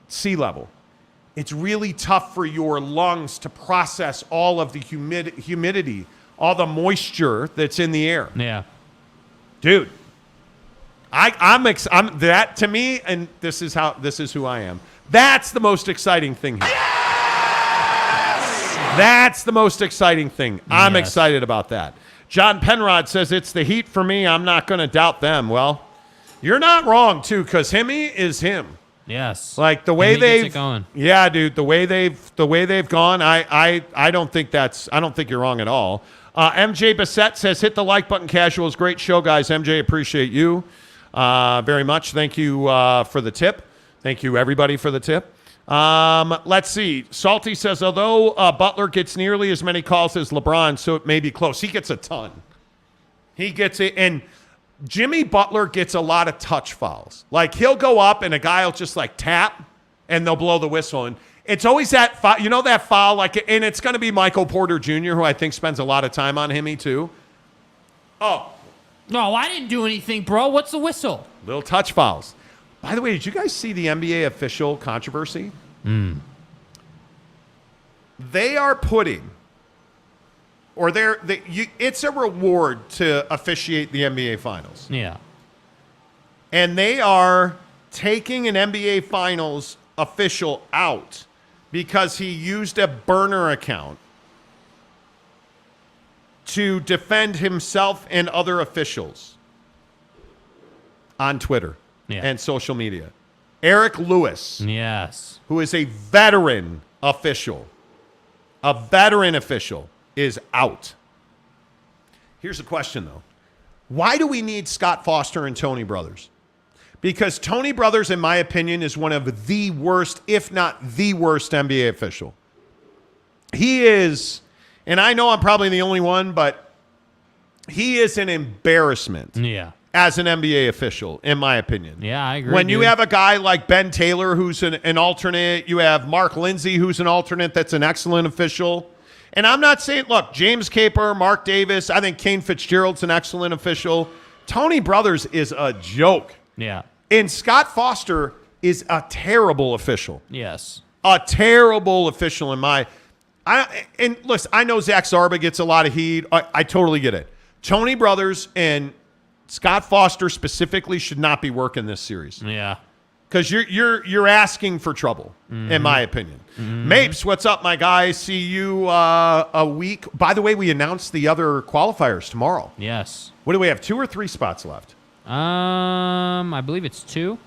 sea level. It's really tough for your lungs to process all of the humidity, all the moisture that's in the air. Yeah, dude, I'm that to me, and this is who I am. That's the most exciting thing here. Yes! That's the most exciting thing. I'm excited about that. John Penrod says it's the Heat for me. I'm not going to doubt them. Well, you're not wrong too, because Himmy is him. Yes. Like the way they've going. Yeah, dude, the way they've gone, I don't think you're wrong at all. MJ Bassett says hit the like button, casuals. Great show, guys. MJ, appreciate you very much. Thank you for the tip. Thank you everybody for the tip. Let's see. Salty says although Butler gets nearly as many calls as LeBron, so it may be close. He gets a ton. He gets it, and Jimmy Butler gets a lot of touch fouls. Like, he'll go up and a guy will just, like, tap, and they'll blow the whistle. And it's always that foul, that foul, like, and it's going to be Michael Porter Jr., who I think spends a lot of time on Himmy, too. Oh. No, I didn't do anything, bro. What's the whistle? Little touch fouls. By the way, did you guys see the NBA official controversy? They are putting... it's a reward to officiate the NBA Finals. Yeah. And they are taking an NBA Finals official out because he used a burner account to defend himself and other officials on Twitter and social media. Eric Lewis. Yes. Who is a veteran official. Is out. Here's the question, though. Why do we need Scott Foster and Tony Brothers? Because Tony Brothers, in my opinion, is one of the worst, if not the worst, NBA official. He is, and I know I'm probably the only one, but he is an embarrassment as an NBA official, in my opinion. Yeah, I agree. When you have a guy like Ben Taylor, who's an alternate, you have Mark Lindsay, who's an alternate that's an excellent official. And I'm not saying, look, James Caper, Mark Davis, I think Kane Fitzgerald's an excellent official. Tony Brothers is a joke. Yeah. And Scott Foster is a terrible official. Yes. A terrible official and listen, I know Zach Zarba gets a lot of heat. I totally get it. Tony Brothers and Scott Foster specifically should not be working this series. Yeah. Because you're asking for trouble, in my opinion. Mapes, what's up, my guy? See you a week. By the way, we announced the other qualifiers tomorrow. Yes. What do we have? 2 or 3 spots left? I believe it's 2.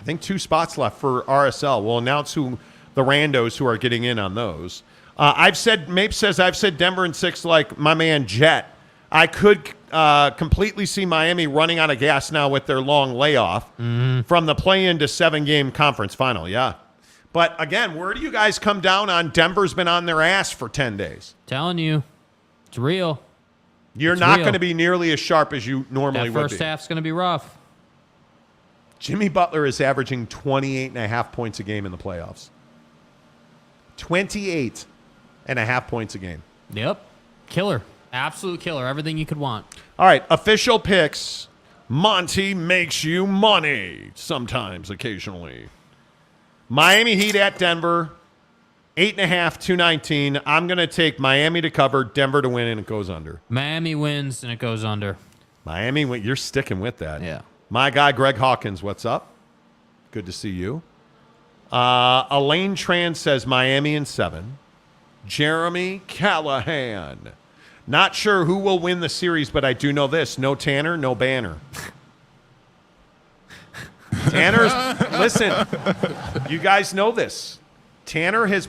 think 2 spots left for RSL. We'll announce who the randos who are getting in on those. Mape says I've said Denver in 6 like my man Jet. I could completely see Miami running out of gas now with their long layoff from the play-in to 7-game conference final. Yeah. But again, where do you guys come down on Denver's been on their ass for 10 days? Telling you, it's real. You're not going to be nearly as sharp as you normally would be. That first half's going to be rough. Jimmy Butler is averaging 28.5 points a game in the playoffs. 28.5 points a game. Yep. Killer. Absolute killer. Everything you could want. All right. Official picks. Monty makes you money. Sometimes, occasionally. Miami Heat at Denver. 8.5, 219. I'm going to take Miami to cover, Denver to win, and it goes under. Miami wins, and it goes under. Miami, you're sticking with that. Yeah. My guy, Greg Hawkins, what's up? Good to see you. Elaine Tran says Miami in 7. Jeremy Callahan. Not sure who will win the series, but I do know this. No Tanner, no Banner. Tanner's, listen, you guys know this. Tanner has,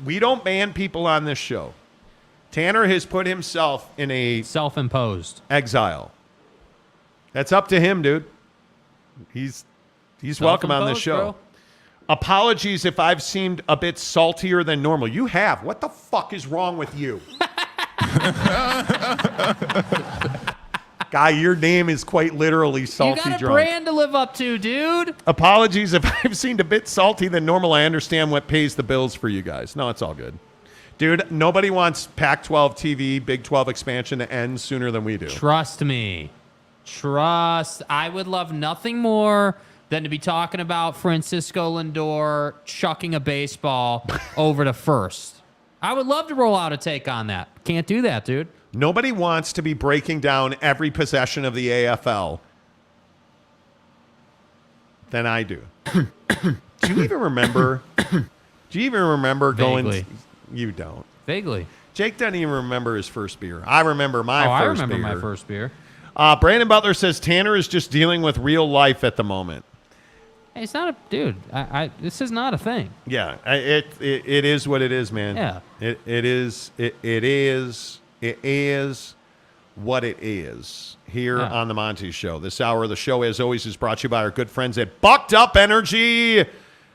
we don't ban people on this show. Tanner has put himself in a self-imposed exile. That's up to him, dude. He's welcome on this show. Bro. Apologies if I've seemed a bit saltier than normal. You have. What the fuck is wrong with you? Guy, your name is quite literally salty drunk. You got a brand to live up to, dude. Apologies if I've seemed a bit salty than normal. I understand what pays the bills for you guys. No, it's all good. Dude, nobody wants Pac-12 TV, Big 12 expansion to end sooner than we do. Trust me. I would love nothing more than to be talking about Francisco Lindor chucking a baseball over to first. I would love to roll out a take on that. Can't do that, dude. Nobody wants to be breaking down every possession of the AFL than I do. Do you even remember? Vaguely. Going? You don't. Vaguely. Jake doesn't even remember his first beer. I remember my first beer. I remember my first beer. Brandon Butler says Tanner is just dealing with real life at the moment. Hey, it's not a dude. This is not a thing. Yeah, it is what it is, man. Yeah, it is what it is here on the Monty Show. This hour of the show, as always, is brought to you by our good friends at Bucked Up Energy.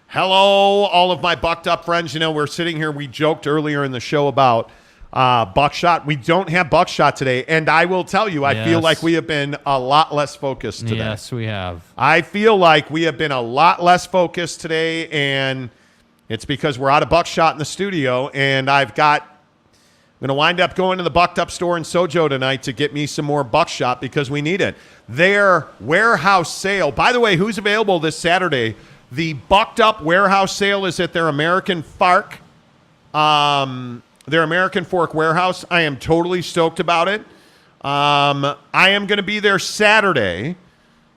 Hello, all of my Bucked Up friends. You know, we're sitting here. We joked earlier in the show about buckshot. We don't have buckshot today, and I will tell you, I feel like we have been a lot less focused today. Yes, we have. I feel like we have been a lot less focused today, and it's because we're out of buckshot in the studio, and I'm going to wind up going to the Bucked Up store in Sojo tonight to get me some more buckshot because we need it. Their warehouse sale. By the way, who's available this Saturday? The Bucked Up warehouse sale is at their American Fork. Their American Fork warehouse. I am totally stoked about it. I am going to be there Saturday,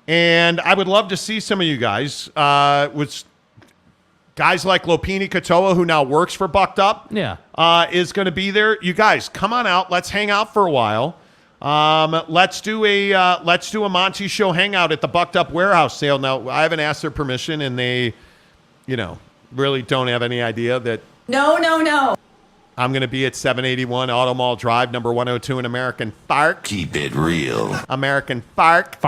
and I would love to see some of you guys. With guys like Lopini Katoa, who now works for Bucked Up, is going to be there. You guys, come on out. Let's hang out for a while. Let's do a Monty Show hangout at the Bucked Up warehouse sale. Now, I haven't asked their permission, and they, really don't have any idea that. No. I'm going to be at 781 Auto Mall Drive, number 102 in American Fork. Keep it real. American Fork.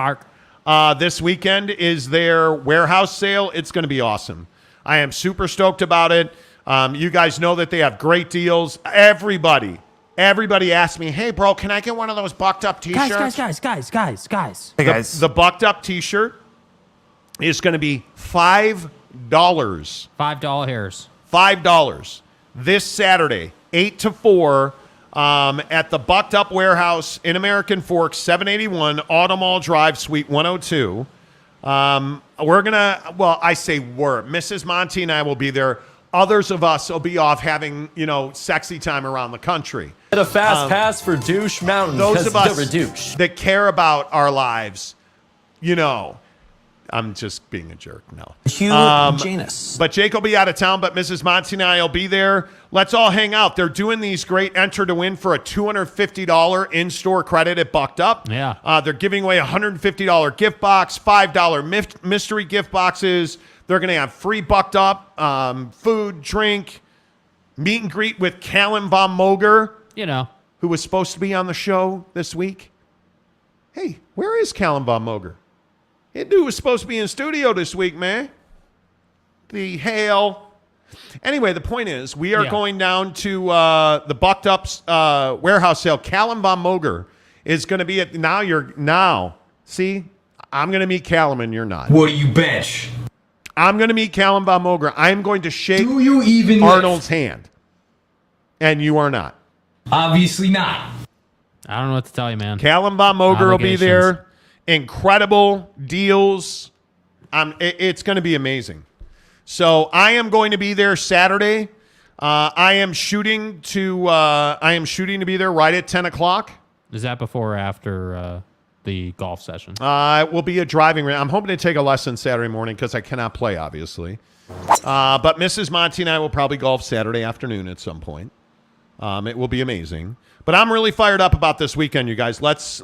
This weekend is their warehouse sale. It's going to be awesome. I am super stoked about it. You guys know that they have great deals. Everybody asked me, hey, bro, can I get one of those Bucked Up T-shirts? Guys. Hey, guys. The Bucked Up T-shirt is going to be $5. $5 hairs. $5 this Saturday, 8 to 4, at the Bucked Up Warehouse in American Forks, 781 Auto Mall Drive, Suite 102. Mrs. Monty and I will be there. Others of us will be off having, sexy time around the country. Get a fast pass for Douche Mountain. Those of us that care about our lives, I'm just being a jerk. No. Janus. But Jake will be out of town, but Mrs. Monty and I will be there. Let's all hang out. They're doing these great enter to win for a $250 in-store credit at Bucked Up. Yeah. They're giving away a $150 gift box, $5 mystery gift boxes. They're going to have free Bucked Up, food, drink, meet and greet with Callan Von Moger. Who was supposed to be on the show this week. Hey, where is Callan Von Moger? That dude was supposed to be in studio this week, man. The hell. Anyway, the point is, we are going down to the Bucked Up's warehouse sale. Callan Von Moger is going to be at See, I'm going to meet Callan and you're not. What do you bench? I'm going to meet Callan Von Moger. I'm going to shake even Arnold's hand. And you are not. Obviously not. I don't know what to tell you, man. Callan Von Moger will be there. Incredible deals. It's going to be amazing. So I am going to be there Saturday. I am shooting to be there right at 10 o'clock. Is that before or after the golf session? It will be a driving range. I'm hoping to take a lesson Saturday morning because I cannot play, obviously. But Mrs. Monty and I will probably golf Saturday afternoon at some point. It will be amazing. But I'm really fired up about this weekend, you guys. Let's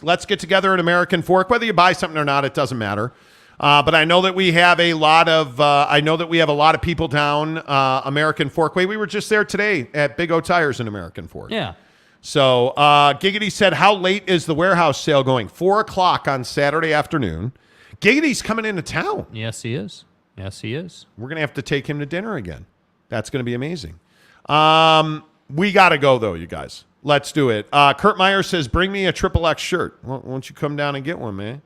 get together at American Fork. Whether you buy something or not, it doesn't matter. But I know that we have a lot of people down American Forkway. We were just there today at Big O Tires in American Fork. Yeah. So Giggity said, how late is the warehouse sale going? 4 o'clock on Saturday afternoon. Giggity's coming into town. Yes, he is. We're going to have to take him to dinner again. That's going to be amazing. We got to go, though, you guys. Let's do it. Kurt Meyer says, bring me a XXX shirt. Well, why don't you come down and get one, man?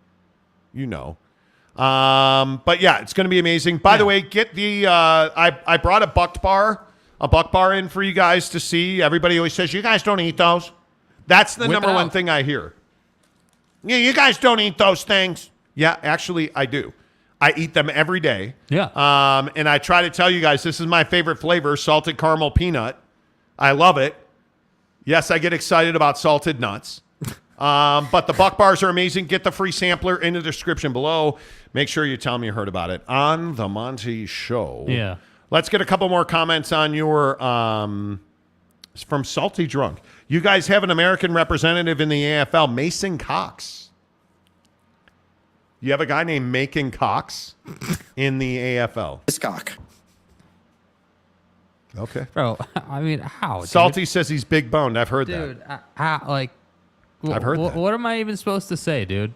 You know. But, yeah, it's going to be amazing. By the way, get the I brought a buck bar in for you guys to see. Everybody always says, you guys don't eat those. That's the number one thing I hear. Yeah, you guys don't eat those things. Yeah, actually, I do. I eat them every day. Yeah. And I try to tell you guys, this is my favorite flavor, salted caramel peanut. I love it. Yes, I get excited about salted nuts. But the Buck Bars are amazing. Get the free sampler in the description below. Make sure you tell me you heard about it on The Monty Show. Yeah. Let's get a couple more comments on your from Salty Drunk. You guys have an American representative in the AFL, Mason Cox. You have a guy named Macon Cox in the AFL. Cock. Okay. Bro, I mean, how? Salty says he's big boned. I've heard that. Dude, I've heard that. What am I even supposed to say, dude?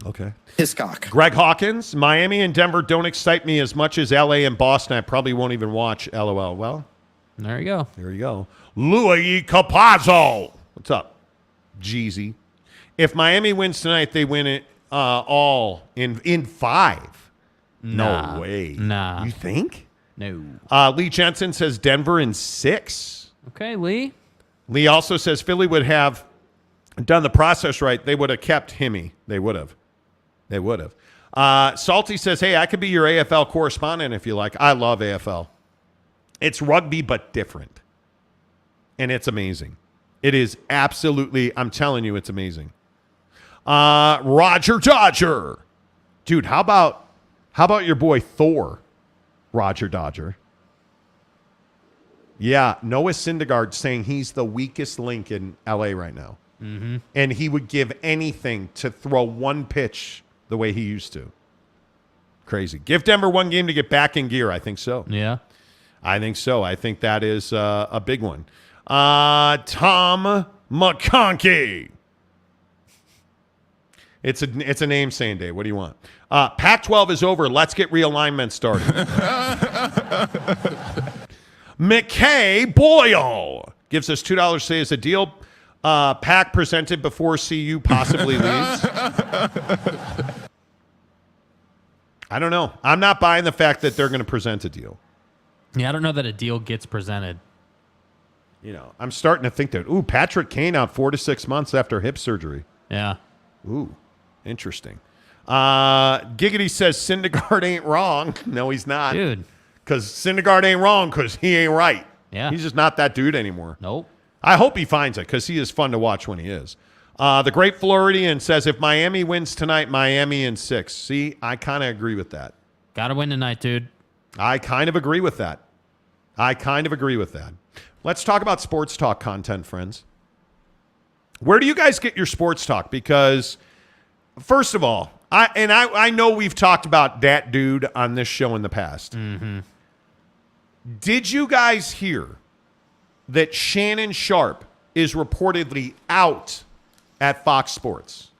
Okay. Hiscock. Greg Hawkins, Miami and Denver don't excite me as much as LA and Boston. I probably won't even watch, LOL. Well, there you go. There you go. Louis Capazzo. What's up, Jeezy? If Miami wins tonight, they win it all in 5. Nah. No way. Nah. You think? No. Lee Jensen says Denver in 6. Okay, Lee. Lee also says Philly would have done the process right. They would have kept Himmy. They would have. Salty says, hey, I could be your AFL correspondent if you like. I love AFL. It's rugby, but different. And it's amazing. It is absolutely, I'm telling you, it's amazing. Roger Dodger. Dude, how about your boy Thor, Roger Dodger? Yeah, Noah Syndergaard saying he's the weakest link in LA right now. Mm-hmm. And he would give anything to throw one pitch the way he used to. Crazy. Give Denver one game to get back in gear. I think so. Yeah. I think so. I think that is a big one. Tom McConkey. It's a name saying day. What do you want? Pac-12 is over. Let's get realignment started. McKay Boyle gives us $2 say as a deal. Pac presented before CU possibly leaves. I don't know. I'm not buying the fact that they're going to present a deal. Yeah, I don't know that a deal gets presented. You know, I'm starting to think that, Patrick Kane out 4 to 6 months after hip surgery. Yeah. Ooh, interesting. Giggity says Syndergaard ain't wrong. No, he's not. Dude. Because Syndergaard ain't wrong because he ain't right. Yeah. He's just not that dude anymore. Nope. I hope he finds it because he is fun to watch when he is. The Great Floridian says, if Miami wins tonight, Miami in 6. See, I kind of agree with that. Got to win tonight, dude. I kind of agree with that. Let's talk about sports talk content, friends. Where do you guys get your sports talk? Because, first of all, I know we've talked about that dude on this show in the past. Mm-hmm. Did you guys hear that Shannon Sharp is reportedly out at Fox Sports?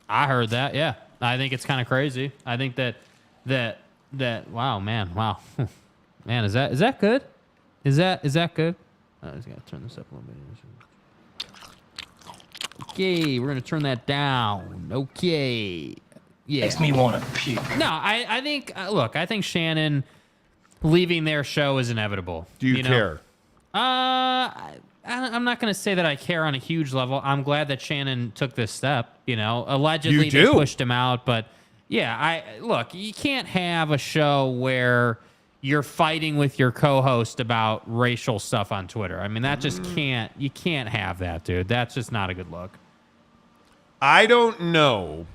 I heard that, yeah. I think it's kind of crazy. I think that wow, man. Man, is that good? Is that good? I just got to turn this up a little bit. Okay, we're going to turn that down. Okay. Yeah. Makes me want to puke. No, I think, look, I think Shannon leaving their show is inevitable. Do you care? I'm not going to say that I care on a huge level. I'm glad that Shannon took this step. Allegedly You do. they pushed him out, but yeah, look, you can't have a show where you're fighting with your co-host about racial stuff on Twitter. I mean, that just you can't have that, dude. That's just not a good look. I don't know.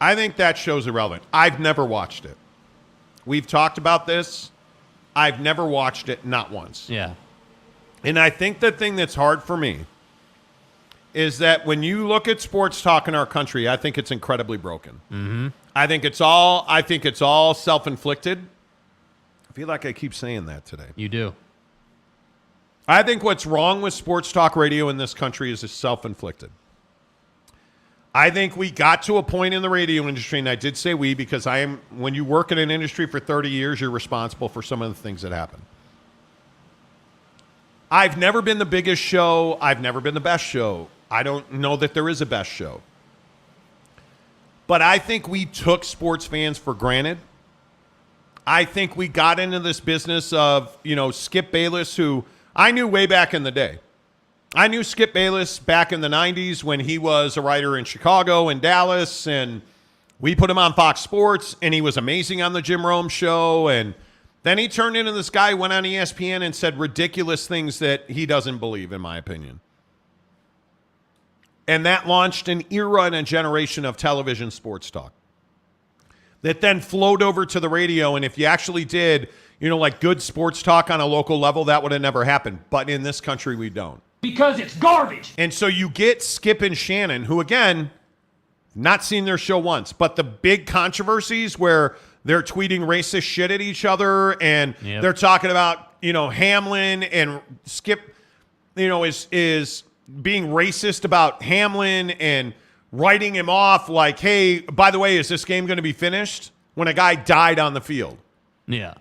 I think that show's irrelevant. I've never watched it. We've talked about this. I've never watched it, not once. Yeah. And I think the thing that's hard for me is that when you look at sports talk in our country, I think it's incredibly broken. Mm-hmm. I think it's all self-inflicted. I feel like I keep saying that today. You do. I think what's wrong with sports talk radio in this country is it's self-inflicted. I think we got to a point in the radio industry, and I did say we because when you work in an industry for 30 years, you're responsible for some of the things that happen. I've never been the biggest show. I've never been the best show. I don't know that there is a best show. But I think we took sports fans for granted. I think we got into this business of, Skip Bayless, who I knew way back in the day. I knew Skip Bayless back in the 90s when he was a writer in Chicago and Dallas, and we put him on Fox Sports, and he was amazing on the Jim Rome show, and then he turned into this guy, went on ESPN and said ridiculous things that he doesn't believe, in my opinion. And that launched an era and a generation of television sports talk that then flowed over to the radio. And if you actually did, like good sports talk on a local level, that would have never happened. But in this country, we don't. Because it's garbage. And so you get Skip and Shannon, who, again, not seen their show once, but the big controversies where they're tweeting racist shit at each other and they're talking about, Hamlin, and Skip, is being racist about Hamlin and writing him off like, hey, by the way, is this game going to be finished? When a guy died on the field. Yeah.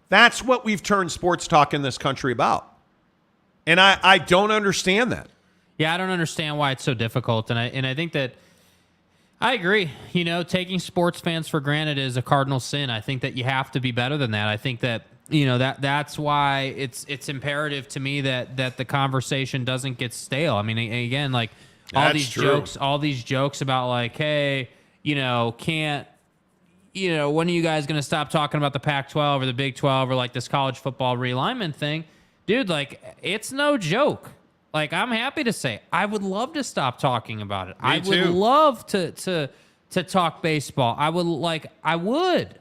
That's what we've turned sports talk in this country about. And I don't understand that. Yeah, I don't understand why it's so difficult. And I think that I agree. Taking sports fans for granted is a cardinal sin. I think that you have to be better than that. I think that, that's why it's imperative to me that the conversation doesn't get stale. I mean, again, like all these jokes about like, hey, can't, when are you guys going to stop talking about the Pac-12 or the Big 12 or like this college football realignment thing? Dude, like, it's no joke. Like, I'm happy to say, I would love to stop talking about it. I would love to talk baseball. I would.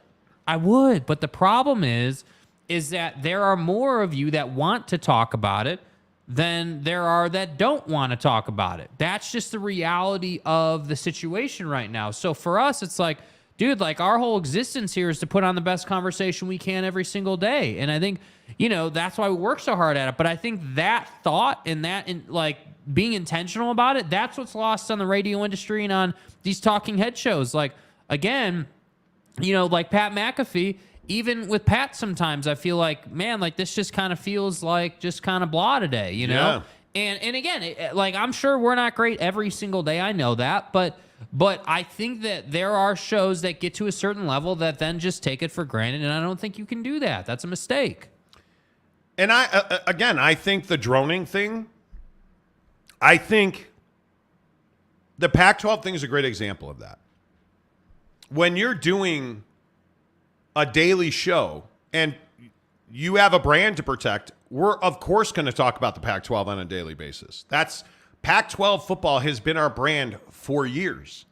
But the problem is that there are more of you that want to talk about it than there are that don't want to talk about it. That's just the reality of the situation right now. So for us, it's like, dude, like our whole existence here is to put on the best conversation we can every single day. And I think, that's why we work so hard at it. But I think that thought and like being intentional about it, that's what's lost on the radio industry and on these talking head shows. Like, again, like Pat McAfee, even with Pat sometimes I feel like, man, like this just kind of feels like just kind of blah today, Yeah. And again, like I'm sure we're not great every single day. I know that, but I think that there are shows that get to a certain level that then just take it for granted, and I don't think you can do that. That's a mistake. And I think the droning thing, I think the Pac-12 thing is a great example of that. When you're doing a daily show and you have a brand to protect, we're of course going to talk about the Pac-12 on a daily basis. That's Pac-12 football has been our brand for years,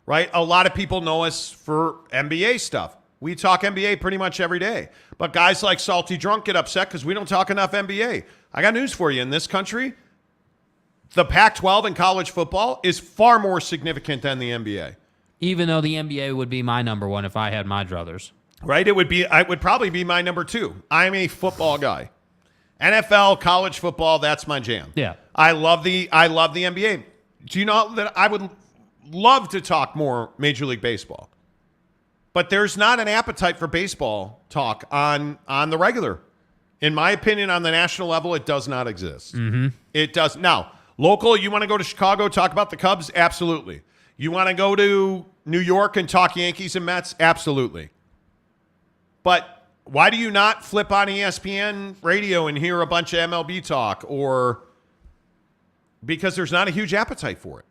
right? A lot of people know us for NBA stuff. We talk NBA pretty much every day. But guys like Salty Drunk get upset because we don't talk enough NBA. I got news for you. In this country, the Pac-12 and college football is far more significant than the NBA. Even though the NBA would be my number one if I had my druthers. Right? It would probably be my number two. I'm a football guy. NFL, college football, that's my jam. Yeah. I love the NBA. Do you know that I would love to talk more Major League Baseball? But there's not an appetite for baseball talk on the regular. In my opinion, on the national level, it does not exist. Mm-hmm. It does. Now, local, you want to go to Chicago, talk about the Cubs? Absolutely. You want to go to New York and talk Yankees and Mets? Absolutely. But why do you not flip on ESPN radio and hear a bunch of MLB talk? Or because there's not a huge appetite for it.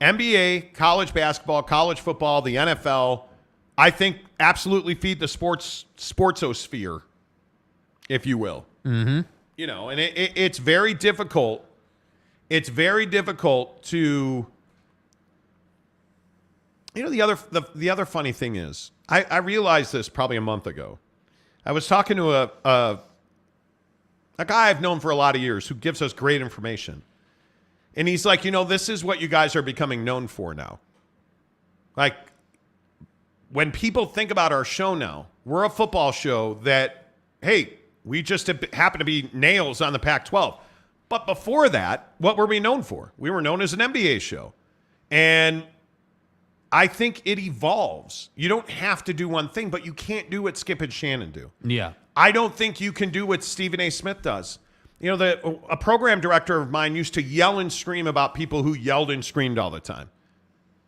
NBA, college basketball, college football, the NFL, I think absolutely feed the sportsosphere, if you will. Mm-hmm. You know, and it's very difficult. It's very difficult to, you know, the other funny thing is, I realized this probably a month ago. I was talking to a guy I've known for a lot of years who gives us great information. And he's like, you know, this is what you guys are becoming known for now. Like, when people think about our show now, we're a football show that, hey, we just happen to be nails on the Pac-12. But before that, what were we known for? We were known as an NBA show. And I think it evolves. You don't have to do one thing, but you can't do what Skip and Shannon do. Yeah. I don't think you can do what Stephen A. Smith does. You know, a program director of mine used to yell and scream about people who yelled and screamed all the time.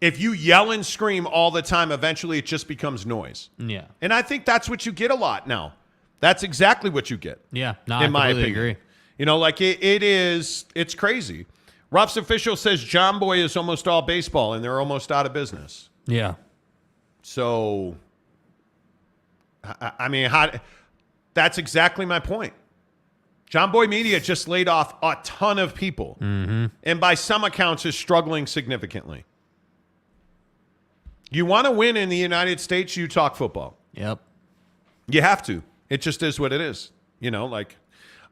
If you yell and scream all the time, eventually it just becomes noise. Yeah. And I think that's what you get a lot now. That's exactly what you get. Yeah. No, in my opinion. agree. You know, like it's crazy. Ruff's official says John Boy is almost all baseball and they're almost out of business. Yeah. So, I mean, that's exactly my point. John Boy Media just laid off a ton of people. Mm-hmm. And by some accounts is struggling significantly. You want to win in the United States, you talk football. Yep. You have to. It just is what it is. You know, like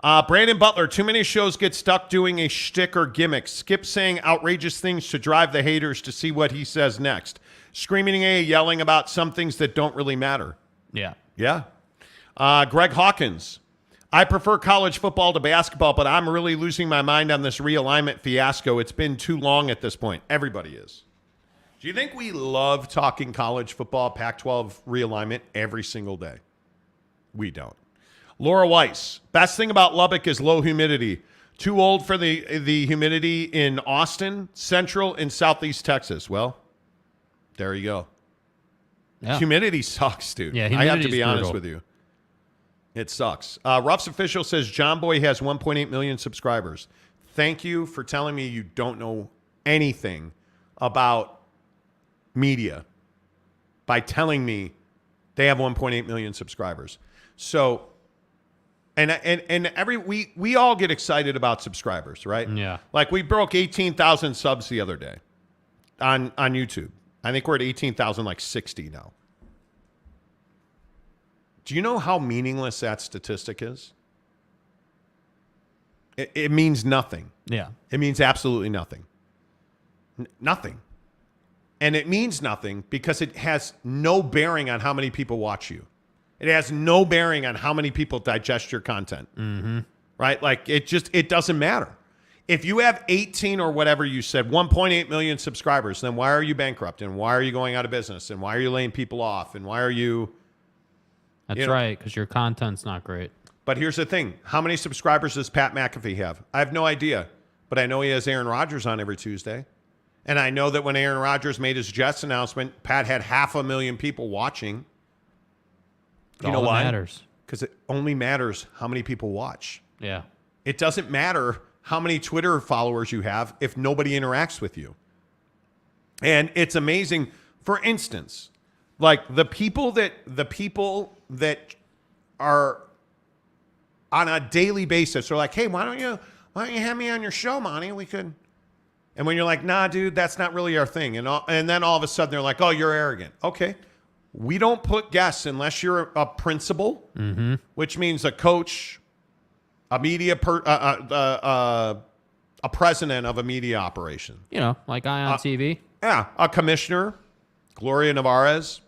Brandon Butler, too many shows get stuck doing a shtick or gimmick. Skip saying outrageous things to drive the haters to see what he says next. Screaming yelling about some things that don't really matter. Yeah. Yeah. Greg Hawkins. I prefer college football to basketball, but I'm really losing my mind on this realignment fiasco. It's been too long at this point. Everybody is. Do you think we love talking college football, Pac-12 realignment every single day? We don't. Laura Weiss. Best thing about Lubbock is low humidity. Too old for the humidity in Austin, Central, and Southeast Texas. Well, there you go. Yeah. Humidity sucks, dude. Yeah, I have to be brutal. honest with you. It sucks. Ruff's official says John Boy has 1.8 million subscribers. Thank you for telling me you don't know anything about media by telling me they have 1.8 million subscribers. So, we all get excited about subscribers, right? Yeah. Like we broke 18,000 subs the other day on YouTube. I think we're at 18,060 now. Do you know how meaningless that statistic is? It means nothing. Yeah. It means absolutely nothing. Nothing. And it means nothing because it has no bearing on how many people watch you. It has no bearing on how many people digest your content. Mm-hmm. Right? Like it doesn't matter. If you have 18 or whatever you said, 1.8 million subscribers, then why are you bankrupt? And why are you going out of business? And why are you laying people off? And why are you... That's right, because your content's not great. But here's the thing. How many subscribers does Pat McAfee have? I have no idea. But I know he has Aaron Rodgers on every Tuesday. And I know that when Aaron Rodgers made his Jets announcement, Pat had 500,000 people watching. You know why? Matters. Because it only matters how many people watch. Yeah. It doesn't matter how many Twitter followers you have if nobody interacts with you. And it's amazing. For instance, like the people that are on a daily basis are like, hey, why don't you have me on your show, Monty? We could And when you're like, nah, dude, that's not really our thing. And then all of a sudden they're like, oh, you're arrogant. Okay. We don't put guests unless you're a principal, which means a coach, a media, a president of a media operation. You know, like guy on TV. Yeah. A commissioner, Gloria Nevarez.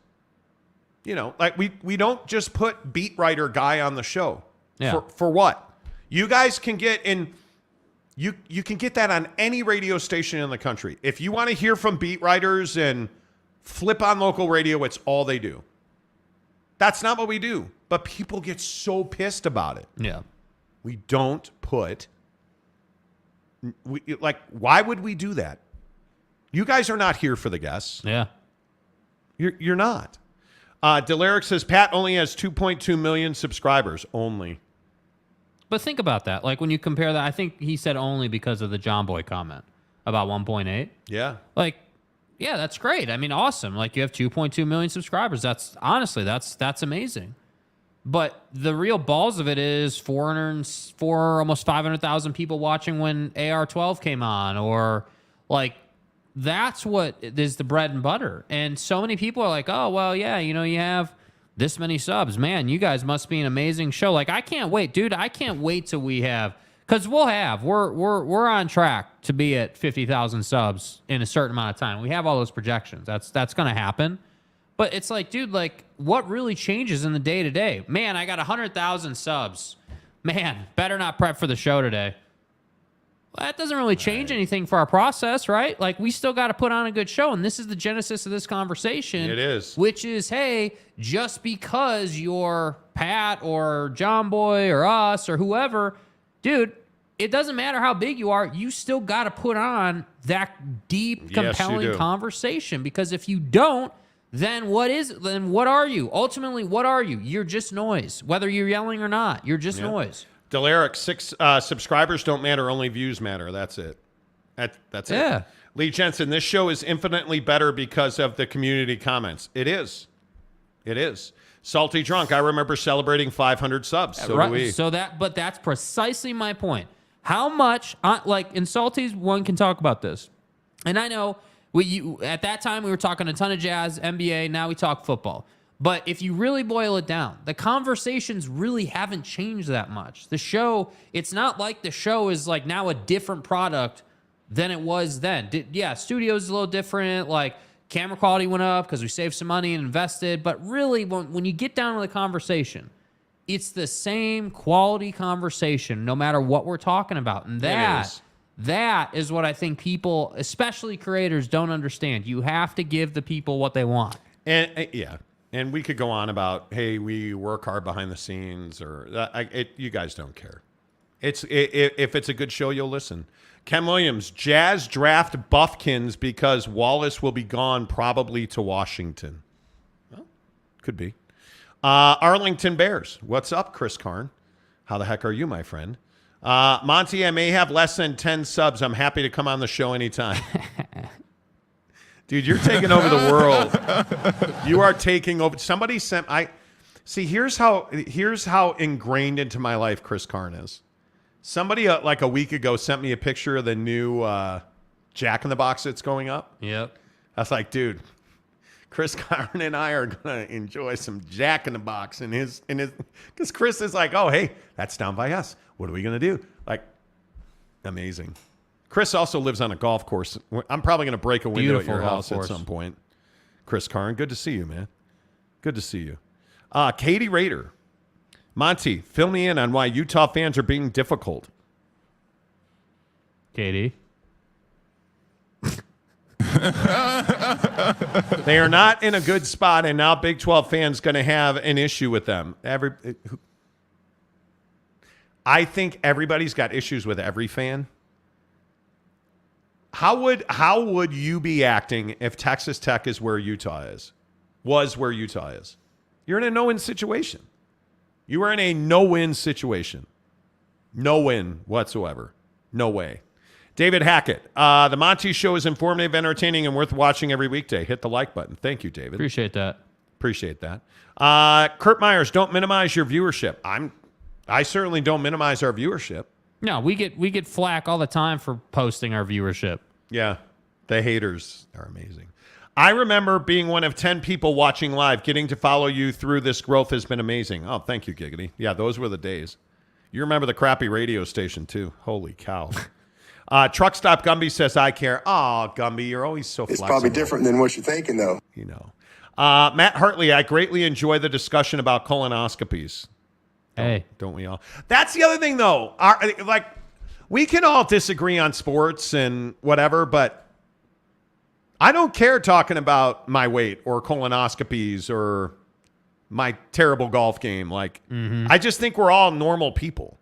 You know, like we don't just put beat writer guy on the show. Yeah. For what? You guys can get in. You can get that on any radio station in the country. If you want to hear from beat writers and flip on local radio, it's all they do. That's not what we do. But people get so pissed about it. Yeah. We don't put... why would we do that? You guys are not here for the guests. Yeah. You're not. Delaric says, Pat only has 2.2 million subscribers. Only. But think about that. Like, when you compare that, I think he said only because of the John Boy comment about 1.8. Yeah. Like, yeah, that's great. I mean, awesome. Like, you have 2.2 million subscribers. That's amazing. But the real balls of it is 404, almost 500,000 people watching when AR-12 came on, or like, that's what is the bread and butter. And so many people are like, oh, well, yeah, you know, you have this many subs. Man, you guys must be an amazing show. Like, I can't wait, dude. I can't wait till we have, because we're on track to be at 50,000 subs in a certain amount of time. We have all those projections. That's going to happen. But it's like, dude, like, what really changes in the day-to-day? Man, I got 100,000 subs. Man, better not prep for the show today. Well, that doesn't really change anything for our process, right? Like, we still got to put on a good show, and this is the genesis of this conversation. It is. Which is, hey, just because you're Pat or John Boy or us or whoever, dude, it doesn't matter how big you are, you still got to put on that deep, compelling conversation, because if you don't, then what are you? Ultimately, what are you? You're just noise. Whether you're yelling or not, you're just noise. Delaric, 6 subscribers don't matter, only views matter. That's it. That's it. Yeah. Lee Jensen, this show is infinitely better because of the community comments. It is. It is. Salty Drunk, I remember celebrating 500 subs. So do we. But that's precisely my point. How much, like in Salty's, one can talk about this. And I know at that time we were talking a ton of jazz, NBA, now we talk football. But if you really boil it down, the conversations really haven't changed that much. The show, it's not like the show is like now a different product than it was then. Yeah, studio's a little different, like camera quality went up because we saved some money and invested. But really, when you get down to the conversation, it's the same quality conversation no matter what we're talking about. And that is what I think people, especially creators, don't understand. You have to give the people what they want. And yeah. And we could go on about, hey, we work hard behind the scenes, or you guys don't care. If it's a good show, you'll listen. Ken Williams, Jazz draft Buffkins because Wallace will be gone probably to Washington. Well, could be. Arlington Bears, what's up, Chris Karn? How the heck are you, my friend? Monty, I may have less than 10 subs. I'm happy to come on the show anytime. Dude, you're taking over the world. You are taking over. Somebody sent. Here's how ingrained into my life Chris Karn is. Somebody like a week ago sent me a picture of the new Jack in the Box that's going up. Yep. I was like, dude, Chris Karn and I are gonna enjoy some Jack in the Box in his because Chris is like, oh hey, that's down by us. What are we gonna do? Like, amazing. Chris also lives on a golf course. I'm probably going to break a window at your house at some point. Chris Karn, good to see you, man. Good to see you. Katie Rader. Monty, fill me in on why Utah fans are being difficult. Katie. They are not in a good spot, and now Big 12 fans going to have an issue with them. I think everybody's got issues with every fan. How would you be acting if Texas Tech is where Utah is? Was where Utah is? You're in a no-win situation. You are in a no-win situation. No win whatsoever. No way. David Hackett. The Monty Show is informative, entertaining, and worth watching every weekday. Hit the like button. Thank you, David. Appreciate that. Kurt Myers, don't minimize your viewership. I certainly don't minimize our viewership. No, we get flack all the time for posting our viewership. Yeah. The haters are amazing. I remember being one of 10 people watching live. Getting to follow you through this growth has been amazing. Oh, thank you, Giggity. Yeah, those were the days. You remember the crappy radio station, too. Holy cow. Truck Stop Gumby says, I care. Oh, Gumby, you're always so flexible. It's probably different than what you're thinking, though. You know. Matt Hartley, I greatly enjoy the discussion about colonoscopies. Hey. Don't we all? That's the other thing, though. We can all disagree on sports and whatever, but I don't care talking about my weight or colonoscopies or my terrible golf game. I just think we're all normal people,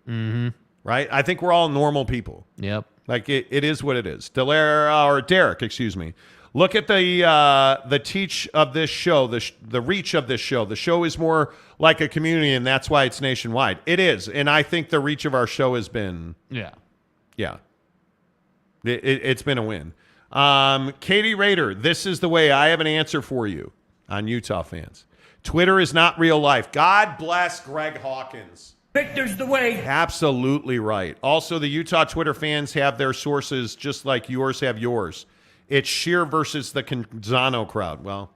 right? I think we're all normal people. Yep. It is what it is. Derek, excuse me. Look at the teach of this show, the reach of this show. The show is more like a community, and that's why it's nationwide. It is, and I think the reach of our show has been, yeah. It's been a win. Katie Rader, this is the way. I have an answer for you on Utah fans. Twitter is not real life. God bless Greg Hawkins. Victor's the way. Absolutely right. Also, the Utah Twitter fans have their sources just like yours have yours. It's Sheer versus the Canzano crowd. Well,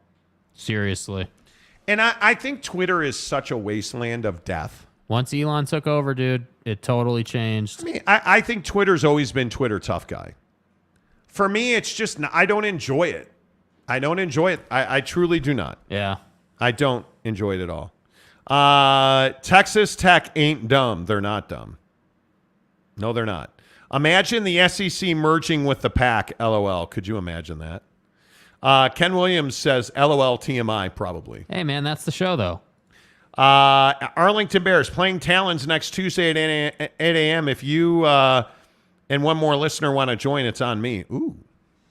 seriously. And I think Twitter is such a wasteland of death. Once Elon took over, dude, it totally changed. I mean, I think Twitter's always been Twitter tough guy. For me, it's just, I don't enjoy it. I don't enjoy it. I truly do not. Yeah. I don't enjoy it at all. Texas Tech ain't dumb. They're not dumb. No, they're not. Imagine the SEC merging with the Pac, LOL. Could you imagine that? Ken Williams says, LOL TMI, probably. Hey, man, that's the show, though. Arlington Bears playing Talons next Tuesday at 8 a.m. If you and one more listener want to join, it's on me. Ooh.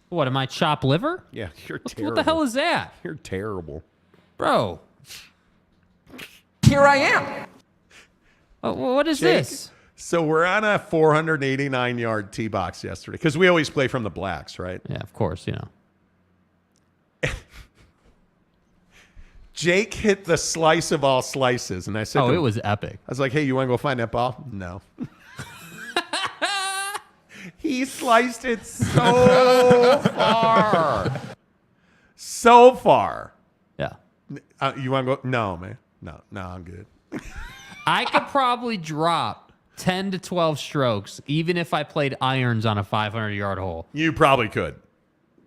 What, am I chopped liver? Yeah, you're terrible. What the hell is that? You're terrible. Bro. Here I am. What is Jake, this? So we're on a 489-yard tee box yesterday because we always play from the blacks, right? Yeah, of course, you know. Jake hit the slice of all slices, and I said, it was epic. I was like, hey, you want to go find that ball? No. He sliced it so far. So far. Yeah. You want to go? No, man. No, I'm good. I could probably drop 10 to 12 strokes, even if I played irons on a 500-yard hole. You probably could.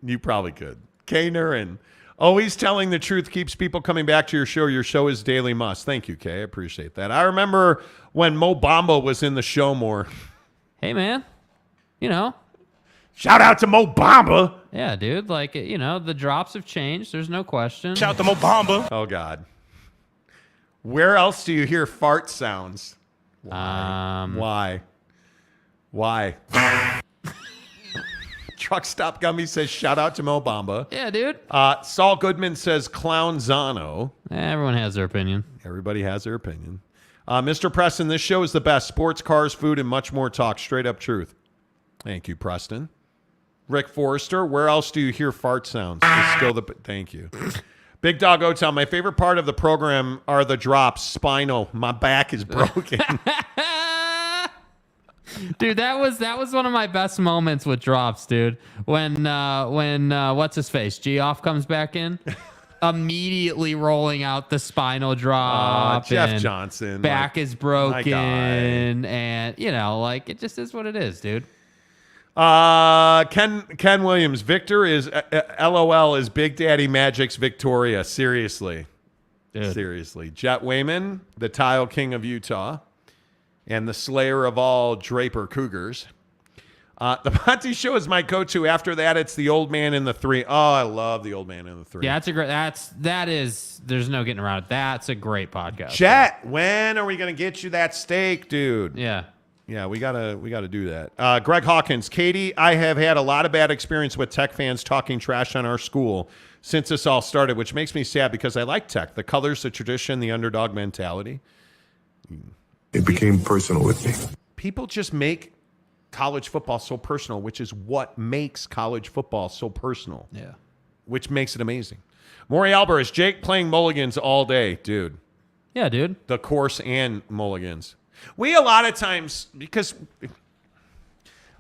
Kaner and always telling the truth keeps people coming back to your show. Your show is daily must. Thank you, Kay. I appreciate that. I remember when Mo Bamba was in the show more. Hey, man. You know. Shout out to Mo Bamba. Yeah, dude. The drops have changed. There's no question. Shout out to Mo Bamba. Oh, God. Where else do you hear fart sounds? Why? Truck Stop Gummy says, shout out to Mo Bamba. Yeah, dude. Saul Goodman says, Clown Zano. Everyone has their opinion. Everybody has their opinion. Mr. Preston, this show is the best. Sports, cars, food, and much more talk. Straight up truth. Thank you, Preston. Rick Forrester, where else do you hear fart sounds? Thank you. Big Dog Hotel, my favorite part of the program are the drops. Spinal. My back is broken. Dude, that was one of my best moments with drops, dude. When what's his face? Geoff comes back in. Immediately rolling out the spinal drop. Jeff Johnson. Back is broken. And, it just is what it is, dude. Ken Williams. Victor is LOL is Big Daddy Magic's Victoria. Seriously. Dude. Seriously. Jet Wayman, the Tile King of Utah, and the slayer of all Draper Cougars. The Monty Show is my go-to. After that, it's the Old Man in the Three. Oh, I love the Old Man in the Three. Yeah, there's no getting around it. That's a great podcast. Jet, when are we going to get you that steak, dude? Yeah. Yeah, we gotta do that. Greg Hawkins, Katie, I have had a lot of bad experience with Tech fans talking trash on our school since this all started, which makes me sad because I like Tech. The colors, the tradition, the underdog mentality. It became personal with me. People just make college football so personal, which is what makes college football so personal. Yeah. Which makes it amazing. Maury Albert, is Jake playing mulligans all day? Dude. Yeah, dude. The course and mulligans. We a lot of times, because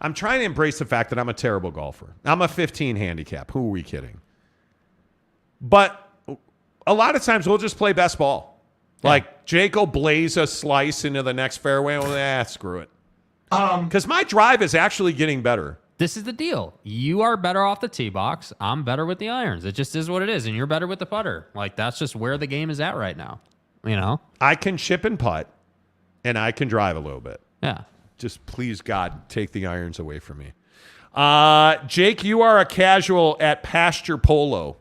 I'm trying to embrace the fact that I'm a terrible golfer. I'm a 15 handicap. Who are we kidding? But a lot of times we'll just play best ball. Yeah. Like Jake will blaze a slice into the next fairway. Well, screw it. Because my drive is actually getting better. This is the deal. You are better off the tee box. I'm better with the irons. It just is what it is. And you're better with the putter. Like, that's just where the game is at right now. You know? I can chip and putt, and I can drive a little bit. Yeah. Just please, God, take the irons away from me. Jake, you are a casual at Pasture Polo.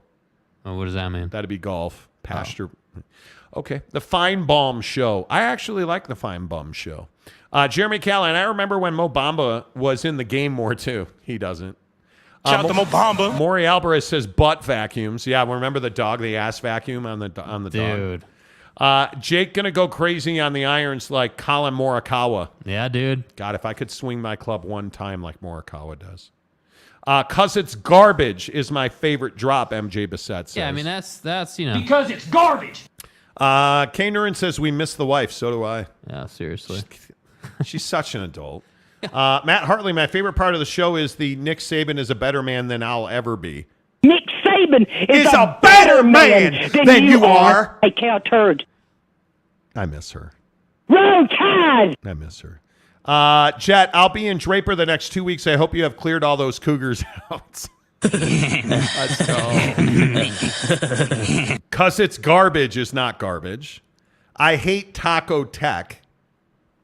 Oh, what does that mean? That'd be golf. Pasture. Oh. Okay. The Fine Balm Show. I actually like the Fine Balm Show. Jeremy Callahan, I remember when Mo Bamba was in the game more, too. He doesn't. Shout out to Mo Bamba. Maury Alvarez says butt vacuums. Yeah, remember the dog, the ass vacuum on the dude. Dog? Jake going to go crazy on the irons like Colin Morikawa. Yeah, dude. God, if I could swing my club one time like Morikawa does. 'Cause it's garbage is my favorite drop, MJ Bissett says. Yeah, I mean, that's you know. Because it's garbage. Kay Nurin says we miss the wife. So do I. Yeah, seriously. She's such an adult. Matt Hartley, my favorite part of the show is the Nick Saban is a better man than I'll ever be. Nick Saban is a better man than you are. I can't heard. I miss her. Roll Tide. I miss her. Jet, I'll be in Draper the next 2 weeks. I hope you have cleared all those cougars out. Let's go. 'Cause it's garbage is not garbage. I hate Taco Tech.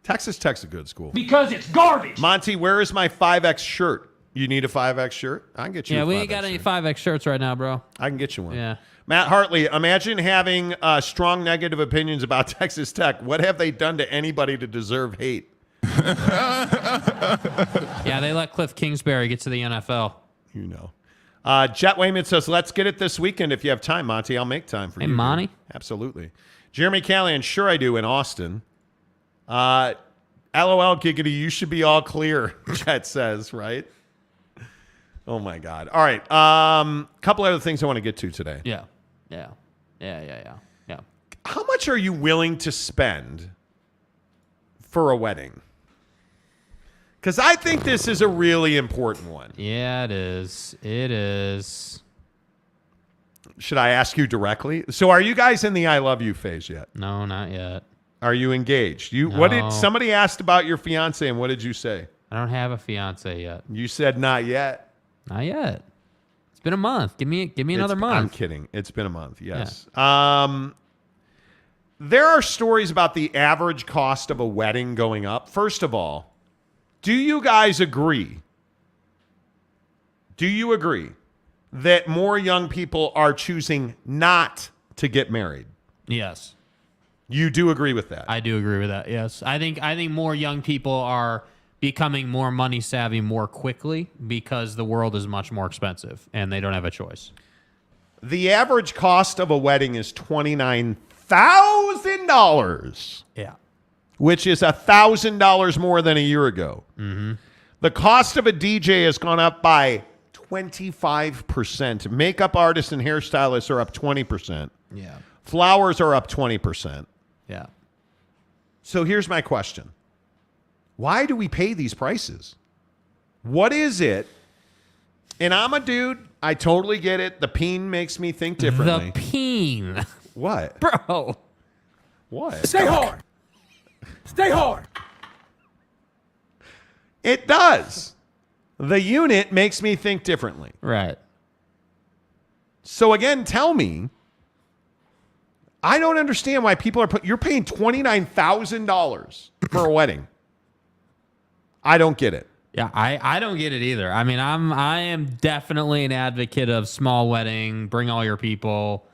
Texas Tech's a good school. Because it's garbage. Monty, where is my 5X shirt? You need a 5X shirt? I can get you a 5X we ain't got any 5X shirts right now, bro. I can get you one. Yeah. Matt Hartley, imagine having strong negative opinions about Texas Tech. What have they done to anybody to deserve hate? Yeah, they let Cliff Kingsbury get to the NFL. You know. Jet Wayman says, let's get it this weekend if you have time, Monty. I'll make time for you. Hey, Monty. Absolutely. Jeremy Callahan, sure I do, in Austin. LOL, giggity, you should be all clear, Jet says, right? Oh, my God. All right. Couple other things I want to get to today. Yeah. How much are you willing to spend for a wedding? Because I think this is a really important one. Yeah, it is. It is. Should I ask you directly? So are you guys in the I love you phase yet? No, not yet. Are you engaged? No. What did somebody asked about your fiance and what did you say? I don't have a fiance yet. You said not yet. Not yet. It's been a month. Give me another month. I'm kidding. It's been a month. Yes. Yeah. There are stories about the average cost of a wedding going up. First of all, do you guys agree? Do you agree that more young people are choosing not to get married? Yes. You do agree with that? I do agree with that. Yes. I think more young people are becoming more money savvy more quickly because the world is much more expensive and they don't have a choice. The average cost of a wedding is $29,000. Yeah. Which is $1,000 more than a year ago. Mm-hmm. The cost of a DJ has gone up by 25%. Makeup artists and hairstylists are up 20%. Yeah. Flowers are up 20%. Yeah. So here's my question. Why do we pay these prices? What is it? And I'm a dude. I totally get it. The peen makes me think differently. The peen. What? Bro. What? Stay hard. Stay hard. It does. The unit makes me think differently. Right. So again, tell me. I don't understand why people are you're paying $29,000 for a wedding. I don't get it. Yeah, I don't get it either. I mean, I am definitely an advocate of small wedding, bring all your people,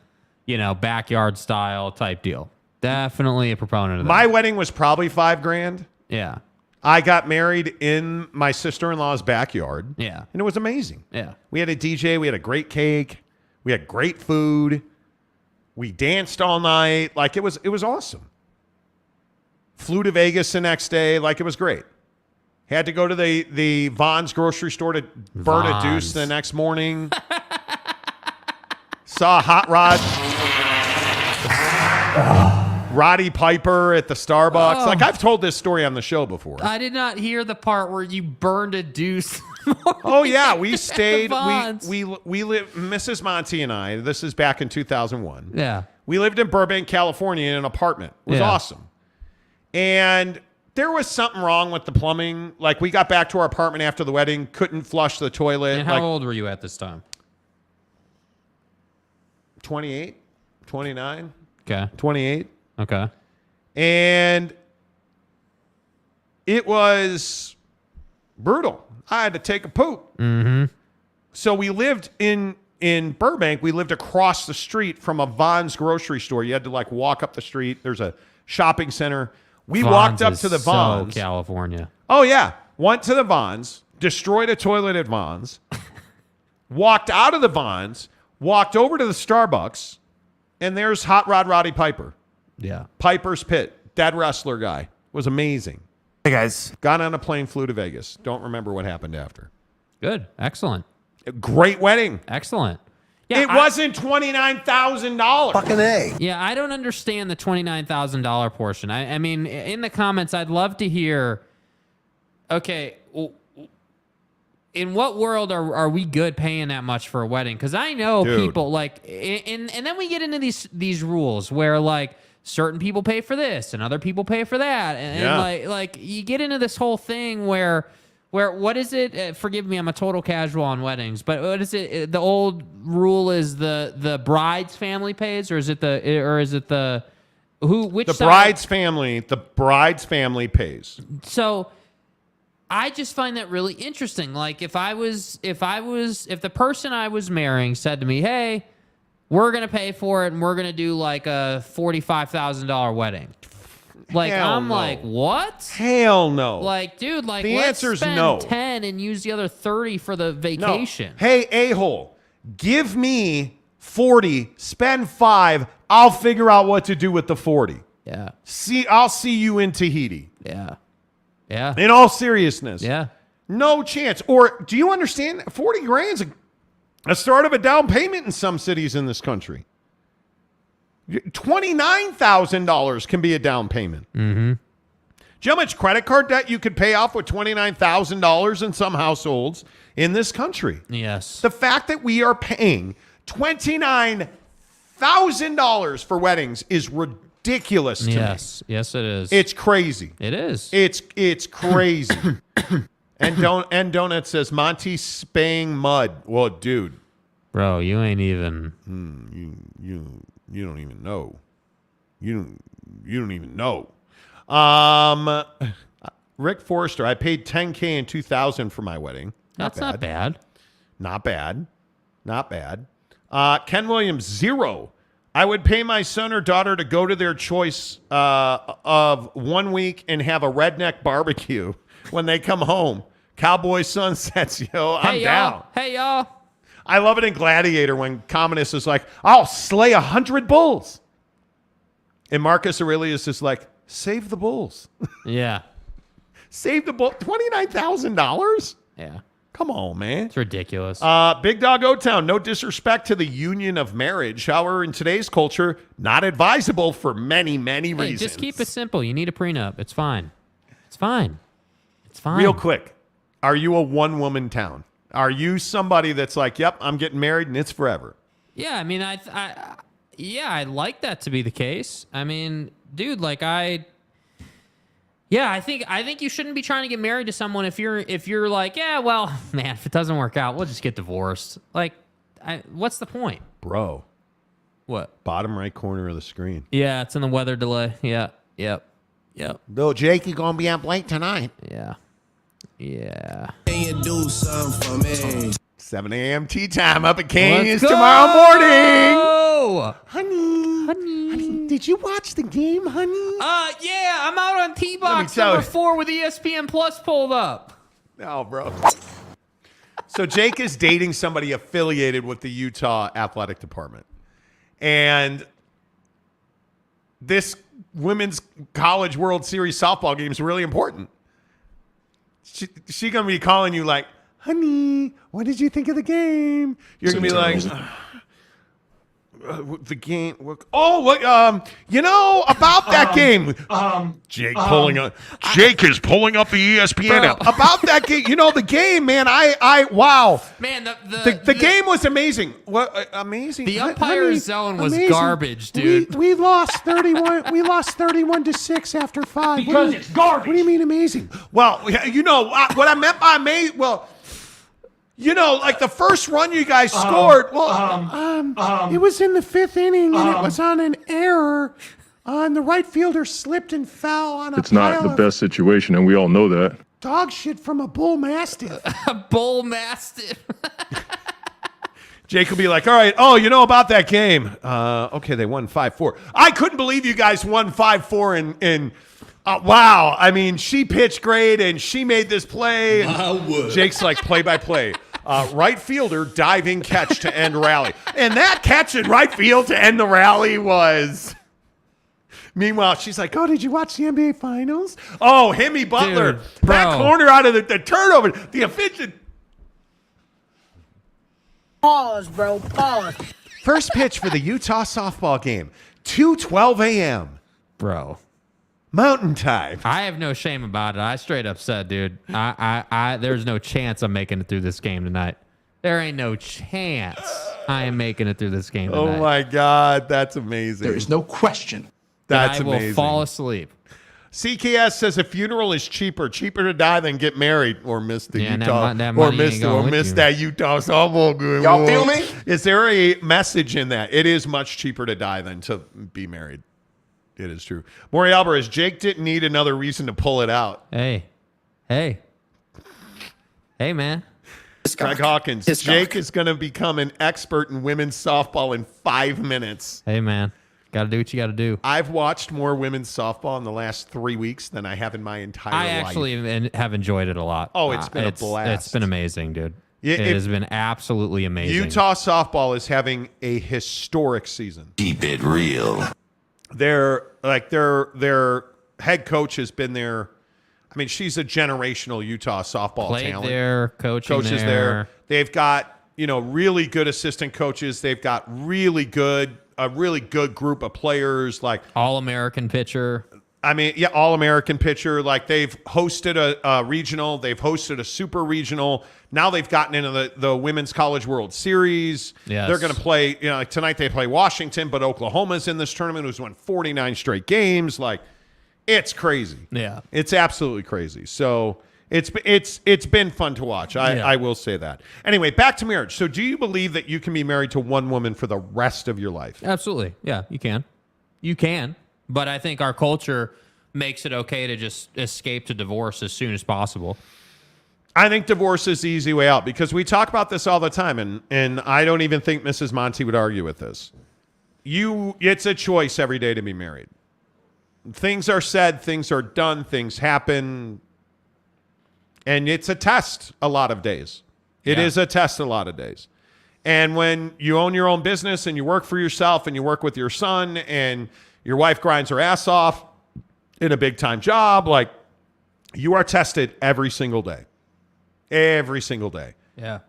backyard style type deal. Definitely a proponent of that. My wedding was probably $5,000. Yeah. I got married in my sister-in-law's backyard. Yeah. And it was amazing. Yeah. We had a DJ, we had a great cake, we had great food. We danced all night. Like it was awesome. Flew to Vegas the next day. Like it was great. Had to go to the Vons grocery store to burn a deuce the next morning. Saw a hot rod Roddy Piper at the Starbucks. Like, I've told this story on the show before. I did not hear the part where you burned a deuce. Oh yeah, we stayed. We lived. Mrs. Monty and I. This is back in 2001. Yeah, we lived in Burbank, California, in an apartment. It was awesome, and there was something wrong with the plumbing. Like, we got back to our apartment after the wedding, couldn't flush the toilet. And how old were you at this time? 28, 29. Okay. 28. Okay. And it was brutal. I had to take a poop. Mm-hmm. So we lived in Burbank. We lived across the street from a Vons grocery store. You had to like walk up the street. There's a shopping center. We walked up to the Vons. So California. Oh yeah. Went to the Vons, destroyed a toilet at Vons, walked out of the Vons, walked over to the Starbucks, and there's Hot Rod Roddy Piper. Yeah. Piper's Pit, dead wrestler guy. Was amazing. Hey, guys. Got on a plane, flew to Vegas. Don't remember what happened after. Good. Excellent. Great wedding. Excellent. Yeah, it wasn't $29,000. Fucking A. Yeah, I don't understand the $29,000 portion. I mean, in the comments, I'd love to hear, okay, in what world are we good paying that much for a wedding? Because I know people like, and then we get into these rules where like certain people pay for this and other people pay for that, and like you get into this whole thing where what is it? Forgive me, I'm a total casual on weddings, but what is it? The old rule is the bride's family pays, or is it the bride's family? The bride's family pays. So I just find that really interesting. Like if the person I was marrying said to me, "Hey, we're gonna pay for it, and we're gonna do like a $45,000 wedding," like like, what? Hell no. Like, dude, like the let's answer's spend no. 10 and use the other 30 for the vacation. No. Hey, a-hole, give me 40, spend 5. I'll figure out what to do with the 40. Yeah. I'll see you in Tahiti. Yeah. Yeah. In all seriousness. Yeah. No chance. Or do you understand? 40 grand's a start of a down payment in some cities in this country. $29,000 can be a down payment. Mm-hmm. Do you know how much credit card debt you could pay off with $29,000 in some households in this country? Yes. The fact that we are paying $29,000 for weddings is ridiculous to me. Yes, it is. It's crazy. It is. It's crazy. And Donut says Monty spaying mud. Well, dude, bro, you ain't even. You don't even know. You don't even know. Rick Forrester, I paid $10K in 2000 for my wedding. That's not bad. Not bad. Not bad. Ken Williams, 0. I would pay my son or daughter to go to their choice of 1 week and have a redneck barbecue when they come home. Cowboy sunsets, yo. I'm down. Hey, y'all. I love it in Gladiator when Commodus is like, I'll slay 100 bulls. And Marcus Aurelius is like, save the bulls. Yeah. Save the bull. $29,000? Yeah. Come on, man. It's ridiculous. Big Dog O-Town, no disrespect to the union of marriage. However, in today's culture, not advisable for many, many reasons. Just keep it simple. You need a prenup. It's fine. It's fine. It's fine. Real quick, are you a one-woman town? Are you somebody that's like, yep, I'm getting married and it's forever? Yeah, I mean, I'd like that to be the case. I mean, dude, like I think you shouldn't be trying to get married to someone if you're like, yeah, well, man, if it doesn't work out, we'll just get divorced. Like, what's the point, bro? What? Bottom right corner of the screen. Yeah, it's in the weather delay. Yeah, yep. Bill Jakey gonna be up late tonight. Yeah. Can you do something for me? 7 a.m. tea time up at Kanye's tomorrow morning. Honey, did you watch the game, honey? Yeah, I'm out on T-Box number 4 with ESPN Plus pulled up. No, bro. So Jake is dating somebody affiliated with the Utah Athletic Department. And this Women's College World Series softball game is really important. She going to be calling you like, honey, what did you think of the game? You're going to be like, The game. Oh, you know about that game. Jake pulling up. Jake is pulling up the ESPN app about that game. You know the game, man. Wow, man. The game was amazing. What amazing? The umpire zone was garbage, dude. We lost 31. We lost 31-6 after 5 Because it's garbage. What do you mean amazing? Well, you know what I meant by amazing. Well. You know, like the first run you guys scored, it was in the 5th inning, and it was on an error. The right fielder slipped and fell on a It's not the best situation, and we all know that. Dog shit from a bull mastiff. A bull mastiff. Jake will be like, all right, you know about that game. Okay, they won 5-4. I couldn't believe you guys won 5-4 in wow. I mean, she pitched great, and she made this play. Jake's like, play-by-play. Right fielder diving catch to end rally. And that catch in right field to end the rally was... Meanwhile, she's like, did you watch the NBA Finals? Oh, Hemi Butler. Dude, bro. That corner out of the turnover. The efficient... Pause, bro. Pause. First pitch for the Utah softball game. 2:12 a.m. Bro. Mountain Time. I have no shame about it. I straight up said, dude, there's no chance I'm making it through this game tonight. There ain't no chance I am making it through this game tonight. Oh my God, that's amazing. There is no question. That's amazing. I will fall asleep. CKS says a funeral is cheaper to die than get married or miss the Utah that Utah softball game. Y'all feel me? Is there a message in that? It is much cheaper to die than to be married. It is true. Maury Alvarez, Jake didn't need another reason to pull it out. Hey, man. Greg Hawkins, Jake is going to become an expert in women's softball in 5 minutes. Hey, man. Got to do what you got to do. I've watched more women's softball in the last 3 weeks than I have in my entire life. I actually have enjoyed it a lot. Oh, it's been a blast. It's been amazing, dude. It has been absolutely amazing. Utah softball is having a historic season. Keep it real. Their head coach has been there. I mean, she's a generational Utah softball Played talent. there, coaches there. They've got, really good assistant coaches. They've got a really good group of players, like All-American pitcher. I mean, yeah, All-American pitcher. Like they've hosted a regional, they've hosted a super regional. Now they've gotten into the Women's College World Series. Yes. They're going to play, like tonight they play Washington, but Oklahoma's in this tournament, who's won 49 straight games. Like, it's crazy. Yeah. It's absolutely crazy. So it's been fun to watch. I will say that. Anyway, back to marriage. So do you believe that you can be married to one woman for the rest of your life? Absolutely. Yeah, you can. You can. But I think our culture makes it okay to just escape to divorce as soon as possible. I think divorce is the easy way out because we talk about this all the time, and I don't even think Mrs. Monty would argue with this. It's a choice every day to be married. Things are said, things are done, things happen, and it's a test a lot of days. It is a test a lot of days. And when you own your own business and you work for yourself and you work with your son and your wife grinds her ass off in a big-time job, like, you are tested every single day. Every single day. Yeah.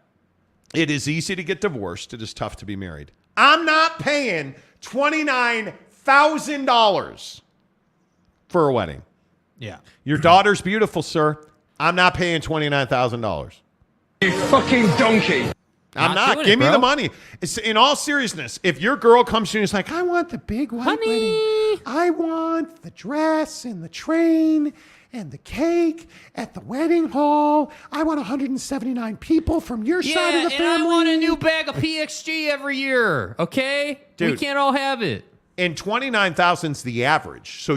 It is easy to get divorced. It is tough to be married. I'm not paying $29,000 for a wedding. Yeah. Your daughter's beautiful, sir. I'm not paying $29,000. You fucking donkey. I'm not. Give me the money. In all seriousness, if your girl comes to you and is like, I want the big white wedding. I want the dress and the train and the cake at the wedding hall. I want 179 people from your side of the family. I want a new bag of PXG every year, okay? Dude, we can't all have it. And 29,000 is the average, so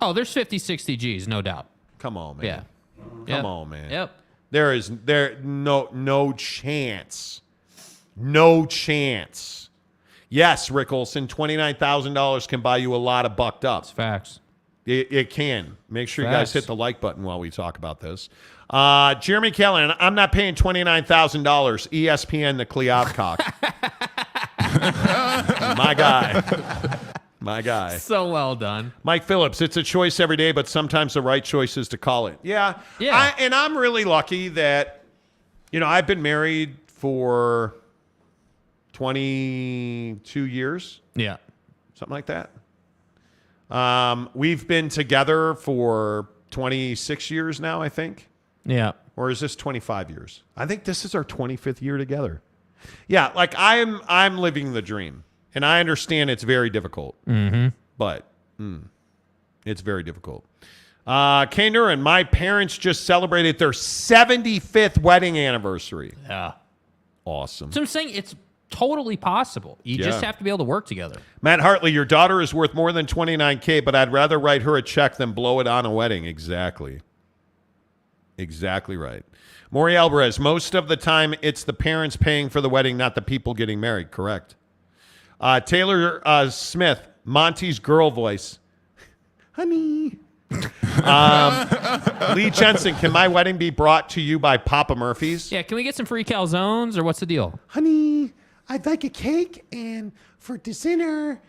Oh, there's 50, 60 Gs, no doubt. Come on, man. Yeah. Come on, man. Yep. There is no chance. No chance. Yes, Rick Olson, $29,000 can buy you a lot of bucked up. It's facts. It can. Make sure you guys hit the like button while we talk about this. Jeremy Callahan, I'm not paying $29,000. ESPN the Kleopcock. My guy. My guy. So well done. Mike Phillips, it's a choice every day, but sometimes the right choice is to call it. Yeah. And I'm really lucky that, I've been married for 22 years. Yeah. Something like that. We've been together for 26 years now, I think. Yeah. Or is this 25 years? I think this is our 25th year together. Yeah, like I'm living the dream. And I understand it's very difficult. Mm-hmm. But it's very difficult. K. Nuren, my parents just celebrated their 75th wedding anniversary. Yeah. Awesome. So I'm saying it's totally possible. You just have to be able to work together. Matt Hartley, your daughter is worth more than $29K, but I'd rather write her a check than blow it on a wedding. Exactly. Exactly right. Maury Alvarez, most of the time it's the parents paying for the wedding, not the people getting married. Correct. Taylor Smith, Monty's girl voice. Honey. Lee Jensen, can my wedding be brought to you by Papa Murphy's? Yeah, can we get some free calzones or what's the deal? Honey, I'd like a cake, and for dinner,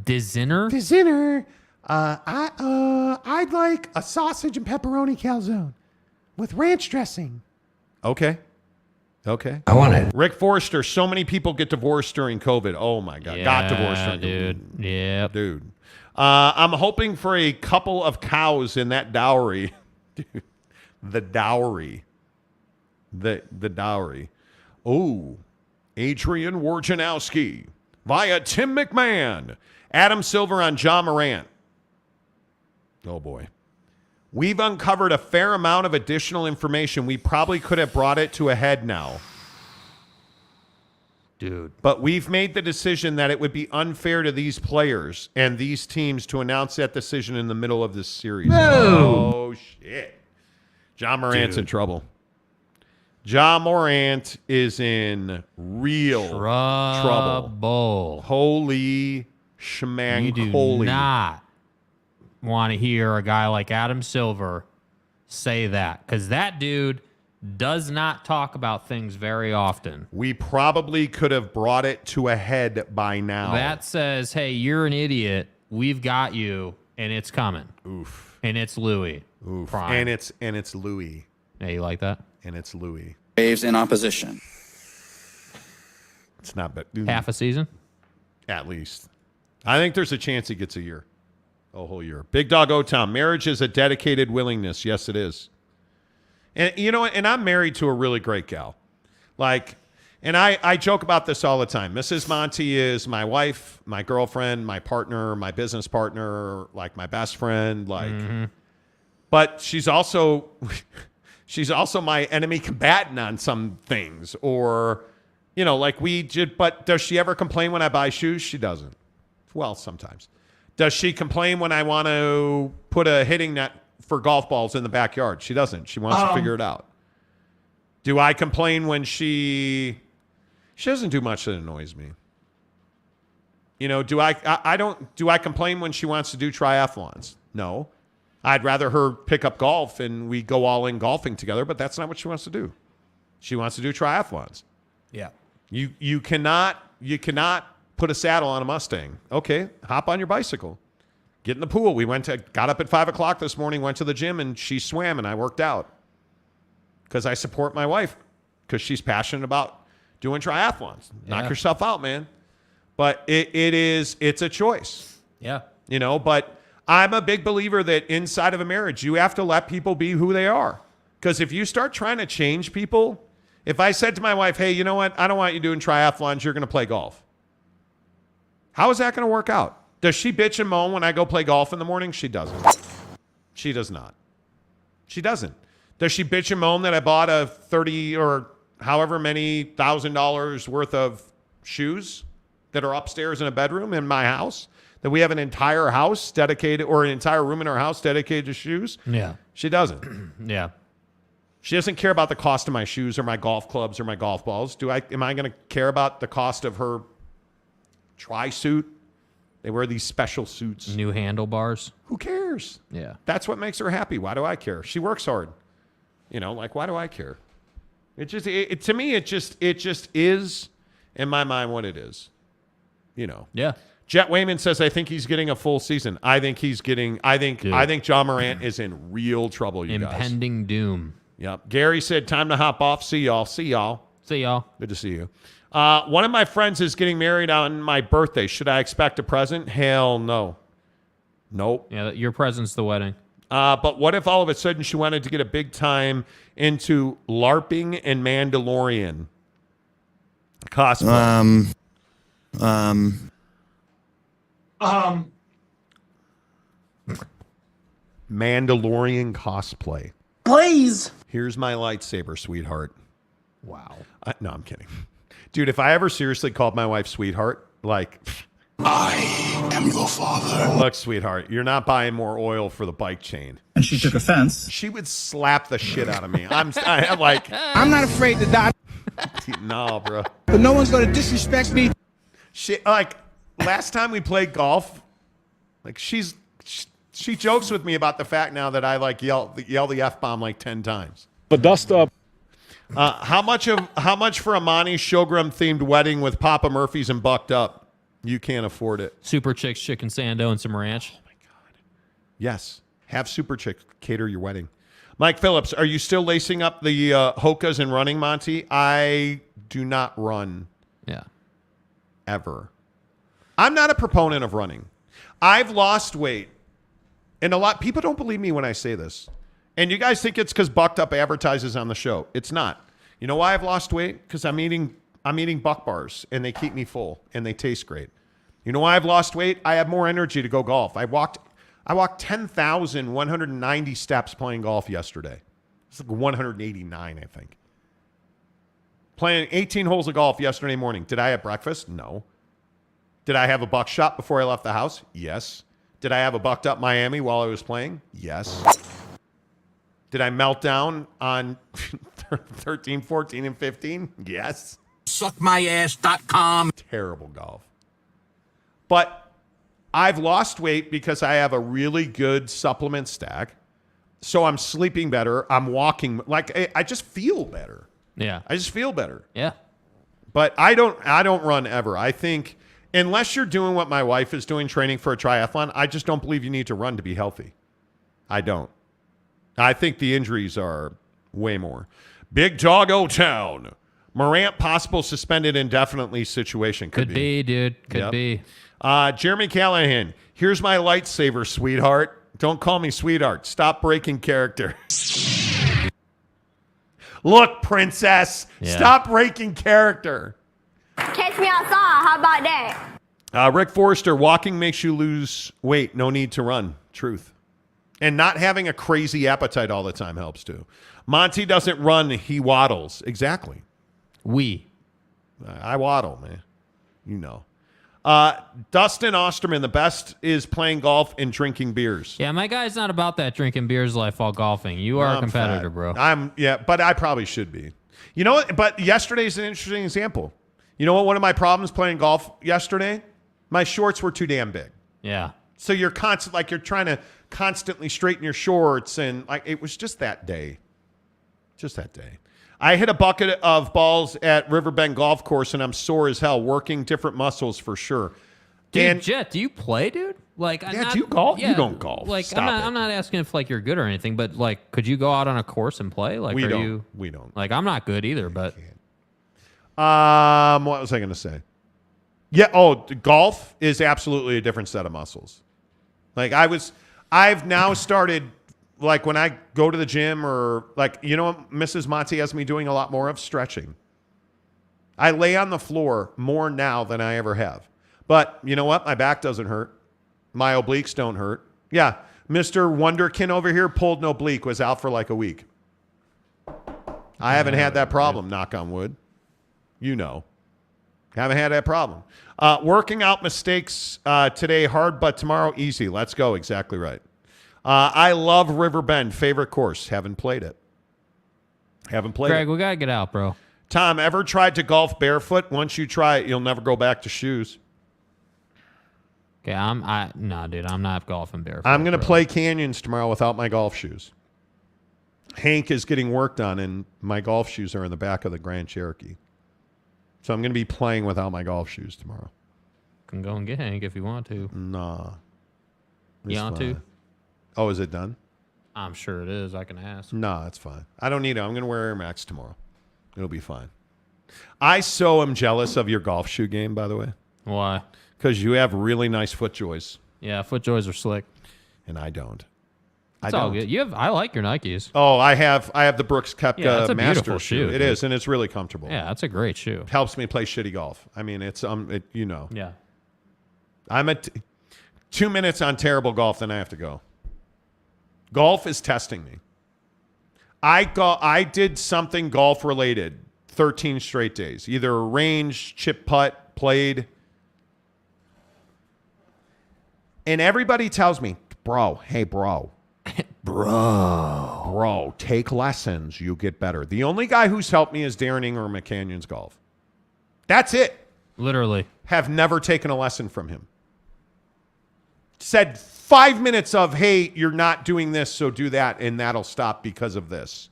Dinner? I'd like a sausage and pepperoni calzone with ranch dressing. Okay. I want it. Rick Forrester, so many people get divorced during COVID. Oh, my God. Got divorced during dude. Yeah. Dude. I'm hoping for a couple of cows in that dowry. Dude, the dowry. The dowry. Oh, Adrian Wojnarowski via Tim McMahon. Adam Silver on John Morant. Oh, boy. We've uncovered a fair amount of additional information. We probably could have brought it to a head now. Dude. But we've made the decision that it would be unfair to these players and these teams to announce that decision in the middle of this series. Oh, shit. John Morant's in trouble. John Morant is in real trouble. Holy schmang. You do not want to hear a guy like Adam Silver say that, because that dude does not talk about things very often. We probably could have brought it to a head by now. That says, hey, you're an idiot. We've got you, and it's coming. Oof. And it's Louis. Oof. Prime. And it's Louis. Yeah, you like that? And it's Louis. Braves in opposition. It's not bad. Half a season? At least. I think there's a chance he gets a whole year. Big Dog O-Town. Marriage is a dedicated willingness. Yes, it is. And you know what? And I'm married to a really great gal. Like, and I joke about this all the time. Mrs. Monty is my wife, my girlfriend, my partner, my business partner, like my best friend. Like, but she's also my enemy combatant on some things. Or, you know, like but does she ever complain when I buy shoes? She doesn't. Well, sometimes. Does she complain when I want to put a hitting net for golf balls in the backyard? She doesn't. She wants to figure it out. Do I complain when she doesn't do much that annoys me? You know, do I complain when she wants to do triathlons? No. I'd rather her pick up golf and we go all in golfing together, but that's not what she wants to do. She wants to do triathlons. Yeah. You cannot put a saddle on a Mustang. Okay, hop on your bicycle. Get in the pool. Got up at 5 o'clock this morning, went to the gym, and she swam, and I worked out. Because I support my wife. Because she's passionate about doing triathlons. Yeah. Knock yourself out, man. But it's a choice. Yeah. You know, but I'm a big believer that inside of a marriage, you have to let people be who they are. Because if you start trying to change people, if I said to my wife, hey, you know what? I don't want you doing triathlons. You're going to play golf. How is that going to work out? Does she bitch and moan when I go play golf in the morning? She doesn't. She does not. She doesn't. Does she bitch and moan that I bought a $30 or however many $1,000 worth of shoes that are upstairs in a bedroom in my house? That we have an entire house dedicated, or an entire room in our house dedicated to shoes? Yeah. She doesn't. Yeah. She doesn't care about the cost of my shoes or my golf clubs or my golf balls. Am I going to care about the cost of her tri-suit? They wear these special suits. New handlebars. Who cares? Yeah. That's what makes her happy. Why do I care? She works hard. You know, like, why do I care? To me, it just is in my mind what it is. You know. Yeah. Jet Wayman says, I think he's getting a full season. I think John Morant is in real trouble, you guys. Impending doom. Yep. Gary said, time to hop off. See y'all. See y'all. Good to see you. One of my friends is getting married on my birthday. Should I expect a present? Hell no. Nope. Yeah, your present's the wedding. But what if all of a sudden she wanted to get a big time into LARPing and Mandalorian cosplay? Mandalorian cosplay. Please. Here's my lightsaber, sweetheart. Wow. No, I'm kidding. Dude, if I ever seriously called my wife sweetheart, like... I am your father. Look, sweetheart, you're not buying more oil for the bike chain. And she took offense. She would slap the shit out of me. I'm like... I'm not afraid to die. No, bro. But no one's going to disrespect me. Like, last time we played golf, like, she jokes with me about the fact now that I, like, yell the F-bomb like 10 times. But dust up. How much for a Monty Showgram-themed wedding with Papa Murphy's and Bucked Up? You can't afford it. Super Chicks, chicken sando, and some ranch. Oh, my God. Yes. Have Super Chicks cater your wedding. Mike Phillips, are you still lacing up the Hokas and running, Monty? I do not run. Yeah. Ever. I'm not a proponent of running. I've lost weight. And people don't believe me when I say this. And you guys think it's because Bucked Up advertises on the show. It's not. You know why I've lost weight? Because I'm eating Buck Bars, and they keep me full, and they taste great. You know why I've lost weight? I have more energy to go golf. I walked 10,190 steps playing golf yesterday. It's like 189, I think. Playing 18 holes of golf yesterday morning. Did I have breakfast? No. Did I have a buckshot before I left the house? Yes. Did I have a Bucked Up Miami while I was playing? Yes. Did I melt down on 13, 14, and 15? Yes. Suckmyass.com. Terrible golf. But I've lost weight because I have a really good supplement stack. So I'm sleeping better. I'm walking. Like, I just feel better. Yeah. I just feel better. Yeah. But I don't run ever. I think unless you're doing what my wife is doing, training for a triathlon, I just don't believe you need to run to be healthy. I don't. I think the injuries are way more. Big Dog O-Town. Morant possible suspended indefinitely situation. Could be, dude. Could be. Jeremy Callahan. Here's my lightsaber, sweetheart. Don't call me sweetheart. Stop breaking character. Look, princess. Yeah. Stop breaking character. Catch me outside. How about that? Rick Forrester. Walking makes you lose weight. No need to run. Truth. And not having a crazy appetite all the time helps too. Monty doesn't run. He waddles. Exactly. I waddle, man. You know. Dustin Osterman, the best is playing golf and drinking beers. Yeah, my guy's not about that drinking beers life while golfing. You are a competitor, bro. But I probably should be. You know what? But yesterday's an interesting example. You know what? One of my problems playing golf yesterday, my shorts were too damn big. Yeah. So you're you're trying to constantly straighten your shorts, and like it was just that day. Just that day. I hit a bucket of balls at Riverbend Golf Course, and I'm sore as hell, working different muscles for sure. Dude, Jet, do you play, dude? Like, do you golf? Yeah, you don't golf. Like, Stop I'm not asking if like you're good or anything, but like, could you go out on a course and play? Like, we don't. You? We don't. Like, I'm not good either, but. What was I going to say? Yeah. Oh, golf is absolutely a different set of muscles. Like I've now started. Like when I go to the gym or like, you know what Mrs. Monty has me doing a lot more of? Stretching. I lay on the floor more now than I ever have. But you know what? My back doesn't hurt. My obliques don't hurt. Yeah. Mr. Wonderkin over here pulled an oblique, was out for like a week. I haven't had that problem, knock on wood. You know. Haven't had that problem. Working out mistakes today hard, but tomorrow easy. Let's go. Exactly right. I love Riverbend. Favorite course. Haven't played it. Greg, we got to get out, bro. Tom, ever tried to golf barefoot? Once you try it, you'll never go back to shoes. Okay, no, dude, I'm not golfing barefoot. I'm going to play canyons tomorrow without my golf shoes. Hank is getting worked on, and my golf shoes are in the back of the Grand Cherokee. So I'm going to be playing without my golf shoes tomorrow. Can go and get Hank if you want to. Nah. You want to? Oh, is it done? I'm sure it is. I can ask. No, it's fine. I don't need it. I'm going to wear Air Max tomorrow. It'll be fine. I so am jealous of your golf shoe game, by the way. Why? Because you have really nice FootJoys. Yeah, FootJoys are slick. And I don't. It's all good. I like your Nikes. Oh, I have the Brooks Koepka it's a Master beautiful shoe. shoe. It is, and it's really comfortable. Yeah, that's a great shoe. It helps me play shitty golf. I mean, it's Yeah. I'm at 2 minutes on terrible golf, then I have to go. Golf is testing me. I did something golf related 13 straight days. Either range, chip putt, played. And everybody tells me, bro, take lessons. You get better. The only guy who's helped me is Darren Ingram McCanyon's golf. That's it. Literally. Have never taken a lesson from him. Said 5 minutes of, hey, you're not doing this, so do that, and that'll stop because of this.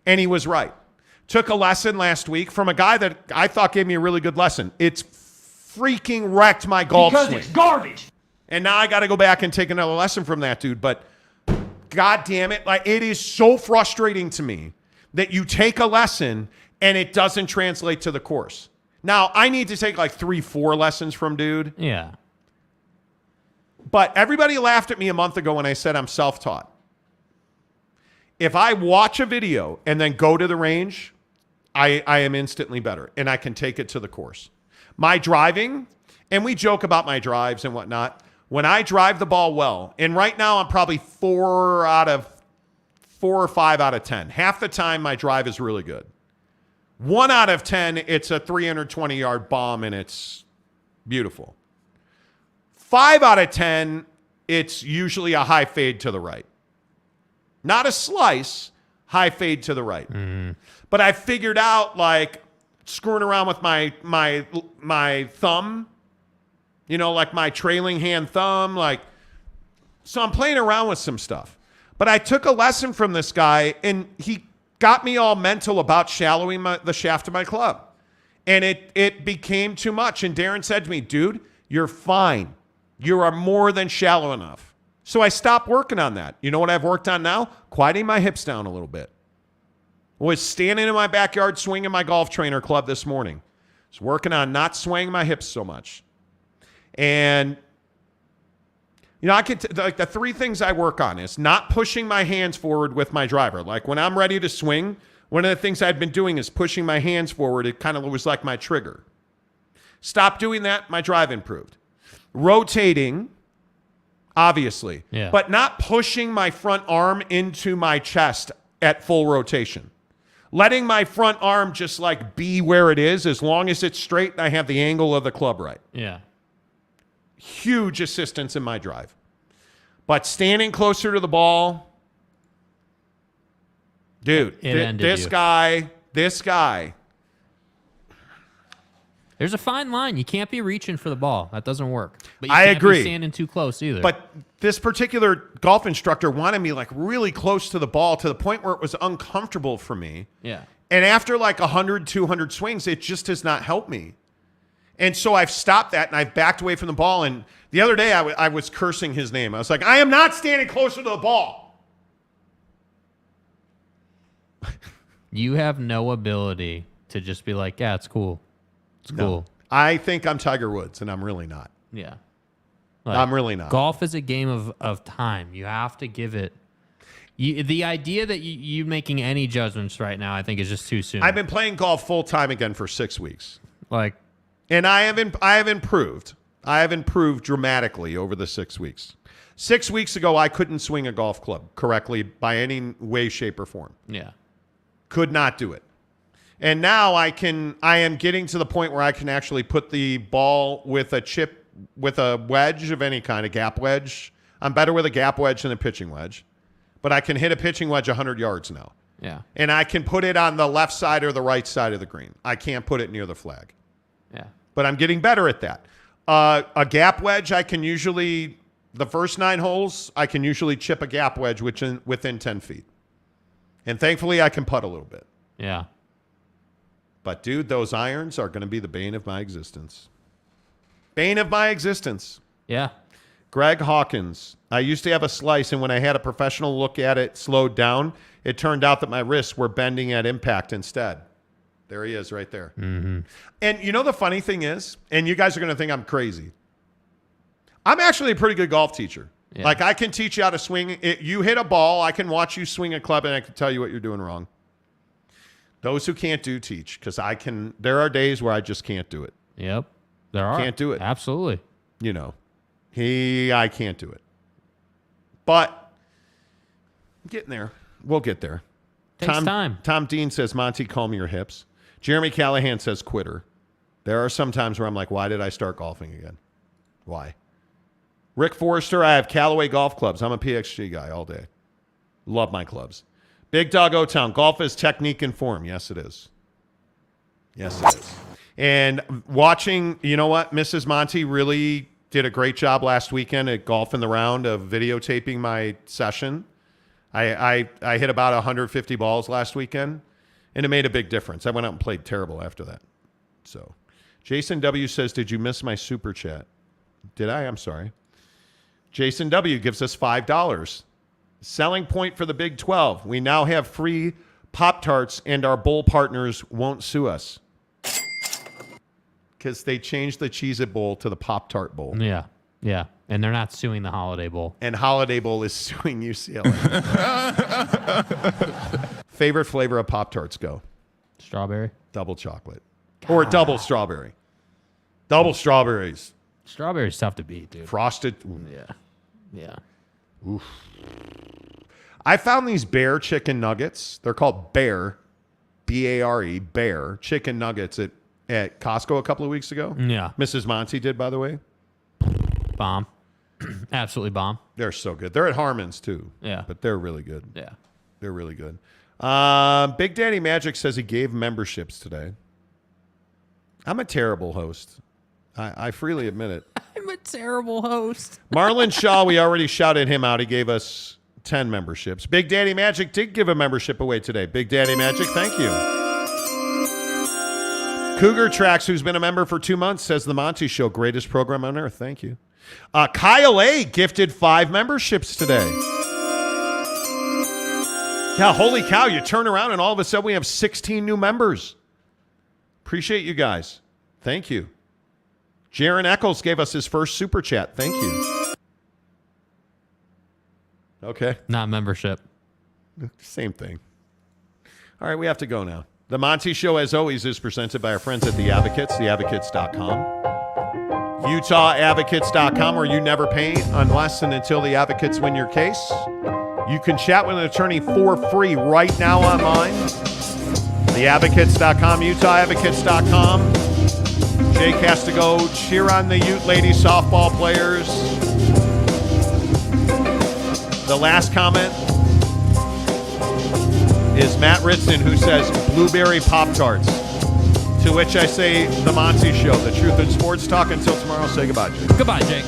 And he was right. Took a lesson last week from a guy that I thought gave me a really good lesson. It's freaking wrecked my golf swing. Because it's garbage. And now I got to go back and take another lesson from that dude. But God damn it, like it is so frustrating to me that you take a lesson and it doesn't translate to the course. Now, I need to take like 3-4 lessons from dude. Yeah. But everybody laughed at me a month ago when I said I'm self-taught. If I watch a video and then go to the range, I am instantly better, and I can take it to the course. My driving, and we joke about my drives and whatnot, when I drive the ball well, and right now I'm probably 4 or 5 out of 10. Half the time my drive is really good. 1 out of 10, it's a 320-yard bomb, and it's beautiful. 5 out of 10, it's usually a high fade to the right. Not a slice, high fade to the right. Mm-hmm. But I figured out, like, screwing around with my thumb, like my trailing hand thumb, so I'm playing around with some stuff. But I took a lesson from this guy, and he got me all mental about shallowing the shaft of my club. And it became too much. And Darren said to me, dude, you're fine. You are more than shallow enough. So I stopped working on that. You know what I've worked on now? Quieting my hips down a little bit. Was standing in my backyard swinging my golf trainer club this morning. Was working on not swaying my hips so much. And, I could, like the 3 things I work on is not pushing my hands forward with my driver. Like when I'm ready to swing, one of the things I'd been doing is pushing my hands forward. It kind of was like my trigger. Stop doing that, my drive improved. Rotating, obviously, but not pushing my front arm into my chest at full rotation. Letting my front arm just like be where it is as long as it's straight and I have the angle of the club right. Yeah. Huge assistance in my drive. But standing closer to the ball, dude, this guy. There's a fine line. You can't be reaching for the ball. That doesn't work. But you I can't agree. be standing too close either. But this particular golf instructor wanted me like really close to the ball to the point where it was uncomfortable for me. Yeah. And after like 100, 200 swings, it just does not help me. And so I've stopped that and I've backed away from the ball. And the other day I was cursing his name. I was like, I am not standing closer to the ball. You have no ability to just be like, yeah, it's cool. It's cool. No. I think I'm Tiger Woods, and I'm really not. Yeah. I'm really not. Golf is a game of time. You have to give it. The idea that you making any judgments right now, I think, is just too soon. I've been playing golf full time again for 6 weeks. And I have improved. I have improved dramatically over the 6 weeks. 6 weeks ago, I couldn't swing a golf club correctly by any way, shape, or form. Yeah. Could not do it. And now I am getting to the point where I can actually put the ball with a chip, with a wedge of any kind, a gap wedge. I'm better with a gap wedge than a pitching wedge. But I can hit a pitching wedge 100 yards now. Yeah. And I can put it on the left side or the right side of the green. I can't put it near the flag. Yeah. But I'm getting better at that. A gap wedge, I can usually, the first 9 holes, I can usually chip a gap wedge within 10 feet. And thankfully, I can putt a little bit. Yeah. But, dude, those irons are going to be the bane of my existence. Bane of my existence. Yeah. Greg Hawkins. I used to have a slice, and when I had a professional look at it slowed down, it turned out that my wrists were bending at impact instead. There he is right there. Mm-hmm. And you know the funny thing is, and you guys are going to think I'm crazy, I'm actually a pretty good golf teacher. Yeah. Like, I can teach you how to swing. You hit a ball, I can watch you swing a club, and I can tell you what you're doing wrong. Those who can't teach, because there are days where I just can't do it. Yep, there are. Can't do it. Absolutely. You know, I can't do it. But I'm getting there. We'll get there. Takes time. Tom Dean says, Monty, calm your hips. Jeremy Callahan says, quitter. There are some times where I'm like, why did I start golfing again? Why? Rick Forrester, I have Callaway golf clubs. I'm a PXG guy all day. Love my clubs. Big Dog O-Town, golf is technique and form. Yes, it is. Yes, it is. And watching, you know what? Mrs. Monty really did a great job last weekend at Golf in the Round of videotaping my session. I hit about 150 balls last weekend, and it made a big difference. I went out and played terrible after that. So, Jason W. says, did you miss my super chat? Did I? I'm sorry. Jason W. gives us $5. Selling point for the Big 12. We now have free Pop-Tarts, and our bowl partners won't sue us. Because they changed the Cheez-It Bowl to the Pop-Tart Bowl. Yeah, yeah. And they're not suing the Holiday Bowl. And Holiday Bowl is suing UCLA. Favorite flavor of Pop-Tarts, go. Strawberry. Double chocolate. God. Or double strawberry. Double strawberries. Strawberry's tough to beat, dude. Frosted. Ooh. Yeah. Yeah. Oof. I found these Bear chicken nuggets. They're called Bear, B-A-R-E, Bear chicken nuggets at Costco a couple of weeks ago. Yeah. Mrs. Monty did, by the way. Bomb. Absolutely bomb. They're so good. They're at Harmon's, too. Yeah. But they're really good. Yeah. They're really good. Big Daddy Magic says he gave memberships today. I'm a terrible host. I freely admit it. I'm a terrible host. Marlon Shaw, we already shouted him out. He gave us 10 memberships. Big Daddy Magic did give a membership away today. Big Daddy Magic, thank you. Cougar Tracks, who's been a member for 2 months, says the Monty Show, greatest program on earth. Thank you. Kyle A. gifted 5 memberships today. Yeah, holy cow, you turn around and all of a sudden we have 16 new members. Appreciate you guys. Thank you. Jaron Eccles gave us his first super chat. Thank you. Okay. Not membership. Same thing. All right, we have to go now. The Monty Show, as always, is presented by our friends at The Advocates, theadvocates.com. UtahAdvocates.com, where you never pay unless and until the advocates win your case. You can chat with an attorney for free right now online. TheAdvocates.com, UtahAdvocates.com. Jake has to go cheer on the Ute lady softball players. The last comment is Matt Ritson, who says blueberry Pop-Tarts. To which I say, the Monty Show, the truth in sports talk. Until tomorrow, say goodbye, Jake. Goodbye, Jake.